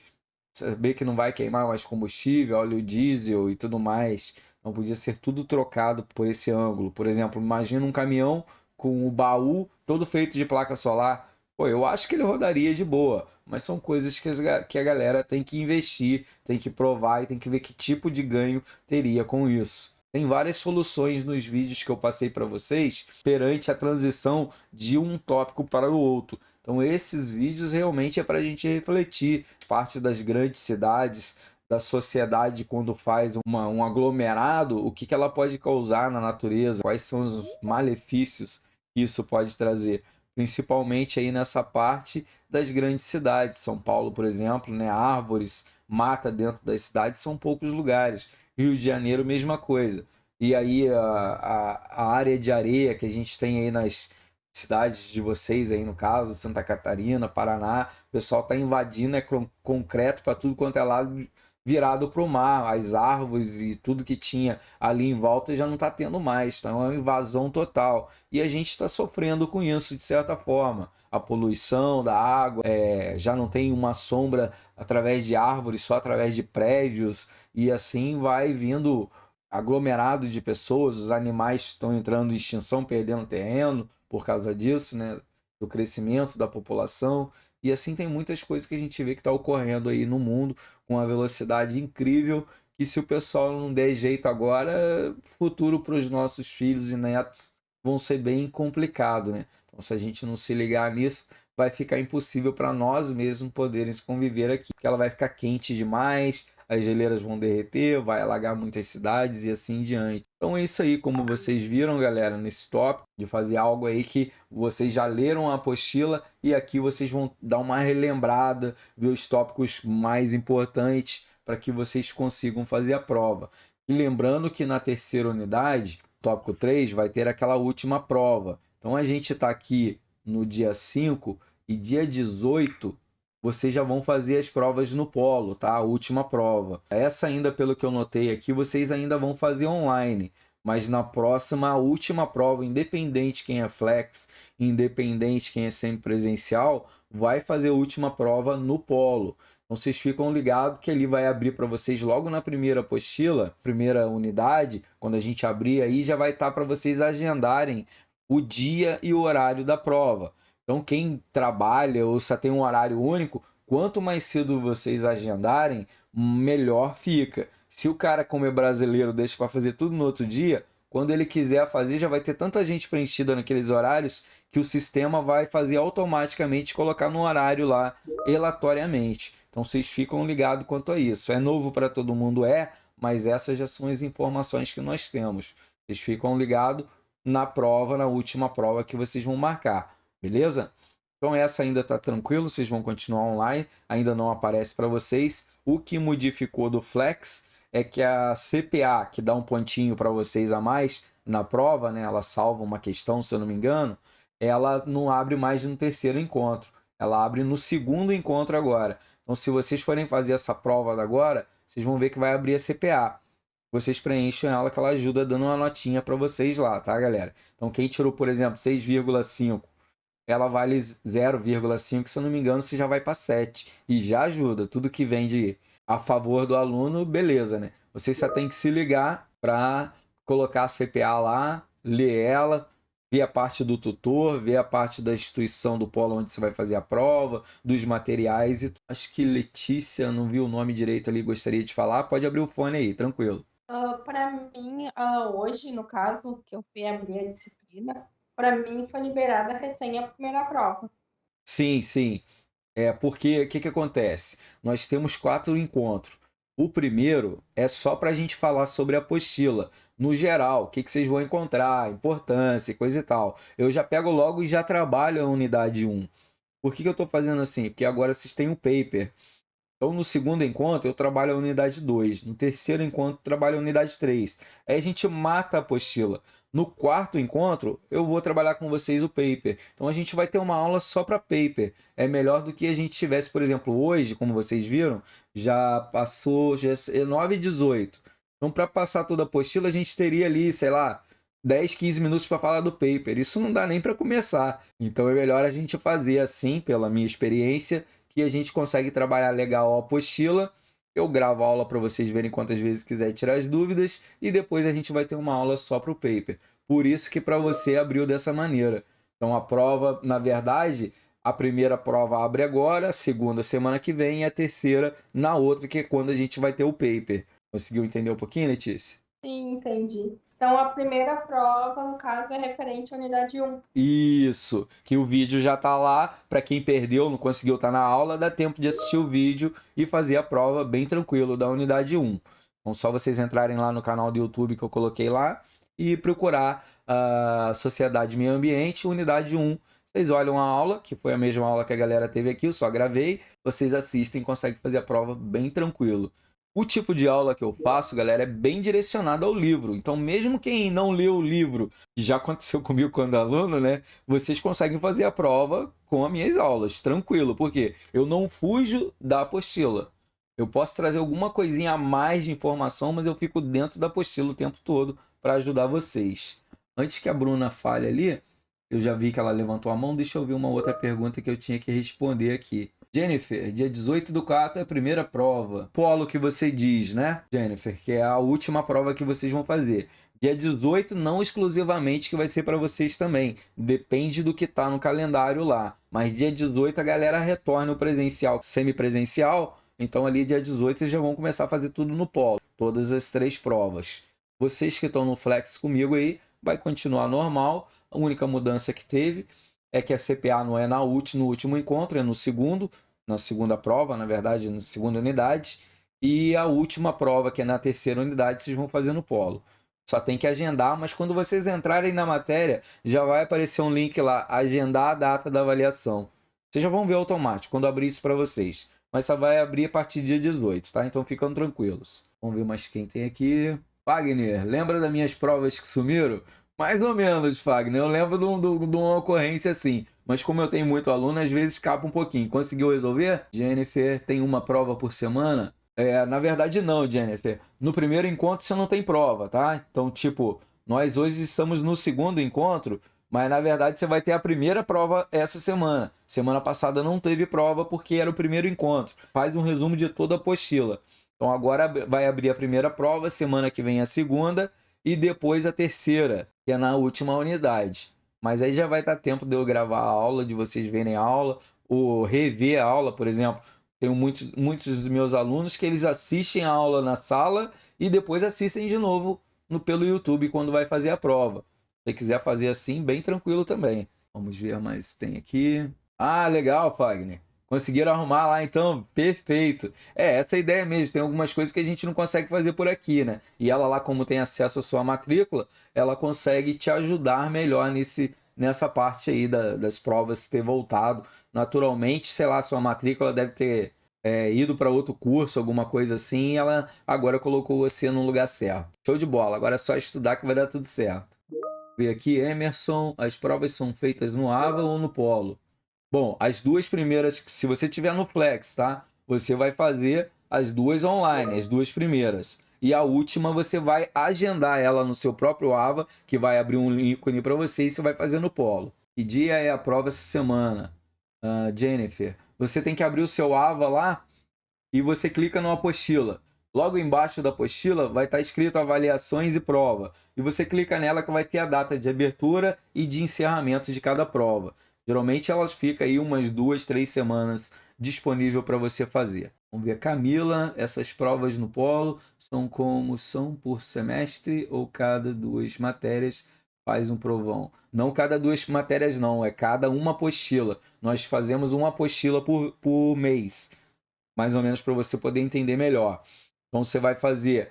Saber que não vai queimar mais combustível, óleo diesel e tudo mais. Não podia ser tudo trocado por esse ângulo. Por exemplo, imagina um caminhão com o baú todo feito de placa solar. Pô, eu acho que ele rodaria de boa, mas são coisas que a galera tem que investir, tem que provar e tem que ver que tipo de ganho teria com isso. Tem várias soluções nos vídeos que eu passei para vocês perante a transição de um tópico para o outro. Então esses vídeos realmente é para a gente refletir parte das grandes cidades, da sociedade quando faz um aglomerado, o que ela pode causar na natureza, quais são os malefícios que isso pode trazer, principalmente aí nessa parte das grandes cidades. São Paulo, por exemplo, né? Árvores, mata dentro das cidades são poucos lugares. Rio de Janeiro, mesma coisa. E aí a área de areia que a gente tem aí nas cidades de vocês aí no caso, Santa Catarina, Paraná, o pessoal está invadindo, é concreto para tudo quanto é lado, virado para o mar, as árvores e tudo que tinha ali em volta já não está tendo mais, está uma invasão total. E a gente está sofrendo com isso de certa forma. A poluição da água, já não tem uma sombra através de árvores, só através de prédios, e assim vai vindo aglomerado de pessoas, os animais estão entrando em extinção, perdendo terreno por causa disso, né? Do crescimento da população. E assim tem muitas coisas que a gente vê que está ocorrendo aí no mundo com uma velocidade incrível, que se o pessoal não der jeito agora, futuro para os nossos filhos e netos vão ser bem complicado, né? Então se a gente não se ligar nisso, vai ficar impossível para nós mesmos podermos conviver aqui, porque ela vai ficar quente demais, as geleiras vão derreter, vai alagar muitas cidades e assim em diante. Então é isso aí, como vocês viram, galera, nesse tópico, de fazer algo aí que vocês já leram a apostila e aqui vocês vão dar uma relembrada, ver os tópicos mais importantes para que vocês consigam fazer a prova. E lembrando que na terceira unidade, tópico 3, vai ter aquela última prova. Então a gente está aqui no dia 5 e dia 18 vocês já vão fazer as provas no polo, tá? A última prova. Essa ainda, pelo que eu notei aqui, vocês ainda vão fazer online. Mas na próxima, a última prova, independente quem é flex, independente quem é semipresencial, vai fazer a última prova no polo. Então vocês ficam ligados que ali vai abrir para vocês logo na primeira apostila, primeira unidade, quando a gente abrir aí já vai estar para vocês agendarem o dia e o horário da prova. Então quem trabalha ou só tem um horário único, quanto mais cedo vocês agendarem, melhor fica. Se o cara, como é brasileiro, deixa para fazer tudo no outro dia, quando ele quiser fazer, já vai ter tanta gente preenchida naqueles horários que o sistema vai fazer automaticamente colocar no horário lá, aleatoriamente. Então vocês ficam ligados quanto a isso. É novo para todo mundo, mas essas já são as informações que nós temos. Vocês ficam ligados na prova, na última prova que vocês vão marcar, beleza? Então essa ainda está tranquilo, vocês vão continuar online, ainda não aparece para vocês. O que modificou do Flex é que a CPA, que dá um pontinho para vocês a mais na prova, né? Ela salva uma questão, se eu não me engano, ela não abre mais no terceiro encontro, ela abre no segundo encontro agora. Então, se vocês forem fazer essa prova agora, vocês vão ver que vai abrir a CPA. Vocês preenchem ela, que ela ajuda dando uma notinha para vocês lá, tá, galera? Então, quem tirou, por exemplo, 6,5, ela vale 0,5, se eu não me engano, você já vai para 7. E já ajuda. Tudo que vem de a favor do aluno, beleza, né? Você só tem que se ligar para colocar a CPA lá, ler ela, ver a parte do tutor, ver a parte da instituição do polo onde você vai fazer a prova, dos materiais. E acho que Letícia, não vi o nome direito ali, gostaria de falar. Pode abrir o fone aí, tranquilo. Para mim, hoje, no caso, que eu fui abrir a disciplina, para mim foi liberada recém a primeira prova. Sim, sim. Porque o que acontece? Nós temos 4 encontros. O primeiro é só para a gente falar sobre a apostila. No geral, o que vocês vão encontrar, importância, coisa e tal. Eu já pego logo e já trabalho a unidade 1. Por que eu estou fazendo assim? Porque agora vocês têm o paper. Então, no segundo encontro, eu trabalho a unidade 2. No terceiro encontro, eu trabalho a unidade 3. Aí a gente mata a apostila. No quarto encontro, eu vou trabalhar com vocês o paper. Então, a gente vai ter uma aula só para paper. É melhor do que a gente tivesse, por exemplo, hoje, como vocês viram, já passou já é 9h18. Então, para passar toda a apostila, a gente teria ali, sei lá, 10, 15 minutos para falar do paper. Isso não dá nem para começar. Então, é melhor a gente fazer assim, pela minha experiência, que a gente consegue trabalhar legal a apostila. Eu gravo a aula para vocês verem quantas vezes quiser tirar as dúvidas e depois a gente vai ter uma aula só para o paper. Por isso que para você abriu dessa maneira. Então a prova, na verdade, a primeira prova abre agora, a segunda semana que vem e a terceira na outra, que é quando a gente vai ter o paper. Conseguiu entender um pouquinho, Letícia? Sim, entendi. Então, a primeira prova, no caso, é referente à unidade 1. Isso, que o vídeo já tá lá, para quem perdeu, não conseguiu estar na aula, dá tempo de assistir o vídeo e fazer a prova bem tranquilo da unidade 1. Então só vocês entrarem lá no canal do YouTube que eu coloquei lá e procurar a Sociedade Meio Ambiente, unidade 1. Vocês olham a aula, que foi a mesma aula que a galera teve aqui, eu só gravei, vocês assistem e conseguem fazer a prova bem tranquilo. O tipo de aula que eu faço, galera, é bem direcionado ao livro. Então, mesmo quem não leu o livro, que já aconteceu comigo quando aluno, né? Vocês conseguem fazer a prova com as minhas aulas, tranquilo. Porque eu não fujo da apostila. Eu posso trazer alguma coisinha a mais de informação, mas eu fico dentro da apostila o tempo todo para ajudar vocês. Antes que a Bruna fale ali, eu já vi que ela levantou a mão. Deixa eu ver uma outra pergunta que eu tinha que responder aqui. Jennifer, dia 18/4 é a primeira prova. Polo que você diz, né, Jennifer? Que é a última prova que vocês vão fazer. Dia 18, não exclusivamente, que vai ser para vocês também. Depende do que tá no calendário lá. Mas dia 18 a galera retorna o presencial, semipresencial. Então ali dia 18 vocês já vão começar a fazer tudo no polo. Todas as 3 provas. Vocês que estão no Flex comigo aí, vai continuar normal. A única mudança que teve é que a CPA não é no último encontro, é no segundo, na segunda prova, na verdade, na segunda unidade. E a última prova, que é na terceira unidade, vocês vão fazer no polo. Só tem que agendar, mas quando vocês entrarem na matéria, já vai aparecer um link lá, agendar a data da avaliação. Vocês já vão ver automático quando abrir isso para vocês. Mas só vai abrir a partir do dia 18, tá? Então ficam tranquilos. Vamos ver mais quem tem aqui. Wagner, lembra das minhas provas que sumiram? Mais ou menos, Fagner. Eu lembro de uma ocorrência assim. Mas como eu tenho muito aluno, às vezes escapa um pouquinho. Conseguiu resolver? Jennifer, tem uma prova por semana? Na verdade não, Jennifer. No primeiro encontro você não tem prova, tá? Então, tipo, Nós hoje estamos no segundo encontro, mas na verdade você vai ter a primeira prova essa semana. Semana passada não teve prova porque era o primeiro encontro. Faz um resumo de toda a apostila. Então agora vai abrir a primeira prova, semana que vem a segunda e depois a terceira, que é na última unidade. Mas aí já vai estar tempo de eu gravar a aula, de vocês verem a aula, ou rever a aula, por exemplo. Tenho muitos dos meus alunos que eles assistem a aula na sala e depois assistem de novo pelo YouTube quando vai fazer a prova. Se você quiser fazer assim, bem tranquilo também. Vamos ver mais tem aqui. Ah, legal, Fagner. Conseguiram arrumar lá, então, perfeito. Essa é a ideia mesmo. Tem algumas coisas que a gente não consegue fazer por aqui, né? E ela lá, como tem acesso à sua matrícula, ela consegue te ajudar melhor nessa parte aí das provas ter voltado. Naturalmente, sei lá, sua matrícula deve ter ido para outro curso, alguma coisa assim, e ela agora colocou você no lugar certo. Show de bola. Agora é só estudar que vai dar tudo certo. Vê aqui, Emerson, as provas são feitas no AVA ou no Polo? Bom, as duas primeiras, se você tiver no Flex, tá? Você vai fazer as duas online, as duas primeiras. E a última você vai agendar ela no seu próprio AVA, que vai abrir um ícone para você e você vai fazer no Polo. Que dia é a prova essa semana? Jennifer, você tem que abrir o seu AVA lá e você clica no apostila. Logo embaixo da apostila vai estar escrito avaliações e prova. E você clica nela que vai ter a data de abertura e de encerramento de cada prova. Geralmente elas ficam aí umas 2, 3 semanas disponível para você fazer. Vamos ver, Camila, essas provas no Polo são por semestre ou cada 2 matérias faz um provão? Não cada 2 matérias não, é cada uma apostila. Nós fazemos uma apostila por mês, mais ou menos para você poder entender melhor. Então você vai fazer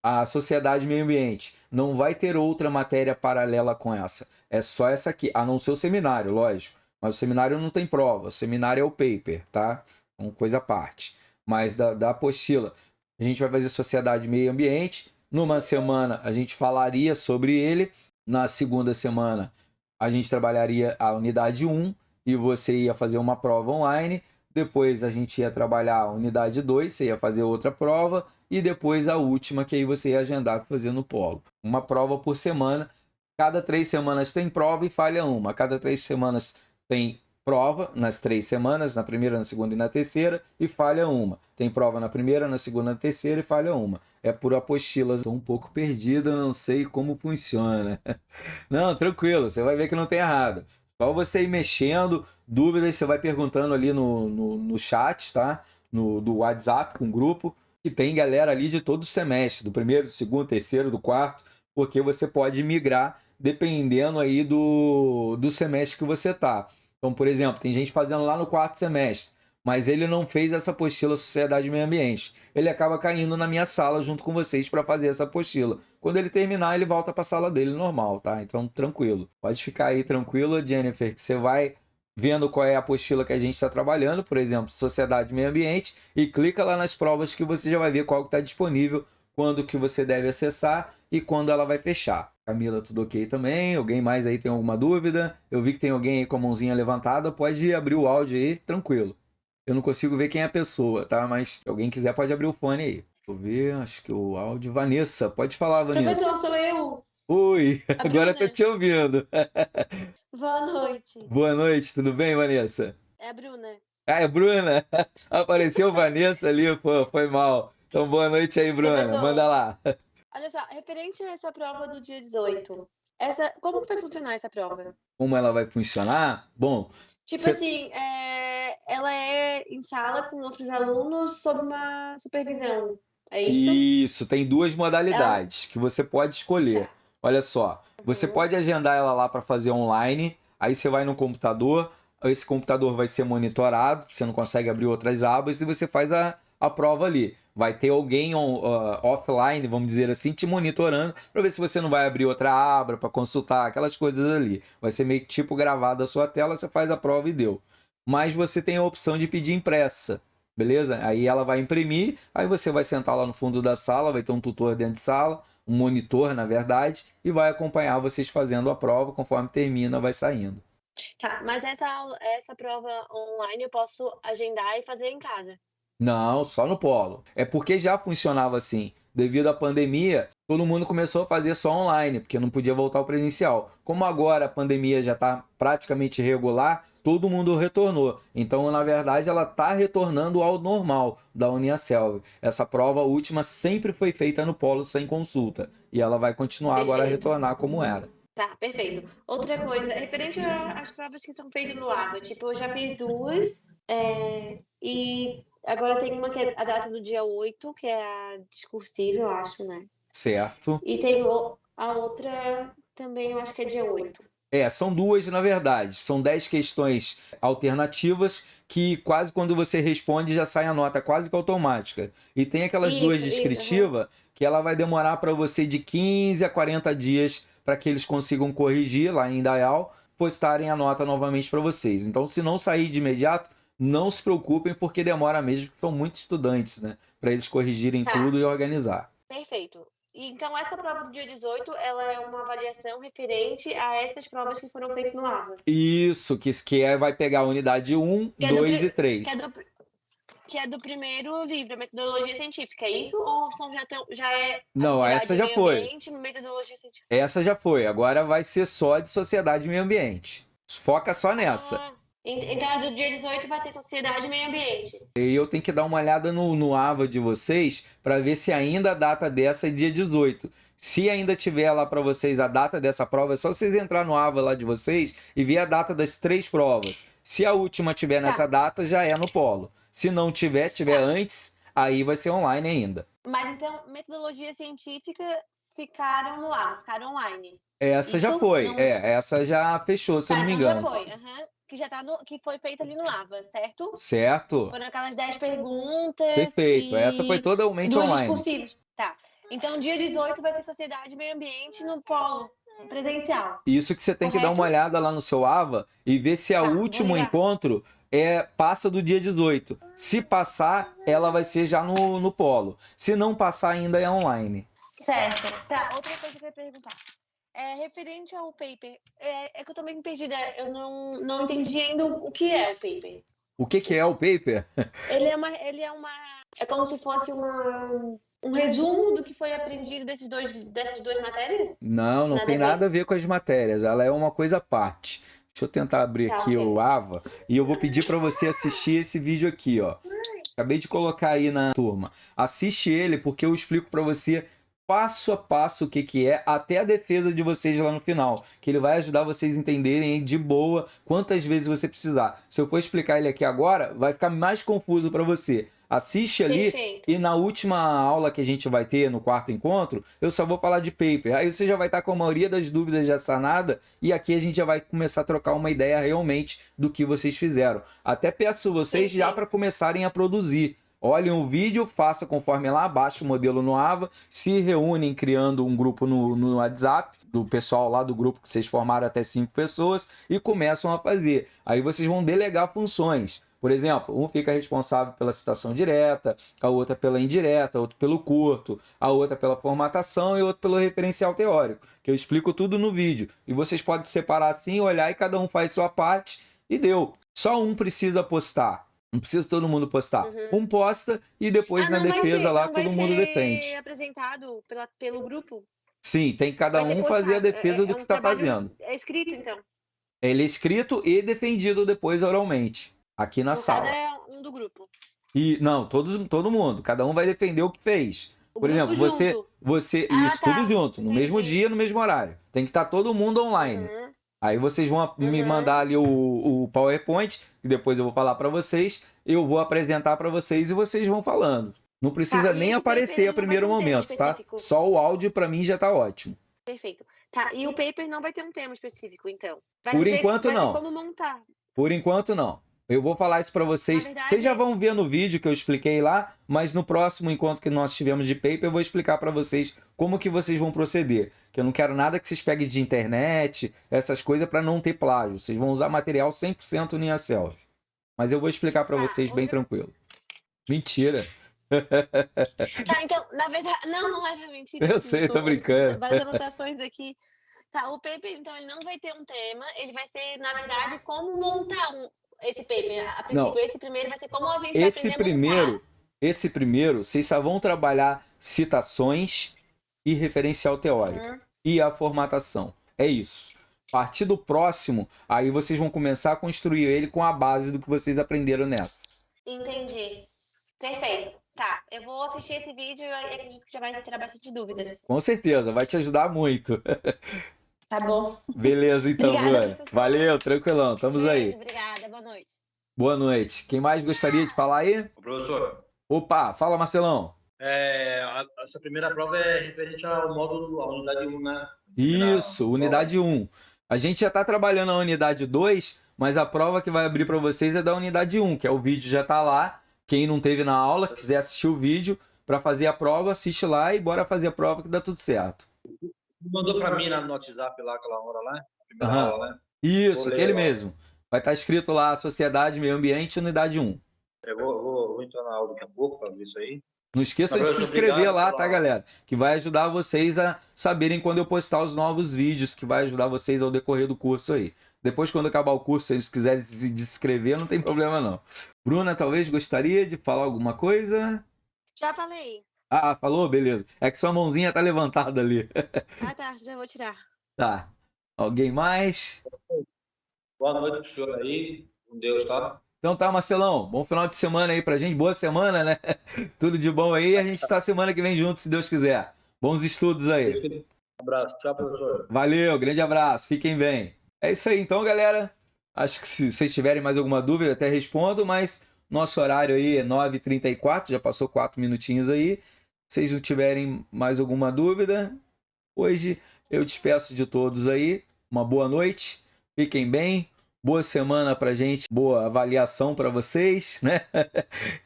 a Sociedade e Meio Ambiente. Não vai ter outra matéria paralela com essa. É só essa aqui, a não ser o seminário, lógico. Mas o seminário não tem prova. O seminário é o paper, tá? Uma coisa à parte. Mas da apostila, a gente vai fazer Sociedade e Meio Ambiente. Numa semana, a gente falaria sobre ele. Na segunda semana, a gente trabalharia a unidade 1 e você ia fazer uma prova online. Depois a gente ia trabalhar a unidade 2, você ia fazer outra prova. E depois a última, que aí você ia agendar para fazer no Polo. Uma prova por semana. Cada 3 semanas tem prova e falha uma. Cada 3 semanas tem prova nas 3 semanas, na primeira, na segunda e na terceira, e falha uma. Tem prova na primeira, na segunda, na terceira e falha uma. É por apostilas. Estou um pouco perdido, não sei como funciona. Não, tranquilo, você vai ver que não tem errado. Só você ir mexendo, dúvidas, você vai perguntando ali no chat, tá? Do WhatsApp, com o grupo, que tem galera ali de todo o semestre, do primeiro, do segundo, terceiro, do quarto, porque você pode migrar dependendo aí do semestre que você tá. Então, por exemplo, tem gente fazendo lá no quarto semestre, mas ele não fez essa apostila Sociedade e Meio Ambiente. Ele acaba caindo na minha sala junto com vocês para fazer essa apostila. Quando ele terminar, ele volta para a sala dele normal, tá? Então, tranquilo. Pode ficar aí tranquilo, Jennifer, que você vai vendo qual é a apostila que a gente está trabalhando, por exemplo, Sociedade e Meio Ambiente, e clica lá nas provas que você já vai ver qual está disponível, quando que você deve acessar e quando ela vai fechar. Camila, tudo ok também? Alguém mais aí tem alguma dúvida? Eu vi que tem alguém aí com a mãozinha levantada, pode abrir o áudio aí, tranquilo. Eu não consigo ver quem é a pessoa, tá? Mas se alguém quiser pode abrir o fone aí. Deixa eu ver, acho que o áudio... Vanessa, pode falar, Vanessa. Professor, sou eu. Oi, agora tô te ouvindo. Boa noite. Boa noite, tudo bem, Vanessa? É a Bruna. Ah, é Bruna? Apareceu Vanessa ali, pô, foi mal. Então, boa noite aí, Bruna. Professor. Manda lá. Olha só, referente a essa prova do dia 18, como que vai funcionar essa prova? Como ela vai funcionar? Bom, Tipo Cê- assim, ela é em sala com outros alunos sob uma supervisão, é isso? isso, tem 2 modalidades que você pode escolher. Olha só, você pode agendar ela lá para fazer online, aí você vai no computador, esse computador vai ser monitorado, você não consegue abrir outras abas e você faz a prova ali. Vai ter alguém offline, vamos dizer assim, te monitorando para ver se você não vai abrir outra aba para consultar, aquelas coisas ali. Vai ser meio que tipo gravado a sua tela, você faz a prova e deu. Mas você tem a opção de pedir impressa, beleza? Aí ela vai imprimir, aí você vai sentar lá no fundo da sala, vai ter um tutor dentro de sala, um monitor, na verdade, e vai acompanhar vocês fazendo a prova, conforme termina, vai saindo. Tá, mas essa prova online eu posso agendar e fazer em casa. Não, só no polo. É porque já funcionava assim. Devido à pandemia, todo mundo começou a fazer só online, porque não podia voltar ao presencial. Como agora a pandemia já está praticamente regular, todo mundo retornou. Então, na verdade, ela está retornando ao normal da Uniaselv. Essa prova última sempre foi feita no polo sem consulta. E ela vai continuar agora a Perfeito. retornar como era. Tá, perfeito. Outra coisa, referente às provas que são feitas no AVA, tipo, eu já fiz duas, e agora tem uma que é a data do dia 8, que é a discursiva, eu acho, né? Certo? E tem a outra também, eu acho que é dia 8. São duas, na verdade. São 10 questões alternativas que quase quando você responde já sai a nota quase que automática. E tem aquelas duas Isso, descritivas que ela vai demorar para você de 15 a 40 dias para que eles consigam corrigir lá em Dial, postarem a nota novamente para vocês. Então, se não sair de imediato, não se preocupem porque demora mesmo, porque são muitos estudantes, né? Para eles corrigirem Tá. tudo e organizar. Perfeito. Então, essa prova do dia 18, ela é uma avaliação referente a essas provas que foram feitas no AVA. Isso, vai pegar a unidade 1, Que é do 2 pri- e 3. Que é do primeiro livro, a metodologia científica, é isso? Ou já é a Não, sociedade essa do já meio foi. ambiente, metodologia científica? Essa já foi, agora vai ser só de sociedade e meio ambiente. Foca só nessa. Ah, então, a do dia 18 vai ser sociedade e meio ambiente. E eu tenho que dar uma olhada no AVA de vocês para ver se ainda a data dessa é dia 18. Se ainda tiver lá para vocês a data dessa prova, é só vocês entrar no AVA lá de vocês e ver a data das 3 provas. Se a última tiver nessa data, já é no polo. Se não tiver antes, aí vai ser online ainda. Mas então, metodologia científica ficaram no AVA, ficaram online. Essa já Isso foi. não- Essa já fechou, se eu não me então engano. já foi. Que foi feita ali no AVA, certo? Certo? Foram aquelas 10 perguntas. Perfeito. E Essa foi totalmente duas online. discursivas. Tá. Então, dia 18 vai ser sociedade e meio ambiente no polo presencial. Isso que você tem que dar uma olhada lá no seu AVA e ver se o Tá, vou último olhar. encontro passa do dia 18. Se passar, ela vai ser já no polo. Se não passar, ainda é online. Certo. Tá, outra coisa que eu ia perguntar. Referente ao paper, é que eu tô meio perdida. Eu não entendi ainda o que é o paper. O que é o paper? É como se fosse um resumo do que foi aprendido dessas duas matérias? Não Nada tem a ver? nada a ver com as matérias. Ela é uma coisa à parte. Deixa eu tentar abrir Tá, aqui ok. o AVA e eu vou pedir para você assistir esse vídeo aqui, ó. Acabei de colocar aí na turma. Assiste ele porque eu explico para você passo a passo o que é, até a defesa de vocês lá no final, que ele vai ajudar vocês a entenderem aí de boa quantas vezes você precisar. Se eu for explicar ele aqui agora, vai ficar mais confuso para você. Assiste ali. Perfeito. E na última aula que a gente vai ter, no quarto encontro, eu só vou falar de paper. Aí você já vai estar com a maioria das dúvidas já sanada e aqui a gente já vai começar a trocar uma ideia realmente do que vocês fizeram. Até peço vocês já para começarem a produzir. Olhem o vídeo, faça conforme lá, baixe o modelo no AVA, se reúnem criando um grupo no WhatsApp, do pessoal lá do grupo que vocês formaram até 5 pessoas e começam a fazer. Aí vocês vão delegar funções. Por exemplo, um fica responsável pela citação direta, a outra pela indireta, a outra pelo curto, a outra pela formatação e a outra pelo referencial teórico, que eu explico tudo no vídeo. E vocês podem separar assim, olhar e cada um faz sua parte e deu. Só um precisa postar. Não precisa todo mundo postar. Um posta e depois na defesa lá todo mundo defende. Vai ser apresentado pelo grupo? Sim, tem que cada Vai ser um fazer a postado. defesa do que está trabalho fazendo. É escrito, então. Ele é escrito e defendido depois oralmente, aqui na sala. Cada um do grupo. E não, todo mundo. Cada um vai defender o que fez. O Por grupo exemplo, junto. isso, tá. tudo junto, no Entendi. mesmo dia, no mesmo horário. Tem que estar todo mundo online. Uhum. Aí vocês vão me mandar ali o PowerPoint, que depois eu vou falar para vocês, eu vou apresentar para vocês e vocês vão falando. Não precisa Tá, e nem esse aparecer paper a não vai primeiro ter um tema momento, tá? específico? Só o áudio para mim já tá ótimo. Perfeito. Tá, e o paper não vai ter um tema específico, então? Por enquanto, vai não. Ser como montar. Por enquanto, não. Eu vou falar isso para vocês. Na verdade- Vocês já vão ver no vídeo que eu expliquei lá, mas no próximo encontro que nós tivemos de paper, eu vou explicar para vocês como que vocês vão proceder. Que eu não quero nada que vocês peguem de internet, essas coisas, para não ter plágio. Vocês vão usar material 100% Uniaselv. Mas eu vou explicar para vocês bem tranquilo. Mentira. Tá, então, na verdade... Não é realmente... Eu sei, tô brincando. Várias anotações aqui. Tá, o paper, então, ele não vai ter um tema. Ele vai ser, na verdade, como montar esse paper. A princípio, Não. esse primeiro vai ser como a gente vai Esse aprender a primeiro, montar. Esse primeiro, vocês só vão trabalhar citações e referencial teórico. Uhum. E a formatação. É isso. A partir do próximo, aí vocês vão começar a construir ele com a base do que vocês aprenderam nessa. Entendi. Perfeito. Tá, eu vou assistir esse vídeo e acredito que já vai tirar bastante dúvidas. Com certeza, vai te ajudar muito. Tá bom. Beleza, então, Obrigada, Bruna. professor. Valeu, tranquilão. Estamos aí. Beijo, obrigada. Boa noite. Boa noite. Quem mais gostaria de falar aí? Ô, professor, Opa, fala, Marcelão. essa primeira prova é referente ao módulo, à unidade 1, né? Isso, unidade 1. A gente já está trabalhando a unidade 2, mas a prova que vai abrir para vocês é da unidade 1, que é o vídeo já está lá. Quem não teve na aula, quiser assistir o vídeo para fazer a prova, assiste lá e bora fazer a prova que dá tudo certo. Mandou para mim no WhatsApp lá, aquela hora lá, a primeira Aham. aula, né? Isso, Vou ler aquele lá. mesmo. Vai estar escrito lá Sociedade, Meio Ambiente, unidade 1. Eu vou entrar na aula daqui a pouco para ver isso aí. Não esqueça de Professor, se inscrever obrigado lá, pela tá, aula. galera? Que vai ajudar vocês a saberem quando eu postar os novos vídeos, que vai ajudar vocês ao decorrer do curso aí. Depois, quando acabar o curso, se eles quiserem se inscrever, não tem problema não. Bruna, talvez gostaria de falar alguma coisa? Já falei. Ah, falou? Beleza. É que sua mãozinha tá levantada ali. Ah, tá, já vou tirar. Tá. Alguém mais? Boa noite pro senhor aí. Com Deus, tá? Então tá, Marcelão. Bom final de semana aí pra gente. Boa semana, né? Tudo de bom aí. A gente tá semana que vem junto, se Deus quiser. Bons estudos aí. Um abraço. Tchau, professor. Valeu, grande abraço. Fiquem bem. É isso aí então, galera. Acho que se vocês tiverem mais alguma dúvida, até respondo, mas nosso horário aí é 9h34, já passou 4 minutinhos aí. Se vocês não tiverem mais alguma dúvida, hoje eu despeço de todos aí. Uma boa noite, fiquem bem, boa semana pra gente, boa avaliação pra vocês, né?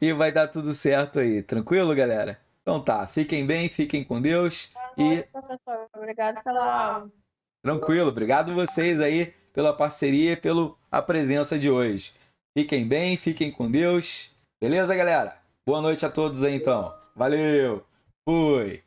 E vai dar tudo certo aí, tranquilo, galera? Então tá, fiquem bem, fiquem com Deus e Professor, obrigado pela aula. tranquilo, obrigado vocês aí pela parceria e pela presença de hoje. Fiquem bem, fiquem com Deus. Beleza, galera? Boa noite a todos aí então. Valeu. Fui.